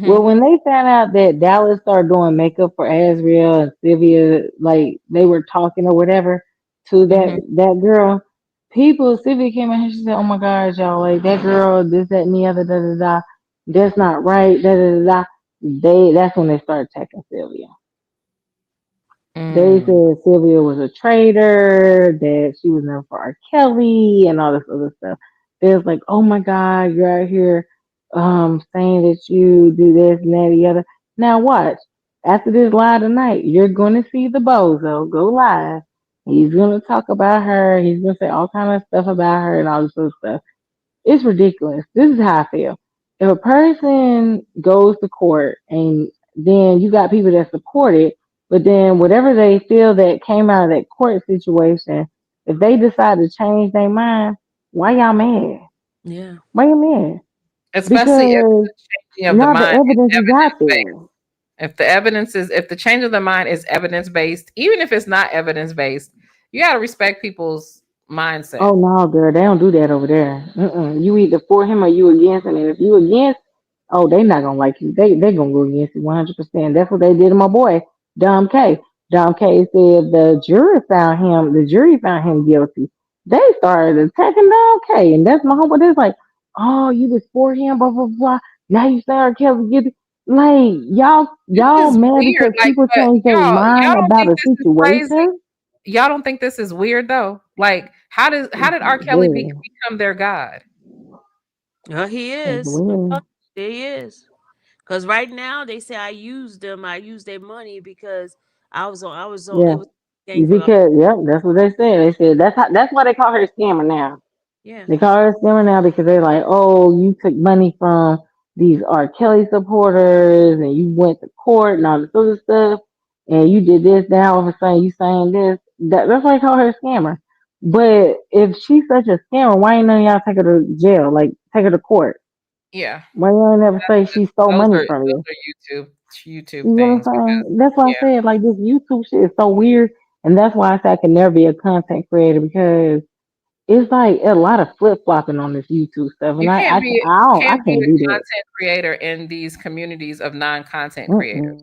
Well, Hmm. when they found out that Dallas started doing makeup for Asriel and Sylvia, like they were talking or whatever to Hmm. that girl, people Sylvia came in here. She said, "Oh my God, y'all, like that girl, this, that, and the other, da da da. That's not right, da da da da." That's when they started attacking Sylvia. They Mm. said Sylvia was a traitor, that she was known for R. Kelly and all this other stuff. They was like, "Oh my God, you're out here saying that you do this and that and the other." Now watch. After this live tonight, you're gonna see the bozo go live. He's gonna talk about her, he's gonna say all kind of stuff about her and all this other stuff. It's ridiculous. This is how I feel. If a person goes to court and then you got people that support it, but then whatever they feel that came out of that court situation, if they decide to change their mind, why y'all mad? yeah. Why you mad? Especially if Because the changing of the now the mind is evidence is out evidence based. there. If the change of the mind is evidence based, even if it's not evidence based, you got to respect people's mindset. Oh no, girl, they don't do that over there. Mm-mm. You either for him or you against him, and if you against, oh, they not gonna like you. They gonna go against you 100%. That's what they did to my boy Dom K. Dom K said the jury found him guilty. They started attacking Dom K, and that's my homeboy. They're like, oh, you was for him, blah blah blah. Now you say R. Kelly guilty. Like This y'all is mad weird. because Like, people but change their y'all mind don't about think a this is crazy? situation. Y'all don't think this is weird though? Like, how did R. Kelly Very, become their god? He it's is. weird. There he is. Because right now they say I used them. I used their money because I was on. Yeah. It was game for. Because yep, that's what they said. They said that's why they call her a scammer now. Yeah. They call her a scammer now because they're like, oh, you took money from these R. Kelly supporters and you went to court and all this other stuff and you did this. Now all of a sudden you saying this. That's why they call her a scammer. But if she's such a scammer, why ain't none of y'all take her to jail? Like take her to court. Yeah, Why y'all never say she stole those money are from you? YouTube You know things what I'm because saying? That's why I yeah, said like this YouTube shit is so weird, and that's why I said I can never be a content creator because it's like a lot of flip flopping on this YouTube stuff, and I you can't can't do be a that. content creator in these communities of non-content creators.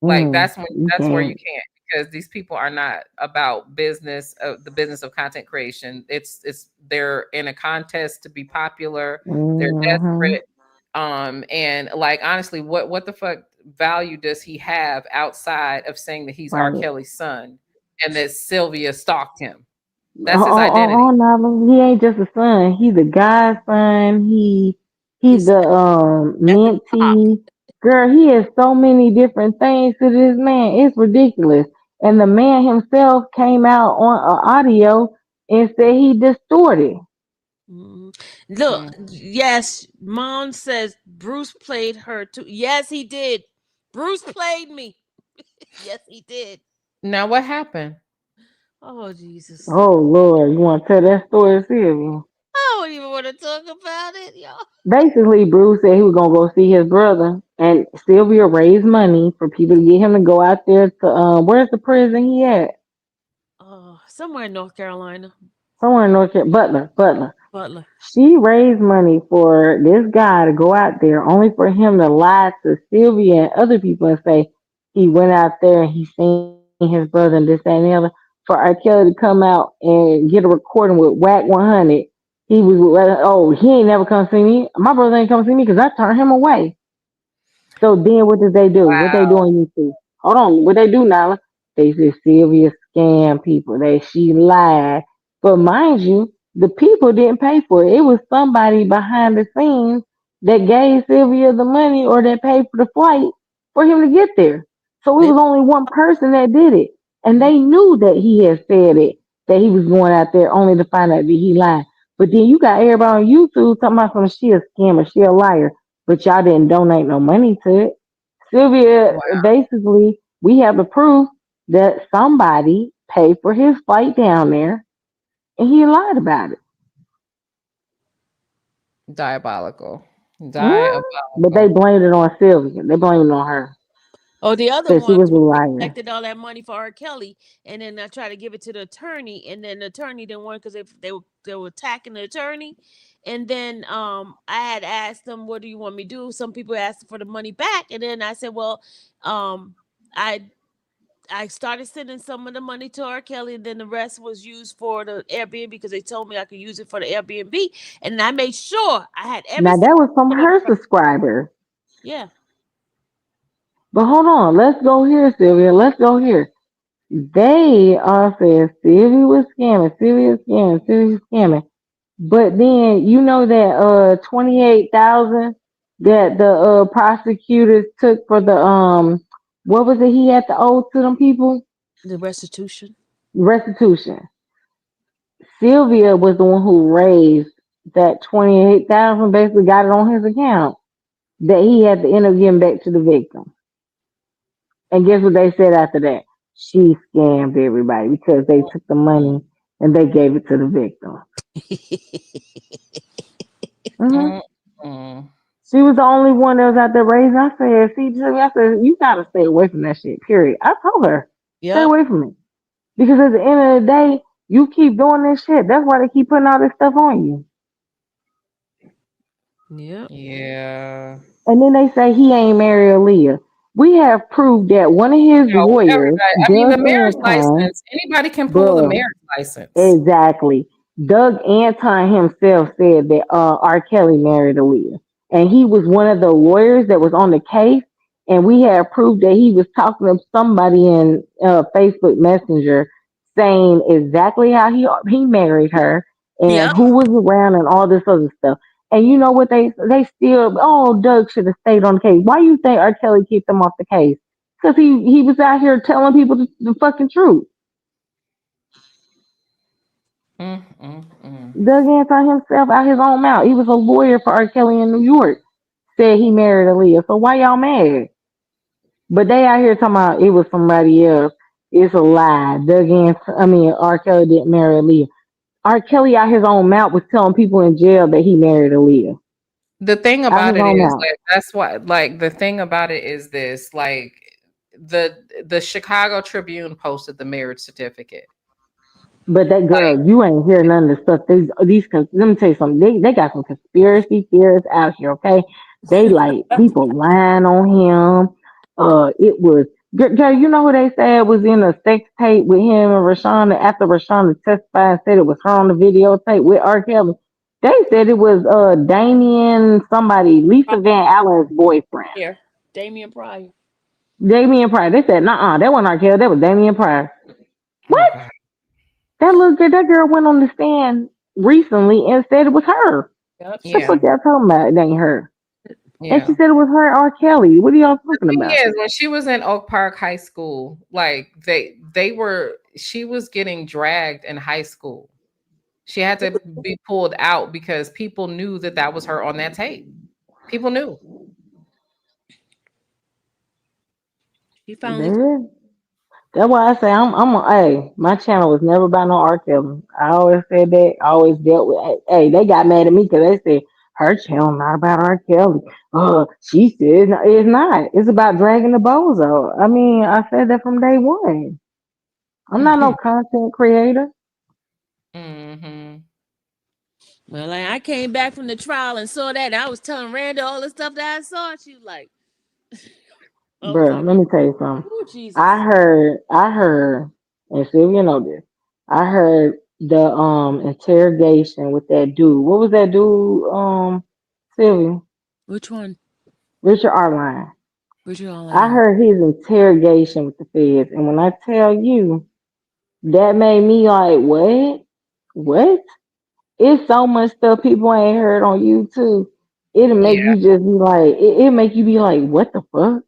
Like Mm-mm, you that's where you can't. can't because these people are not about the business of content creation. It's they're in a contest to be popular. They're Mm-hmm. desperate. And like honestly, what the fuck value does he have outside of saying that he's R. Right. Kelly's son and that Sylvia stalked him? That's his Oh, identity. no, he ain't just a son. He's a guy's son. He's He's the at the top. mentee. Girl, he has so many different things to this man. It's ridiculous. And the man himself came out on audio and said he distorted. Mhm. Look, Mm. yes, Mom says Bruce played her too. Yes, he did. Bruce played me. Yes, he did. Now what happened? Oh Jesus. Oh Lord, you want to tell that story, Sylvia? I don't even want to talk about it, y'all. Basically, Bruce said he was gonna go see his brother, and Sylvia raised money for people to get him to go out there to where's the prison he at? Oh, somewhere in North Carolina. Somewhere in North Carolina. Butler. Butler. She raised money for this guy to go out there, only for him to lie to Sylvia and other people and say He went out there and he seen his brother and this, that, and the other. For R. Kelly to come out and get a recording with Whack 100, he was, oh, he ain't never come see me. My brother ain't come see me because I turned him away. So then what did they do? What they do Wow. on YouTube? Hold on, what they do, Nala? They said Sylvia scam people. She lied. But mind you, the people didn't pay for it. It was somebody behind the scenes that gave Sylvia the money or that paid for the flight for him to get there. So it They, was only one person that did it. And mm, they knew that he had said it, that he was going out there only to find out that he lied. But then you got everybody on YouTube talking about some she a scammer, she a liar, but y'all didn't donate no money to it. Sylvia, Wow. basically, we have the proof that somebody paid for his flight down there and he lied about it. Diabolical. Mhm. But they Diabolical. blamed it on Sylvia. They blamed it on her. oh, the other Said she ones was a where they liar. collected all that money for R. Kelly, and then I tried to give it to the attorney, and then the attorney didn't want because they were attacking the attorney, and then I had asked them, "What do you want me to do?" Some people asked for the money back, and then I said, "Well, I I started sending some of the money to R. Kelly, and then the rest was used for the Airbnb because they told me I could use it for the Airbnb, and I made sure I had every Now single that was from one of her them. subscriber. Yeah, But hold on, let's go here, Sylvia. Let's go here. They all said Sylvia was scamming, Sylvia was scamming, Sylvia was scamming. But then you know that 28,000 that the prosecutors took for the what was it he had to owe to them people? the restitution. Restitution. Sylvia was the one who raised that 28,000, basically got it on his account that he had to end up giving back to the victim. And guess what they said after that? She scammed everybody because they took the money and they gave it to the victim. Hmm. Mm-mm. She was the only one that was out there raising. I said, see, Jimmy, I said, you gotta stay away from that shit, period. I told her, stay Yep. away from it. Because at the end of the day, you keep doing this shit. That's why they keep putting all this stuff on you. Yep. Yeah. And then they say he ain't married Aaliyah. We have proved that one of his No, lawyers, everybody. I mean, the Doug marriage Anton, license. Anybody can pull the bruh, marriage license. exactly. Doug Anton himself said that R. Kelly married Aaliyah. And he was one of the lawyers that was on the case. And we have proof that he was talking to somebody in Facebook Messenger saying exactly how he married her and Yep. who was around and all this other stuff. And you know what they still, oh, Doug should have stayed on the case. Why you think R. Kelly kicked him off the case? Because he was out here telling people the fucking truth. Mm-mm-mm. Doug Anton himself out his own mouth. He was a lawyer for R. Kelly in New York. Said he married Aaliyah. So why y'all mad? But they out here talking about it was somebody else. It's a lie. R. Kelly didn't marry Aaliyah. R. Kelly out his own mouth was telling people in jail that he married Aaliyah. The thing Out about his it own is, mouth. like, that's why, like, the thing about it is this, like, the Chicago Tribune posted the marriage certificate. But that Like, girl, you ain't hear none of the stuff. Let me tell you something. They got some conspiracy theorists out here. Okay, they like people lying on him. It was girl. You know who they said was in a sex tape with him and Rashonda after Rashonda testified and said it was her on the videotape with R. Kelly. They said it was Damien somebody, Lisa Van Allen's boyfriend, Here, Damian Pryor. Damien Pryor. They said, nah, that wasn't R. Kelly. That was Damien Pryor. oh What? god, That girl went on the stand recently and said it was her. Yep. She That's yeah, what y'all talking about. It ain't her. And she yeah. said it was her R. Kelly. What are y'all The talking thing about? is, when she was in Oak Park High School, like they were, she was getting dragged in high school. She had to be pulled out because people knew that that was her on that tape. People knew. she finally. There. That's why I say hey, my channel was never about no R. Kelly. I always said that. I always dealt with, hey, they got mad at me because they said her channel not about R. Kelly. She said it's not. It's about dragging the bozo. I mean, I said that from day one. I'm not no content creator. Hmm. Well, like, I came back from the trial and saw that, and I was telling Randa all the stuff that I saw, and she was like, Bro, Okay. let me tell you something. Oh, Jesus. I heard, and Sylvia know this. I heard the interrogation with that dude. What was that dude? Sylvia, Which one? Richard Arline. Which I one? heard his interrogation with the feds, and when I tell you, that made me like, what? What? It's so much stuff people ain't heard on YouTube. It'll make Yeah. you just be like, it make you be like, what the fuck?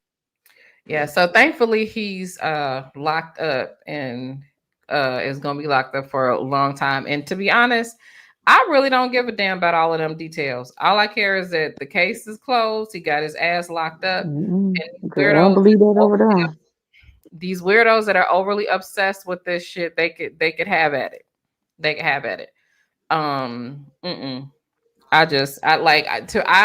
Yeah. So thankfully he's locked up and is gonna be locked up for a long time. And to be honest, I really don't give a damn about all of them details. All I care is that the case is closed. He got his ass locked up. Mm-mm. And Girl, I don't believe that over there. these weirdos that are overly obsessed with this shit, they could have at it. They could have at it. Mm-mm. I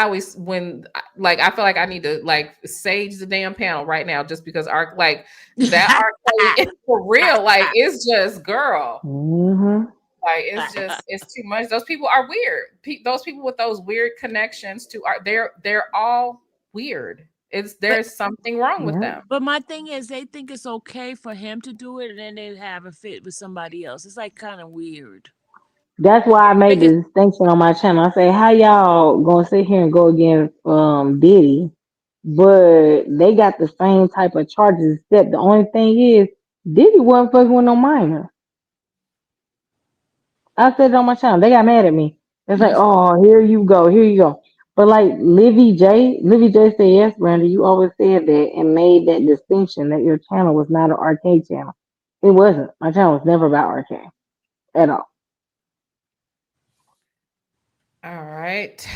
always like I feel like I need to like sage the damn panel right now just because that R. Kelly is for real. Like it's just girl. Mm-hmm. Like it's too much. Those people are weird. Those people with those weird connections to art, they're all weird. but There's something wrong with Yeah. them. but my thing is, they think it's okay for him to do it, and then they have a fit with somebody else. It's like kind of weird. That's why I made Like it's the distinction on my channel. I say, how y'all gonna sit here and go against Diddy, but they got the same type of charges, except the only thing is Diddy wasn't fucking with no minor. I said it on my channel. They got mad at me. It's like, oh, here you go, here you go. But like Livy J said, yes, Brandon, you always said that and made that distinction that your channel was not an arcade channel. It wasn't. My channel was never about arcade at all. All right.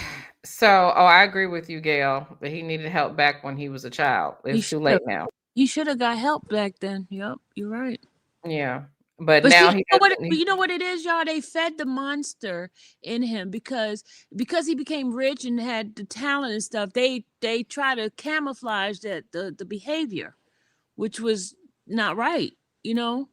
So, I agree with you, Gail, that he needed help back when he was a child. he It's too should have late now. he should have got help back then. Yep, you're right. Yeah. But But see, now he doesn't. you know what it is, y'all. They fed the monster in him because he became rich and had the talent and stuff. They try to camouflage the behavior, which was not right. You know,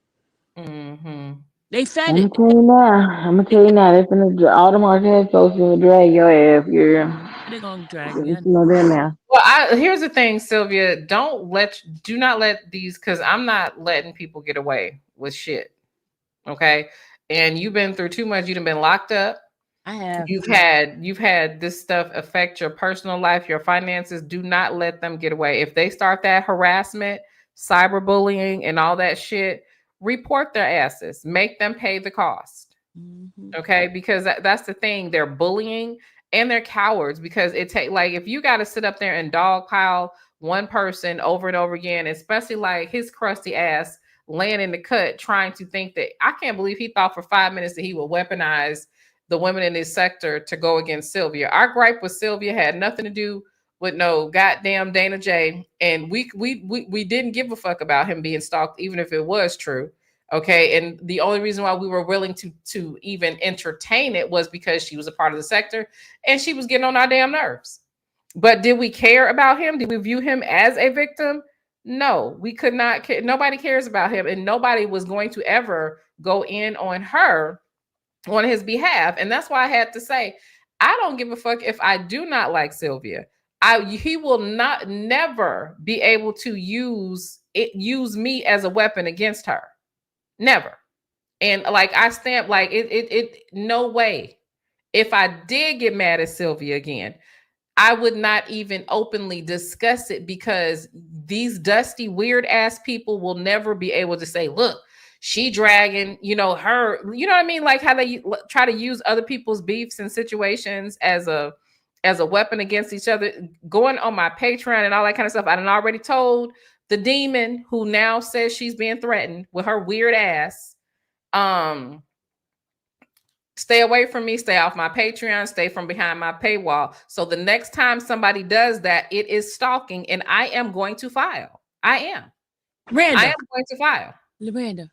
Hmm. they fed I'm it. gonna tell you now. I'm gonna tell you now. They're finna all the arcade folks finna drag your ass, girl. They're gonna drag me. You know that now. Well, here's the thing, Sylvia. Do not let these, because I'm not letting people get away with shit. Okay. And you've been through too much. You've been locked up. I have. You've had this stuff affect your personal life, your finances. Do not let them get away. If they start that harassment, cyberbullying, and all that shit, report their asses. Make them pay the cost. Hmm. Okay, because that's the thing. They're bullying and they're cowards because it take like if you got to sit up there and dogpile one person over and over again, especially like his crusty ass laying in the cut trying to think that I can't believe he thought for 5 minutes that he would weaponize the women in his sector to go against Sylvia. Our gripe with Sylvia had nothing to do with no goddamn Dana J, and we didn't give a fuck about him being stalked, even if it was true. Okay. And the only reason why we were willing to even entertain it was because she was a part of the sector and she was getting on our damn nerves. But did we care about him? Did we view him as a victim? No, we could not care. Nobody cares about him, and nobody was going to ever go in on her on his behalf. And that's why I had to say, I don't give a fuck if I do not like Sylvia. He will not never be able to use me as a weapon against her. Never. And like I stamp like it no way. If I did get mad at Sylvia again, I would not even openly discuss it because these dusty, weird ass people will never be able to say, look, she dragging, her, you know what I mean? Like how they try to use other people's beefs and situations as a weapon against each other. Going on my Patreon and all that kind of stuff. I done already told the demon who now says she's being threatened with her weird ass. Um, Stay away from me, stay off my Patreon, stay from behind my paywall. So the next time somebody does that, it is stalking, and I am going to file. I am. I Randa, am going to file. Randa,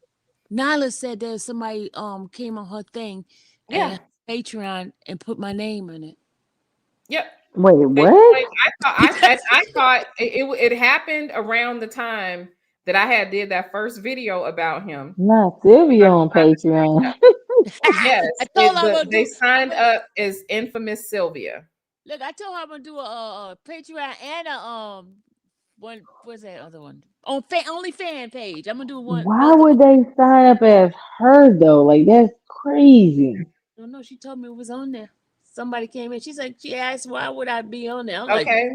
Nyla said that somebody came on her thing Yeah. and Patreon and put my name in it. Yep. Wait, And what? I thought it happened around the time that I had did that first video about him. Not Sylvia Talking on about the Patreon. screenshot. Yes, I told her I'm gonna they do. signed up as infamous Sylvia. Look, I told her I'm gonna do a Patreon and a one. What's that other one? On only fan page. I'm gonna do one. Why Both of would them. they sign up as her though? Like that's crazy. I don't know. She told me it was on there. Somebody came in. She asked why would I be on there. I'm like, Okay.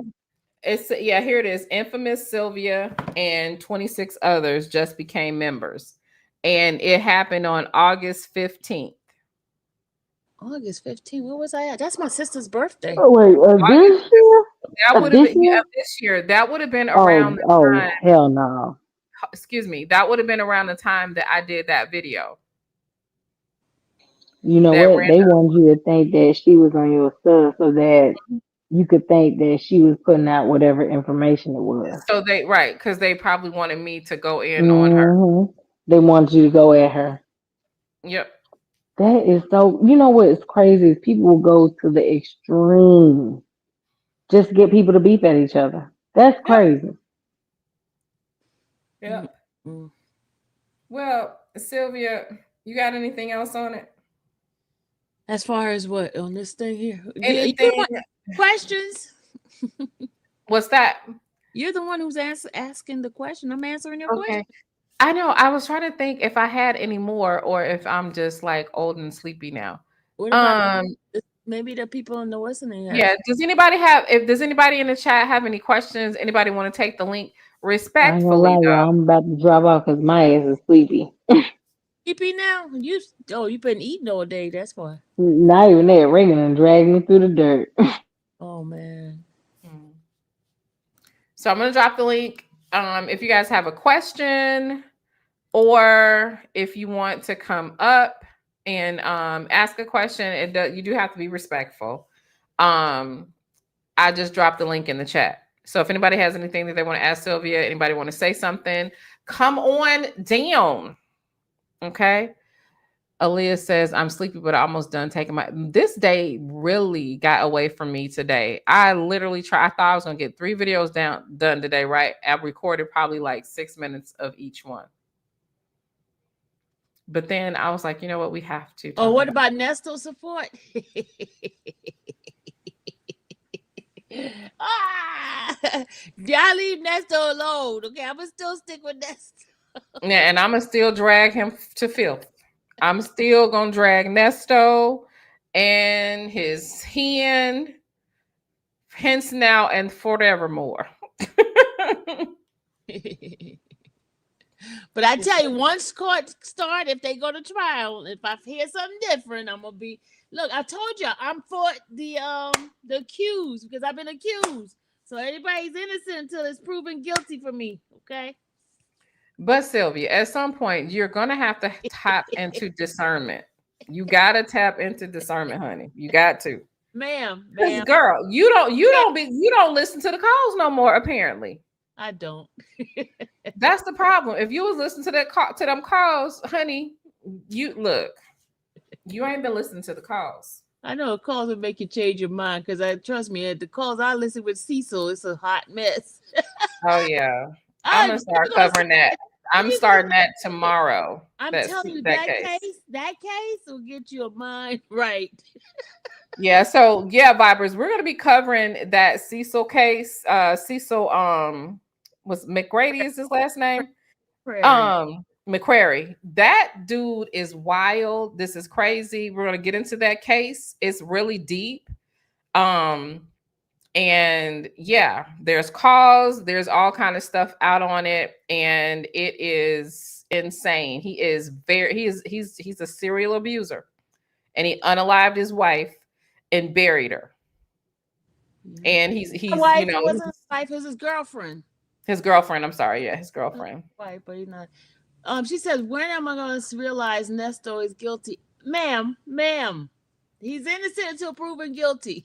It's yeah, here it is. Infamous Sylvia and 26 others just became members. And it happened on August 15th. August 15th. Where was I at? That's my sister's birthday. Oh wait, August, this year? that would have This been year? this year. That would have been around Oh, the oh, time, hell no. excuse me, that would have been around the time that I did that video. You know That what? ran They wanted you to think that she was on your stuff so that you could think that she was putting out whatever information it was. so they right, because they probably wanted me to go in on her. hmm They wanted you to go at her. Yep. That is so. You know what is crazy is people will go to the extreme just to get people to beef at each other. That's Yep. crazy. Yep. Mm. Well, Sylvia, you got anything else on it? As far as what on this thing here, you Anything? want questions? What's that? You're the one who's asking the question. I'm answering your Okay. question. I know. I was trying to think if I had any more or if I'm just like old and sleepy now. What about Um, maybe the people in the listening yeah. have? Does anybody in the chat have any questions? Anybody want to take the link I ain't gonna respectfully lie, y'all. though? I'm about to drop off because my ass is sleepy. EP now? You've been eating all day. That's why. Not even that. Reagan and drag me through the dirt. Oh man. Hmm. So I'm gonna drop the link. If you guys have a question or if you want to come up and ask a question, you do have to be respectful. I just dropped the link in the chat. So if anybody has anything that they want to ask Sylvia, anybody want to say something, come on down. Okay. Aaliyah says, I'm sleepy, but I'm almost done taking this day really got away from me today. I literally I thought I was gonna get 3 videos done today, right? I recorded probably like 6 minutes of each one. But then I was like, you know what? We have to. Oh, what about Nesto support? Y'all leave Nesto alone. Okay, I'm gonna still stick with Nesto. Yeah, and I'm gonna still drag him to filth. I'm still gonna drag Nesto and his hen, hence now and forevermore. But I tell you, once court start, if they go to trial, if I hear something different, I'm gonna be. Look, I told you, I'm for the accused because I've been accused. So everybody's innocent until it's proven guilty for me. Okay. But Sylvia, at some point, you're gonna have to tap into discernment. You gotta tap into discernment, honey. You got to. Ma'am. Girl, you don't listen to the calls no more, apparently. I don't. That's the problem. If you was listening to them calls, honey, you ain't been listening to the calls. I know calls will make you change your mind because trust me, at the calls I listen with Cecil, it's a hot mess. Oh yeah. I'm gonna start covering that. I'm starting that tomorrow. I'm telling you, that case will get your mind right. Yeah, so yeah, Vibers, we're gonna be covering that Cecil case. Cecil was McGrady is his last name. McQuarrie. That dude is wild. This is crazy. We're gonna get into that case. It's really deep. And yeah, there's calls, there's all kind of stuff out on it, and it is insane. He's a serial abuser, and he unalived his wife and buried her. And he's wife, it wasn't his wife, it was his girlfriend. His girlfriend, I'm sorry, yeah, his girlfriend. Wife, but he's not. She says, when am I going to realize Nesto is guilty? Ma'am, he's innocent until proven guilty.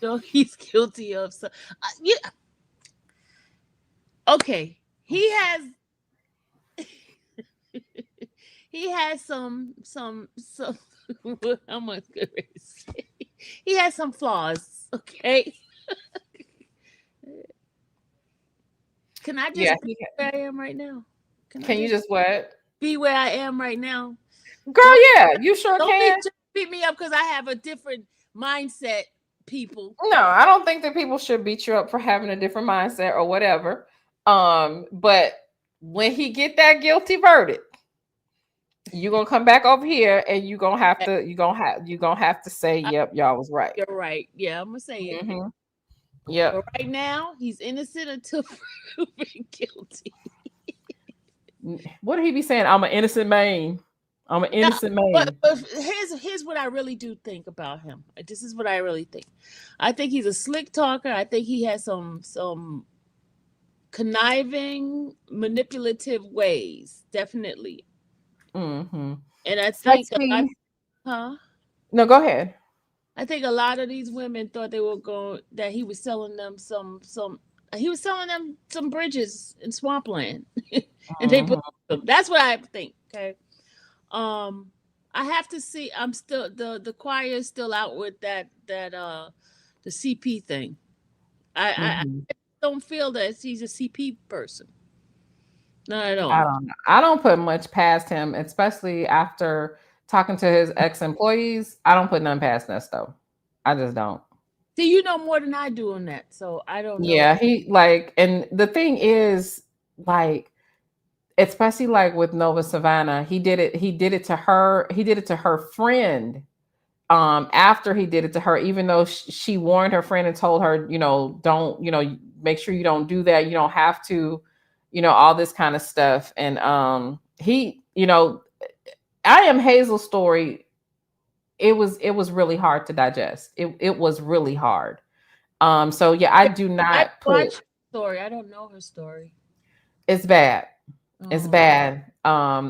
No, he's guilty of some. Yeah. Okay, he has some. What am I gonna say? He has some flaws. Okay. Can I just be where I am right now? Can you just what? Be where I am right now, girl? Yeah, you sure can. Beat me up because I have a different mindset people. No, I don't think that people should beat you up for having a different mindset or whatever. But when he get that guilty verdict, you're gonna come back over here and you're gonna have to say, I, yep, y'all was right. you're right. Yeah, I'm gonna say it. Hmm. But Yep. right now, he's innocent until proven guilty. What did he be saying? I'm an innocent man. I'm an No, innocent but man. here's what I really do think about him. This is what I really think. I think he's a slick talker. I think he has some conniving, manipulative ways, definitely. Hmm. And I think a lot, Sexy. huh? No, go ahead. I think a lot of these women thought they were going that he was selling them some he was selling them some bridges in swampland, and they believed Hmm. him. That's what I think. Okay. Um, I have to see. I'm still the choir is still out with that the CP thing. I Hmm. don't feel that he's a CP person. Not at I all. don't know. I don't put much past him, especially after talking to his ex-employees. I don't put none past Nesto. I just don't. See, you know more than I do on that, so I don't know. Yeah, he like, and the thing is, like, especially like with Nova Savannah, he did it to her, he did it to her friend. After he did it to her, even though she warned her friend and told her, don't, make sure you don't do that. You don't have to, all this kind of stuff. And I Am Hazel's story, it was really hard to digest. It was really hard. So yeah, I do I not put. watched her story. I don't know her story. It's bad. It's Oh, bad.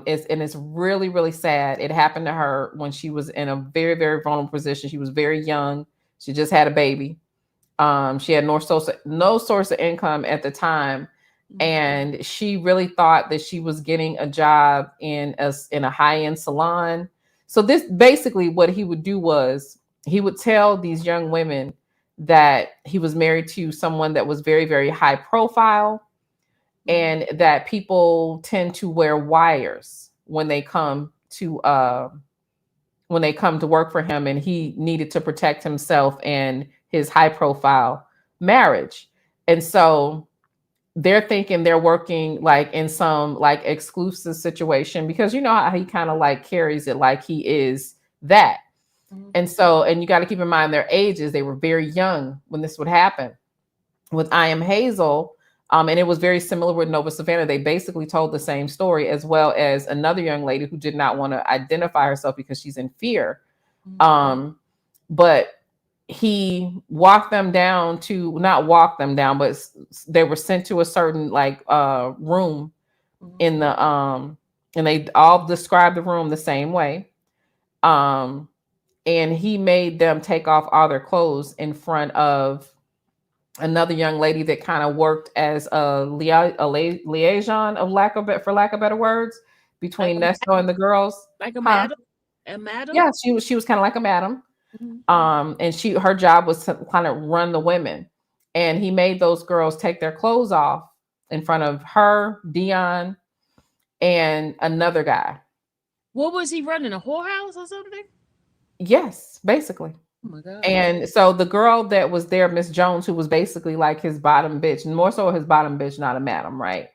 It's really, really sad. It happened to her when she was in a very, very vulnerable position. She was very young. She just had a baby. She had no source of income at the time, mhm. and she really thought that she was getting a job in a high end salon. So this basically what he would do was he would tell these young women that he was married to someone that was very, very high profile, Mhm. and that people tend to wear wires when they come to work for him, and he needed to protect himself and his high profile marriage. And so they're thinking they're working like in some like exclusive situation, because you know how he kind of like carries it like he is that. Mhm. And so, and you got to keep in mind their ages, they were very young when this would happen. With I Am Hazel, and it was very similar with Nova Savannah. They basically told the same story, as well as another young lady who did not want to identify herself because she's in fear. Mhm. Um, but he walked them down to, not walk them down, but they were sent to a certain like room Mhm. in the and they all described the room the same way. Um, and he made them take off all their clothes in front of another young lady that kind of worked as liaison, for lack of better words, Like between a Nesto and the girls. like a Huh? madam, a madam. Yeah, she was kind of like a madam. Mhm. And her job was to kind of run the women. And he made those girls take their clothes off in front of her, Dion, and another guy. What was he running, a whorehouse or something? Yes, basically. Oh my god! And so the girl that was there, Miss Jones, who was basically like his bottom bitch, and more so his bottom bitch, not a madam, right?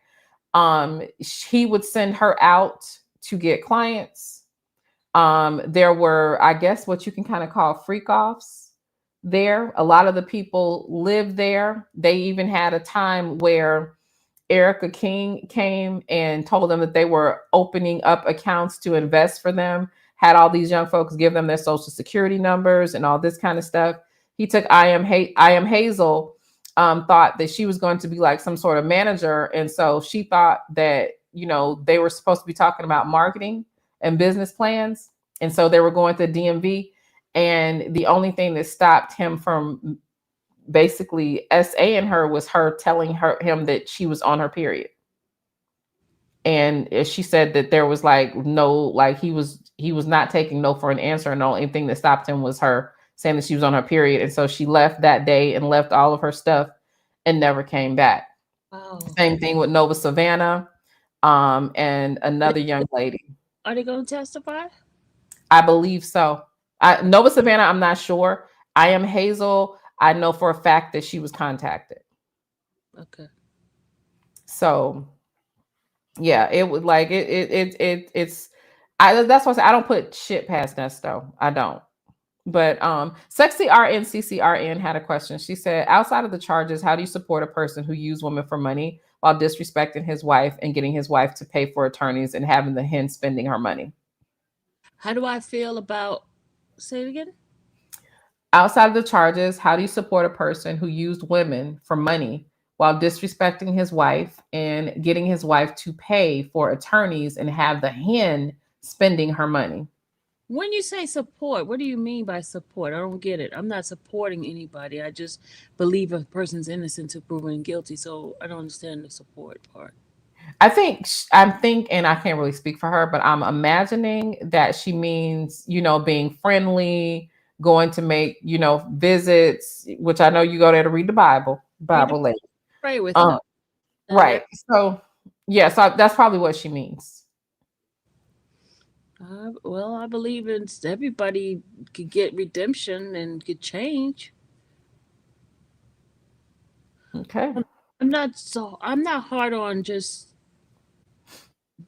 He would send her out to get clients. There were, I guess, what you can kind of call freak offs there. A lot of the people lived there. They even had a time where Erica King came and told them that they were opening up accounts to invest for them, had all these young folks give them their social security numbers and all this kind of stuff. He took I Am Hazel, thought that she was going to be like some sort of manager. And so she thought that, they were supposed to be talking about marketing and business plans. And so they were going to DMV. And the only thing that stopped him from basically SA her was her telling him that she was on her period. And she said that there was like no, like he was not taking no for an answer, and the only thing that stopped him was her saying that she was on her period. And so she left that day and left all of her stuff and never came back. Wow. Same thing with Nova Savannah, and another young lady. Are they going to testify? I believe so. Nova Savannah, I'm not sure. I am Hazel. I know for a fact that she was contacted. Okay. So yeah, it would like it's I that's why I say I don't put shit past Nesto. I don't. But Sexy RNCCRN had a question. She said, outside of the charges, how do you support a person who used women for money while disrespecting his wife and getting his wife to pay for attorneys and having the hen spending her money? How do I feel about? Say it again. Outside of the charges, how do you support a person who used women for money while disrespecting his wife and getting his wife to pay for attorneys and have the hen spending her money? When you say support, what do you mean by support? I don't get it. I'm not supporting anybody. I just believe a person's innocent to proven guilty. So I don't understand the support part. I'm thinking, I can't really speak for her, but I'm imagining that she means, being friendly, going to make, visits, which I know you go there to read the We do Bible lady. pray with them. Um, Not right. So yeah, so that's probably what she means. well, I believe in everybody could get redemption and could change. Okay. I'm not hard on just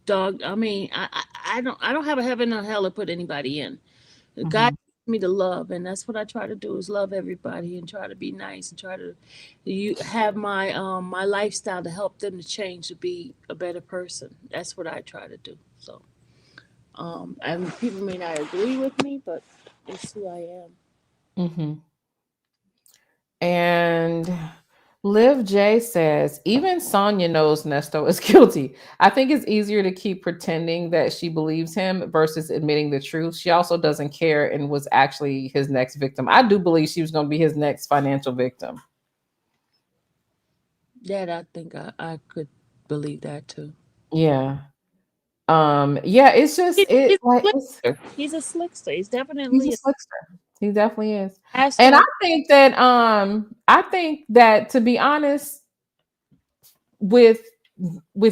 dog. I mean, I don't have a heaven or hell to put anybody in. God Mhm. gave me to love, and that's what I try to do is love everybody and try to be nice and try to you have my lifestyle to help them to change to be a better person. That's what I try to do. So and people may not agree with me, but it's who I am. Mhm. And Liv J says, even Sonya knows Nesto is guilty. I think it's easier to keep pretending that she believes him versus admitting the truth. She also doesn't care and was actually his next victim. I do believe she was going to be his next financial victim. That I think I could believe that too. Yeah. Yeah, it's just He's a it's slickster. He's a slickster. He's he's a definitely slickster. He definitely is. has And to. I think that to be honest, with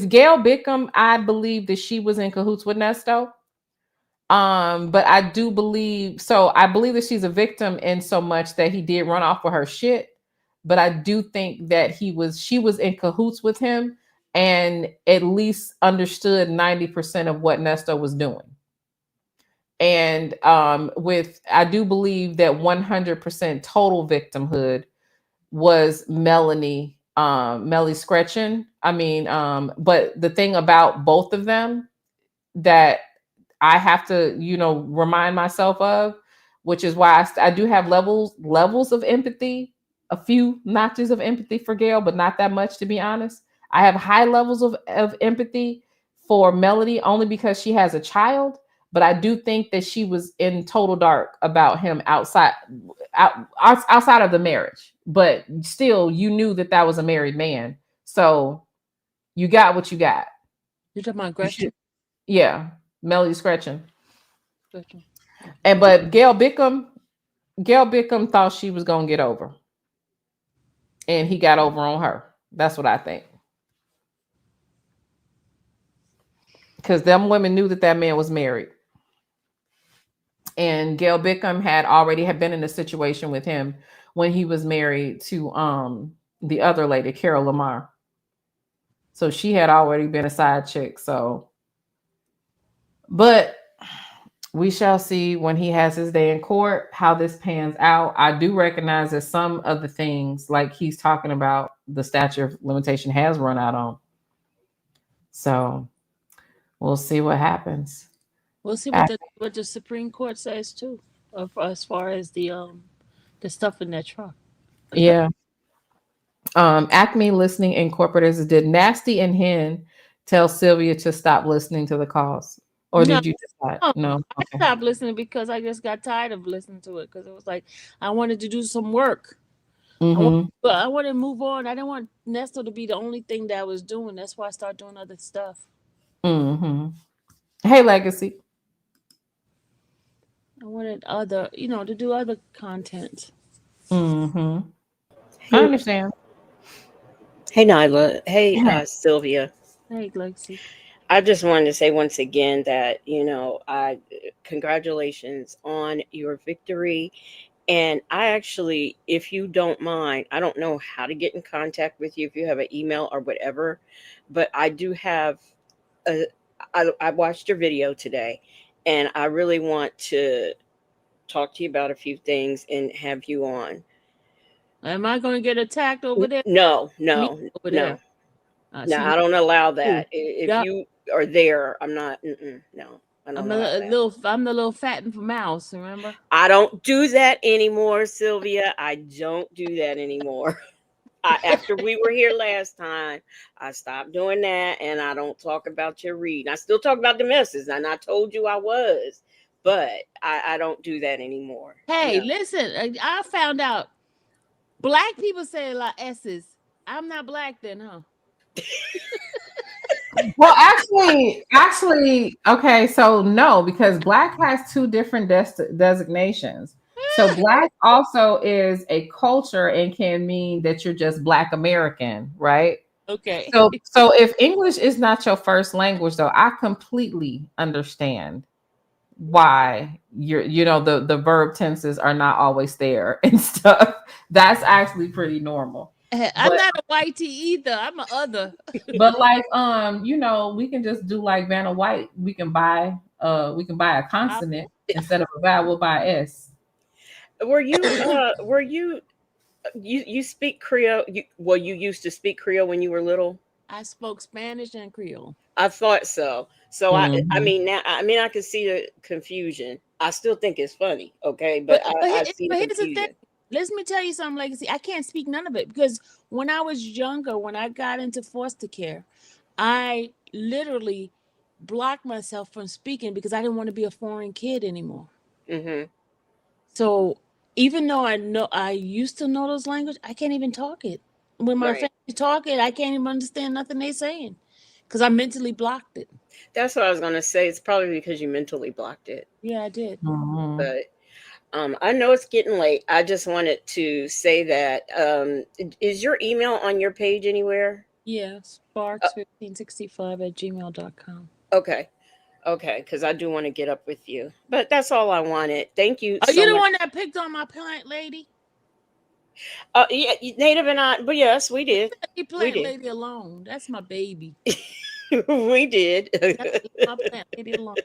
Gail Bickham, I believe that she was in cahoots with Nesto. But I believe that she's a victim in so much that he did run off with her shit. But I do think that she was in cahoots with him and at least understood 90% of what Nesto was doing. And with I do believe that 100% total victimhood was Melly Scretchen. I mean, but the thing about both of them that I have to, remind myself of, which is why I do have levels of empathy, a few notches of empathy for Gail, but not that much to be honest. I have high levels of empathy for Melody only because she has a child, but I do think that she was in total dark about him outside of the marriage. But still, you knew that that was a married man, so you got what you got. You're talking about You Gretchen. should, yeah, Melody Scretchen. Gretchen. Okay. And but Gail Bickham thought she was gonna get over, and he got over on her. That's what I think. Because them women knew that that man was married, and Gail Bickham had been in a situation with him when he was married to the other lady, Carol Lamar. So she had already been a side chick. So, but we shall see when he has his day in court how this pans out. I do recognize that some of the things, like he's talking about, the statute of limitation has run out on. So we'll see what happens. We'll see Ac- what the Supreme Court says too, as far as the stuff in that truck. Yeah. Acme Listening Incorporated did Nasty and Hen tell Sylvia to stop listening to the calls, or No, did you decide? no, No. I Okay. stopped listening because I just got tired of listening to it because it was like I wanted to do some work. I want, Mm-hmm. but I wanted to move on. I didn't want Nestor to be the only thing that I was doing. That's why I started doing other stuff. Mm-hmm. Hey, Legacy. I wanted to do other content. Mm-hmm. I Hey, understand. hey, Nyla. Hey, Sylvia. Hey, Lexi. I just wanted to say once again that I congratulations on your victory, And I actually, if you don't mind, I don't know how to get in contact with you, if you have an email or whatever, but I do have a, I watched your video today, and I really want to talk to you about a few things and have you on. Am I going to get attacked over there? No, Me no, over no, there. no. See, I don't allow ooh, that. If yeah, you are there, I'm not. No, I don't allow that. I'm the little fat and mouse. Remember? I don't do that anymore, Sylvia. I don't do that anymore. After we were here last time, I stopped doing that, and I don't talk about your reading. I still talk about the messes, and I told you I was, but I don't do that anymore. Hey, No. listen, I found out black people say a lot S's. I'm not black then, huh? Well, actually, okay. So no, because black has two different designations. So black also is a culture and can mean that you're just black American, right? Okay. So if English is not your first language, though, I completely understand why the verb tenses are not always there and stuff. That's actually pretty normal. I'm But not a whitey either. I'm a other. but like we can just do like Vanna White. We can buy a consonant instead of a vowel, we'll buy S. Were you speak Creole? You used to speak Creole when you were little. I spoke Spanish and Creole. I thought so. So I Mhm. mean now I can see the confusion. I still think it's funny, okay, but I see the Here's the thing. confusion. Let me tell you something, Legacy. I can't speak none of it because when I was younger, when I got into foster care, I literally blocked myself from speaking because I didn't want to be a foreign kid anymore. Hmm. So even though I used to know those language, I can't even talk it. When my Right. family talk it, I can't even understand nothing they saying because I mentally blocked it. That's what I was gonna say. It's probably because you mentally blocked it. Yeah, I did. Mhm. But I know it's getting late. I just wanted to say that is your email on your page anywhere? Yeah, Uh, sparks1565@gmail.com. okay. Okay, because I do want to get up with you. But that's all I wanted. Thank you Are you so the much. one that picked on my plant lady? Yeah, Native and I, but yes, we did. Leave We plant did. lady alone. That's my baby. We did. Leave my plant lady alone.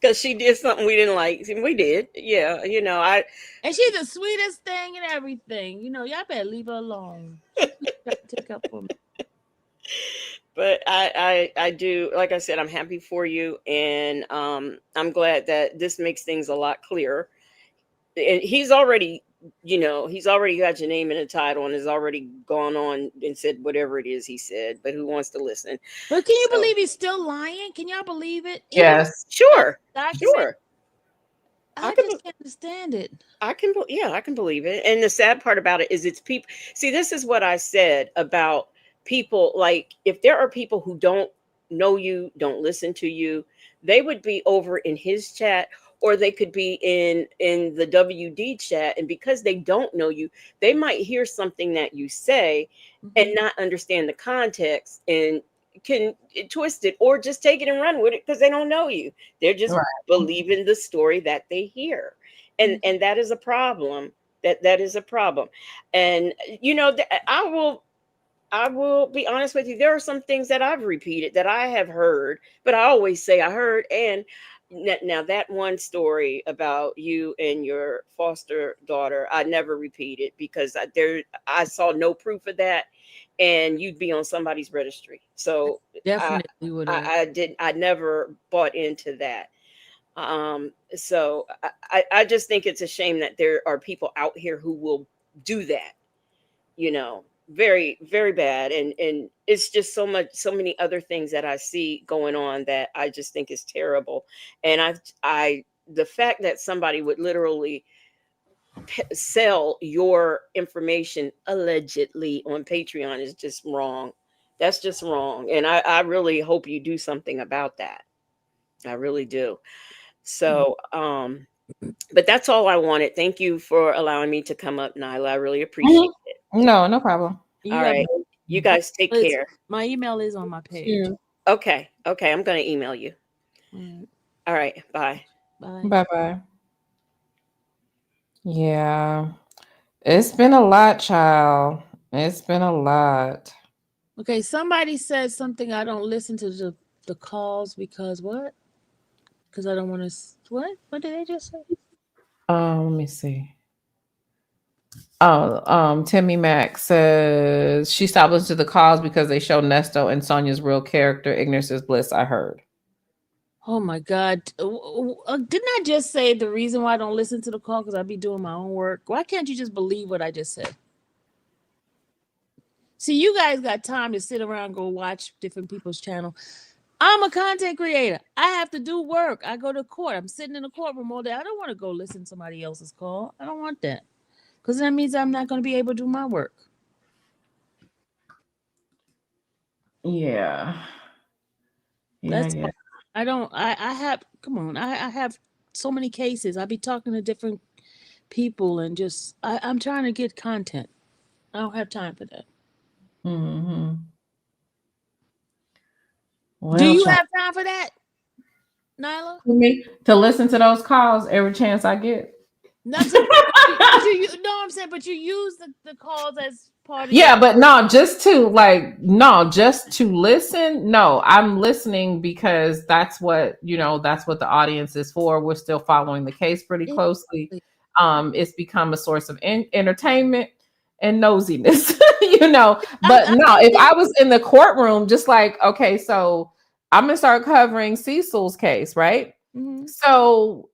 Because she did something we didn't like. And we did. Yeah, And she's the sweetest thing and everything. Y'all better leave her alone. She got to take up for me. but I do, like I said, I'm happy for you, and I'm glad that this makes things a lot clearer. And he's already got your name in the title and has already gone on and said whatever it is he said, but who wants to listen? But can you So believe he's still lying? Can y'all believe it? Even Yes. the sure, document, sure. I I can just can't understand it. yeah, I can believe it. And the sad part about it is it's people. See, this is what I said about people. Like, if there are people who don't know you, don't listen to you, they would be over in his chat, or they could be in the WD chat. And because they don't know you, they might hear something that you say and Mhm. not understand the context and can twist it or just take it and run with it because they don't know you. They're just Right. believing the story that they hear, and that is a problem. That is a problem. And I will be honest with you, there are some things that I've repeated that I have heard, but I always say I heard. And now that one story about you and your foster daughter, I never repeated because I saw no proof of that, and you'd be on somebody's registry. So I Definitely would have. I never bought into that. So I just think it's a shame that there are people out here who will do that, very, very bad. And it's just so many other things that I see going on that I just think is terrible. And the fact that somebody would literally sell your information allegedly on Patreon is just wrong. That's just wrong. And I really hope you do something about that. I really do. So, but that's all I wanted. Thank you for allowing me to come up, Nyla. I really appreciate Mhm. it. No, no problem. You All have right. You guys take it's, care. my email is on my page. You. Okay. Okay. I'm going to email you. All right. All right. Bye. Bye. Bye bye. Yeah. It's been a lot, child. It's been a lot. Okay, somebody said something. I don't listen to the calls because what? Because I don't want to. What? What did they just say? Let me see. Oh, Timmy Mack says she stopped listening to the calls because they show Nesto and Sonya's real character. Ignorance is bliss. I heard. Oh my God! Didn't I just say the reason why I don't listen to the call because I be doing my own work? Why can't you just believe what I just said? See, you guys got time to sit around and go watch different people's channel. I'm a content creator. I have to do work. I go to court. I'm sitting in the courtroom all day. I don't want to go listen to somebody else's call. I don't want that because that means I'm not going to be able to do my work. Yeah. Yeah. That's Yeah. I don't. I have. Come on. I have so many cases. I be talking to different people and just I'm trying to get content. I don't have time for that. Mm-hmm. Do Well, you child, have time for that, Nyla? for me to listen to those calls every chance I get. Not so, but you know what I'm saying, but you use the calls as part of your. Yeah, but no, just to listen. No, I'm listening because that's what, that's what the audience is for. We're still following the case pretty closely. Exactly. It's become a source of entertainment and nosiness, you know. But I'm no, if I was in the courtroom, just like, okay, so I'm gonna start covering Cecil's case, right? mm-hmm. So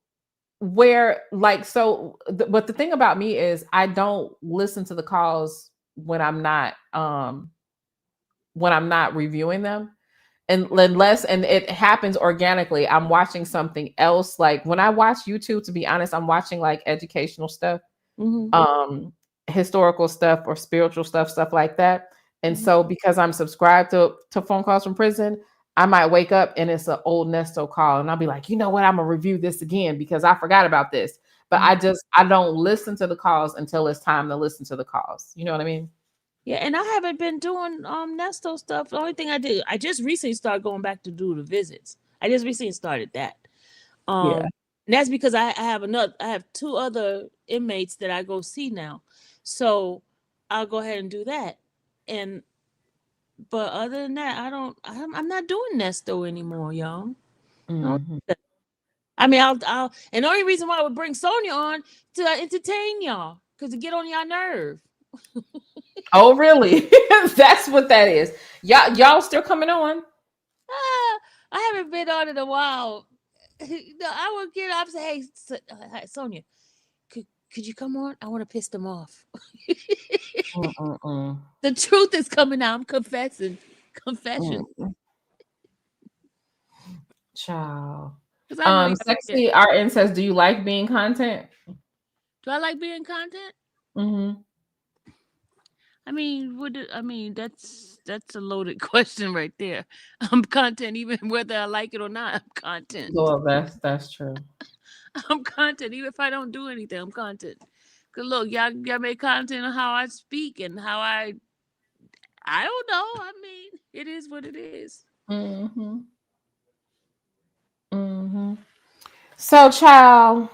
but the thing about me is I don't listen to the calls when I'm not reviewing them, and unless and it happens organically. I'm watching something else. Like when I watch YouTube, to be honest, I'm watching like educational stuff, Mm-hmm. historical stuff or spiritual stuff like that. And Mm-hmm. so because I'm subscribed to phone calls from prison, I might wake up and it's an old Nesto call and I'll be like, you know what, I'm gonna review this again because I forgot about this. But I don't listen to the calls until it's time to listen to the calls. You know what I mean? Yeah, and I haven't been doing Nesto stuff. The only thing I did, I just recently started going back to do the visits. I just recently started that. Yeah. And that's because I have two other inmates that I go see now. So I'll go ahead and do that. And but other than that, I'm not doing Nesto anymore, y'all. Mm-hmm. I mean, and the only reason why I would bring Sonia on to entertain y'all, because to get on y'all nerve. Oh, really? That's what that is. Y'all still coming on? I haven't been on in a while. No, I would get up and say, hey, Sonia, could you come on? I want to piss them off. Mm-mm-mm. The truth is coming out. I'm confessing. Confession. Mm. Child. Because I know y'all get. Sexy RN says, do you like being content? Do I like being content? Mm-hmm. I mean, that's a loaded question right there. I'm content even whether I like it or not. I'm content. Well, that's true. I'm content even if I don't do anything. I'm content. Cause look, y'all make content on how I speak and how I don't know. I mean, it is what it is. Mm-hmm. Mm-hmm. So, child,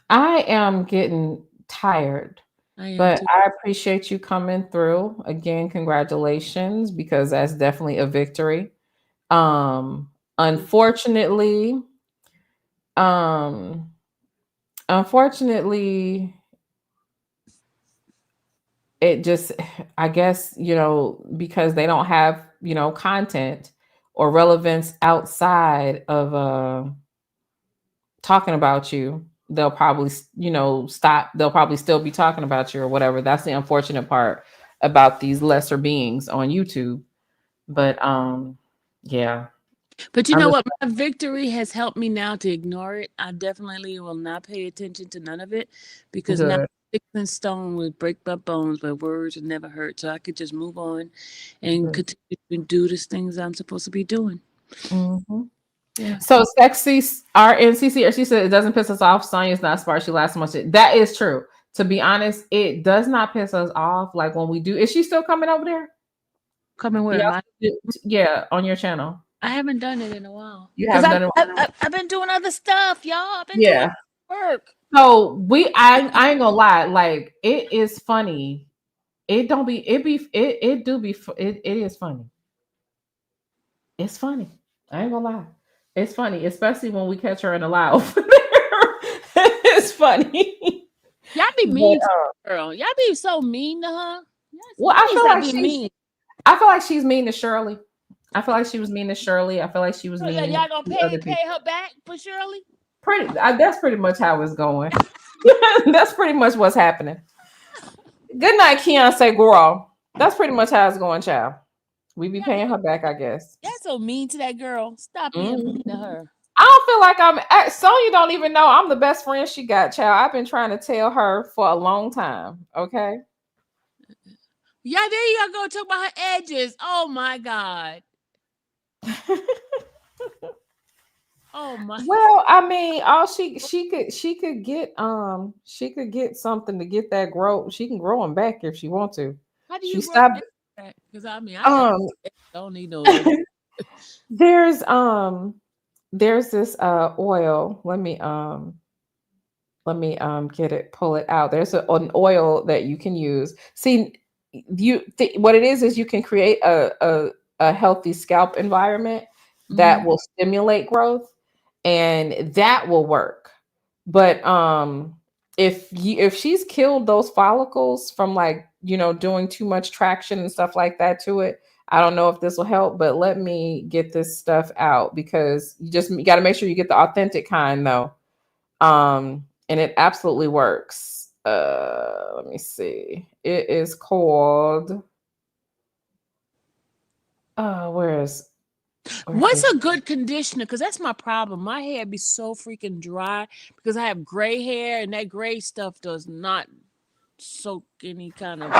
I am getting tired, I am but too. I appreciate you coming through again. Congratulations, because that's definitely a victory. Unfortunately, um, unfortunately, it just, I guess, because they don't have, content or relevance outside of talking about you, they'll probably, stop. They'll probably still be talking about you or whatever. That's the unfortunate part about these lesser beings on YouTube. But yeah. But you I'm know just what? My victory has helped me now to ignore it. I definitely will not pay attention to none of it because now good. sticks and stone would break my bones, but words would never hurt. So I could just move on and Good. continue to do the things I'm supposed to be doing. Mm-hmm. Yeah. So sexy RNCC, she said it doesn't piss us off. Sonya's not smart. She laughs so much. That is true. To be honest, it does not piss us off. Like when we do. Is she still coming over there? Coming where? Yeah, yeah, on your channel. I haven't done it in a while You because haven't done it. I've been doing other stuff, y'all. I've been doing Yeah. work. So I ain't gonna lie, like it is funny. It don't be it be it do be it is funny. It's funny. I ain't gonna lie. It's funny, especially when we catch her in the loud. It's funny. Y'all be But mean to the girl. Y'all be so mean to her. well, Y'all need to stop being mean. I feel like she's mean to Shirley. I feel like she was mean to Shirley. I feel like she was So y'all mean gonna to other pay people. her back for Shirley? That's pretty much how it's going. That's pretty much what's happening. Good night, Keontae girl. That's pretty much how it's going, child. We be paying her back, I guess. Y'all so mean to that girl. Stop being Mhm. mean to her. I don't feel like Sonya don't even know I'm the best friend she got, child. I've been trying to tell her for a long time. Okay. Yeah, there you go talk about her edges. Oh my God. Oh my. Well, I mean, all she could get something to get that grow. She can grow them back if she want to. How do She you grow stopped. that? Because I mean, I got. Um, I don't need no edges. there's there's this oil. Let me get it, pull it out. There's an oil that you can use. See, what it is you can create a healthy scalp environment that Mhm. will stimulate growth, and that will work. But if she's killed those follicles from, like, doing too much traction and stuff like that to it, I don't know if this will help. But let me get this stuff out, because you got to make sure you get the authentic kind, though. And it absolutely works. Let me see. It is called where's What's this? a good conditioner? Because that's my problem. My hair be so freaking dry because I have gray hair, and that gray stuff does not soak any kind of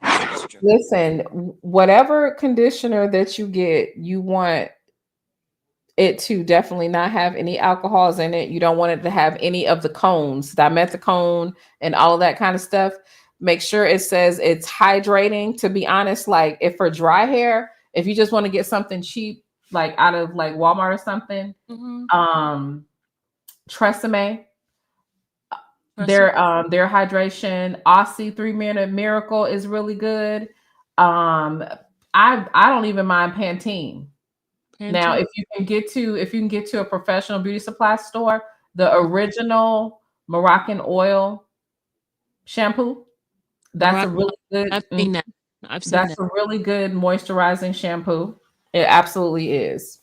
moisture. Listen, whatever conditioner that you get, you want it to definitely not have any alcohols in it. You don't want it to have any of the cones, dimethicone and all of that kind of stuff. Make sure it says it's hydrating. To be honest, like, if for dry hair, if you just want to get something cheap, like out of like Walmart or something, Mm-hmm. um, Tresemme, Trust me. their hydration, Aussie 3 Minute Miracle is really good. Um, I don't even mind Pantene. Now, Pantene. if you can get to a professional beauty supply store, the original Moroccan oil shampoo, that's a Moroccan. really good I've seen that. I've seen that's that. a really good moisturizing shampoo. It absolutely is.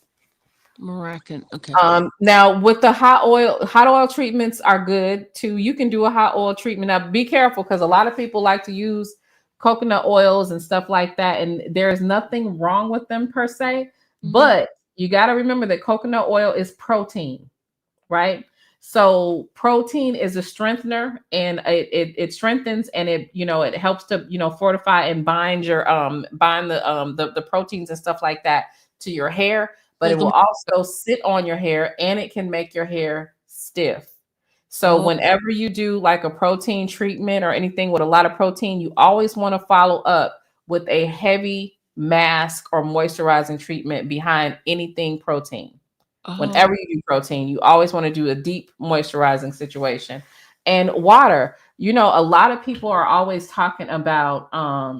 Moroccan. Okay. Now with the hot oil treatments are good too. You can do a hot oil treatment. Now be careful, because a lot of people like to use coconut oils and stuff like that, and there is nothing wrong with them per se, Mm-hmm. but you got to remember that coconut oil is protein, right? So protein is a strengthener, and it strengthens, and it helps to fortify and bind the proteins and stuff like that to your hair. But So it will the also sit on your hair, and it can make your hair stiff. So oh whenever you do like a protein treatment or anything with a lot of protein, you always want to follow up with a heavy mask or moisturizing treatment behind anything protein. oh Whenever you do protein, you always want to do a deep moisturizing situation. And water, a lot of people are always talking about a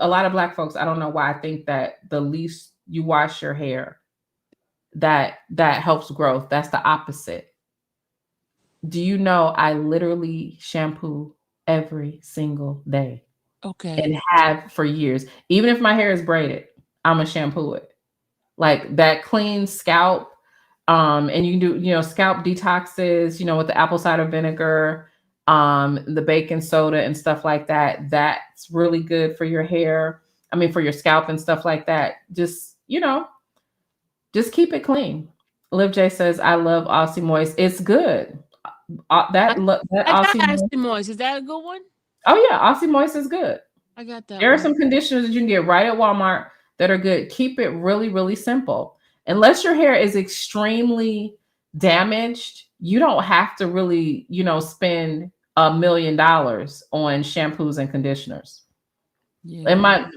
lot of black folks. I don't know why I think that the least you wash your hair, that helps growth. That's the opposite. Do you know I literally shampoo every single day okay. and have for years? Even if my hair is braided, I'm gonna shampoo it. Like that clean scalp. And you can do, scalp detoxes, with the apple cider vinegar, the baking soda and stuff like that. That's really good for your hair. I mean, for your scalp and stuff like that. Just keep it clean. Liv J says, I love Aussie Moist. It's good. I, That I got Aussie Moist. Ashley Moist. Is that a good one? Oh yeah, Aussie Moist is good. I got that There are one. some conditioners that you can get right at Walmart that are good. Keep it really, really simple. Unless your hair is extremely damaged, you don't have to really, spend $1 million on shampoos and conditioners. Yeah.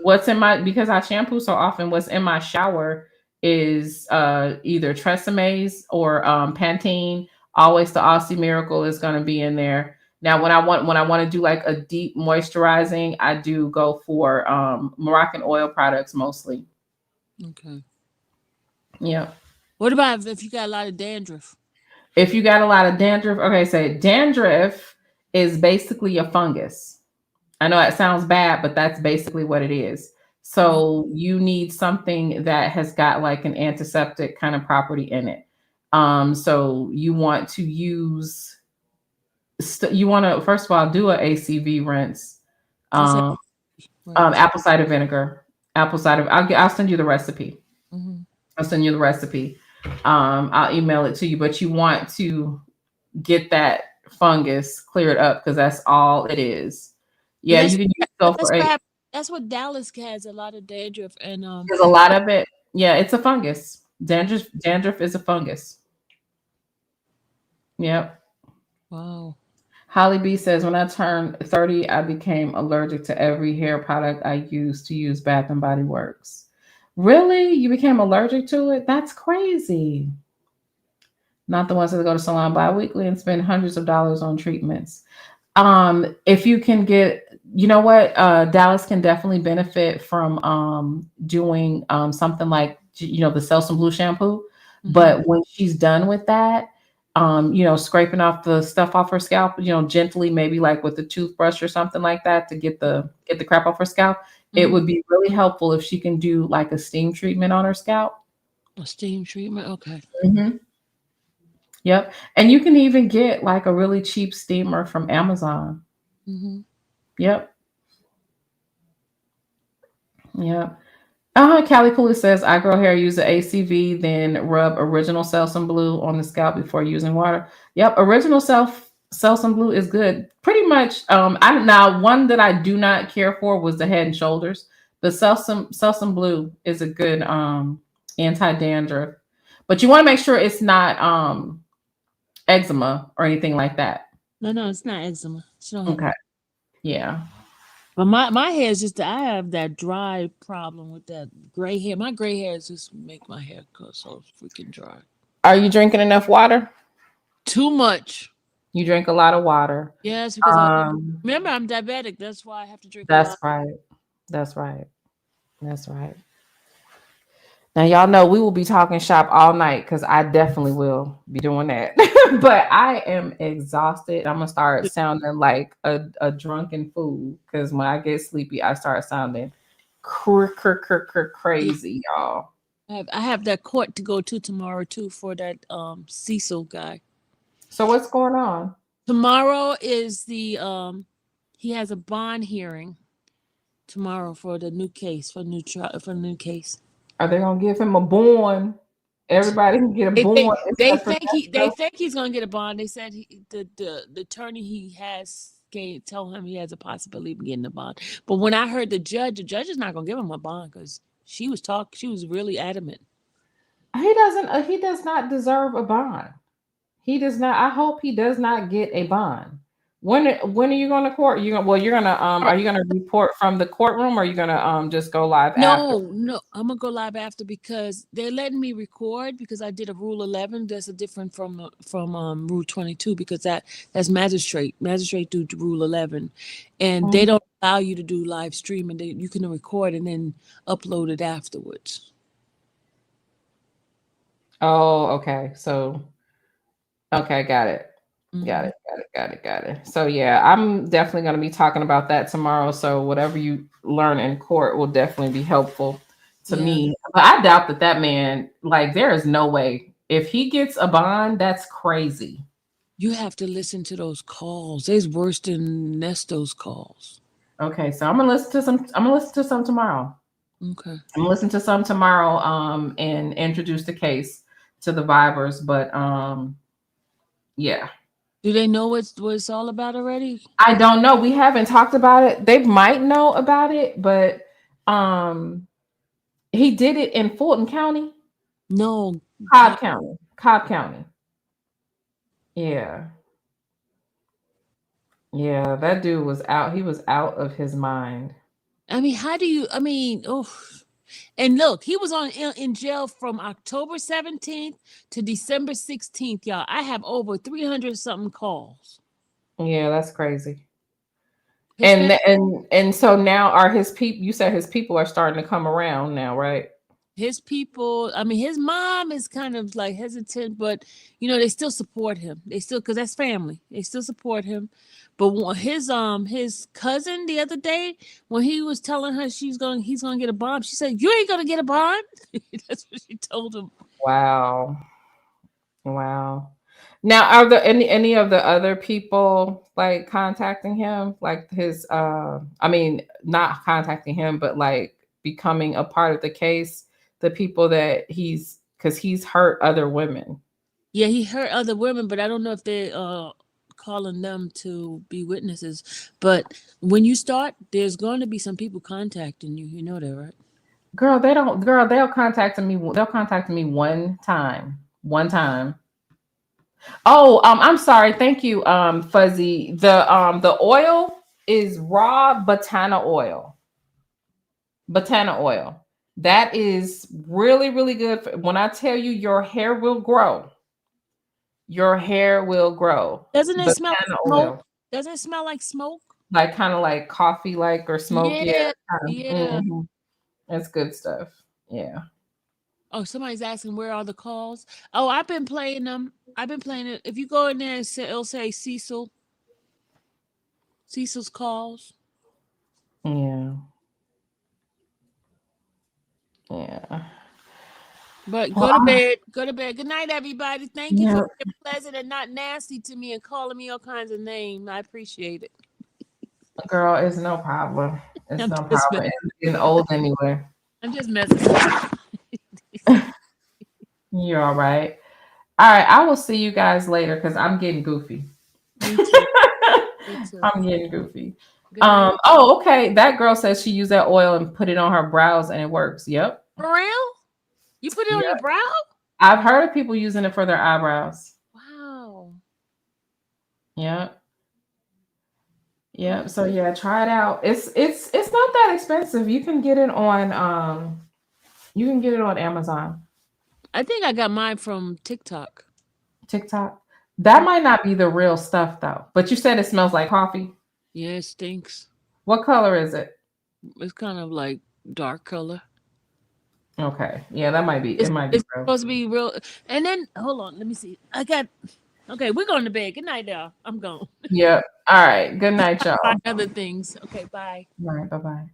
Because I shampoo so often, what's in my shower is either Treseme's or Pantene. Always the Aussie Miracle is going to be in there. Now, when I want to do like a deep moisturizing, I do go for Moroccan oil products mostly. Okay. Yeah. What about if you got a lot of dandruff? If you got a lot of dandruff, okay, so dandruff is basically a fungus. I know it sounds bad, but that's basically what it is. Wow. So you need something that has got like an antiseptic kind of property in it. So you want to use, you want to first of all do an ACV rinse. What's that? Um, Right. apple cider vinegar, apple cider. I'll send you the recipe. Mm-hmm. I'll send you the recipe. I'll email it to you, but you want to get that fungus cleared up because that's all it is. But Yeah, you can use that's sulfur what eight. that's what Dallas has a lot of dandruff and There's a lot of it. Yeah, it's a fungus. Dandruff is a fungus. Yep. wow. Holly B says, when I turned 30, I became allergic to every hair product I used to use Bath and Body Works. Really? You became allergic to it? That's crazy. Not the ones that go to salon bi-weekly and spend hundreds of dollars on treatments. If you can get, you know what, Dallas can definitely benefit from doing something like, the Selsun Blue shampoo. Mm-hmm. But when she's done with that, scraping off the stuff off her scalp, gently, maybe like with a toothbrush or something like that to get the crap off her scalp. It Mm-hmm. would be really helpful if she can do like a steam treatment on her scalp. A steam treatment. Okay. Hmm. Yep. And you can even get like a really cheap steamer from Amazon. Mm-hmm. Yep. Yep. Callie Cooley says, I grow hair, use the ACV, then rub original Selsun Blue on the scalp before using water. Yep. Original Selsun Blue is good. Pretty much. Now one that I do not care for was the Head and Shoulders. The Selsun Blue is a good anti-dandruff. But you want to make sure it's not eczema or anything like that. No, it's not eczema. It's no eczema. Okay. Yeah. But my hair is just I have that dry problem with that gray hair. My gray hairs just make my hair go so freaking dry. Are you drinking enough water? Too much. You drink a lot of water. Yes, because Um, remember I'm diabetic. That's why I have to drink a that's lot. right. That's right. That's right. Now y'all know we will be talking shop all night because I definitely will be doing that. But I am exhausted. I'm gonna start sounding like a drunken fool because when I get sleepy, I start sounding Yeah, crazy, y'all. I have that court to go to tomorrow too for that Cecil guy. So what's going on? Tomorrow is the he has a bond hearing tomorrow for the new case for new trial for new case. Are they gonna give him a bond? Everybody can get a They think bond they except for think he they Nestor. think he's gonna get a bond. They said the attorney he has can tell him he has a possibility of getting a bond. But when I heard the judge is not gonna give him a bond because she was really adamant. He doesn't. He does not deserve a bond. He does not. I hope he does not get a bond. When are you going to court? You're gonna are you gonna report from the courtroom or are you gonna just go live after? No, I'm gonna go live after because they're letting me record because I did a Rule 11. That's a different from Rule 22 because that's magistrate. Magistrate do Rule 11, and they Mhm. don't allow you to do live streaming. You can record and then upload it afterwards. Oh, okay. So okay, got it. Got Hmm. it. Got it. Got it. Got it. So yeah, I'm definitely gonna be talking about that tomorrow. So whatever you learn in court will definitely be helpful to Yeah, me. But I doubt that man, like, there is no way if he gets a bond, that's crazy. you have to listen to those calls. They's worse than Nesto's calls. Okay, so I'm gonna listen to some. I'm gonna listen to some tomorrow. Okay. I'm gonna listen to some tomorrow. And introduce the case to the vibers. But yeah, Do they know what it's all about already? I don't know. We haven't talked about it. They might know about it, but um, he did it in Fulton County, No. Cobb County. Yeah, yeah. That dude was out. He was out of his mind. I mean, how do you? I mean, oh. And look, he was in jail from October 17th to December 16th, y'all. I have over 300 something calls. Yeah, that's crazy. His family, And so now are his people, you said his people are starting to come around now, right? his people, I mean, his mom is kind of like hesitant, but they still support him. They still, because that's family. They still support him. But his cousin the other day, when he was telling her he's gonna get a bond, she said, "You ain't gonna get a bond." That's what she told him. Wow. Wow. Now, are there any of the other people like contacting him? Like his I mean, not contacting him, but like becoming a part of the case, the people that because he's hurt other women. Yeah, he hurt other women, but I don't know if they calling them to be witnesses. But when you start, there's going to be some people contacting you. You know that, right? Girl, they'll contact me one time. One time. Oh, I'm sorry. Thank you, Fuzzy. The oil is raw botana oil. Botana oil. That is really, really good. When I tell you your hair will grow, your hair will grow. Doesn't it smell Botana like smoke? oil. Doesn't it smell like smoke? Like kind of like coffee like or smoke. Yeah. Yeah, yeah. That's good stuff. Yeah. Oh, somebody's asking where are the calls? Oh, I've been playing them. I've been playing it. If you go in there, it'll say Cecil's calls. Yeah. Yeah. But Well, go to bed. Go to bed. Good night, everybody. Thank you yeah, for being pleasant and not nasty to me and calling me all kinds of names. I appreciate it. girl, it's no problem. It's I'm no just problem. It's getting old anyway. I'm just messing with You're all right. All right. I will see you guys later because I'm getting goofy. you. Me too. Me too. I'm getting goofy. Good night. Oh, okay. That girl says she used that oil and put it on her brows and it works. Yep. For real? You put it on your Yep. brow? I've heard of people using it for their eyebrows. Wow. Yep. Yep. So yeah, try it out. It's not that expensive. You can get it on Amazon, I think I got mine from TikTok. TikTok. That might not be the real stuff though. But you said it smells like coffee. Yeah, it stinks. What color is it? It's kind of like dark color. Okay. Yeah, that might be It's, it might be it's real. supposed to be real. And then, hold on, let me see. Okay, we're going to bed. Good night, y'all. I'm gone. Yep. All right. Good night, y'all. Find other things. Okay, bye. All right, bye-bye.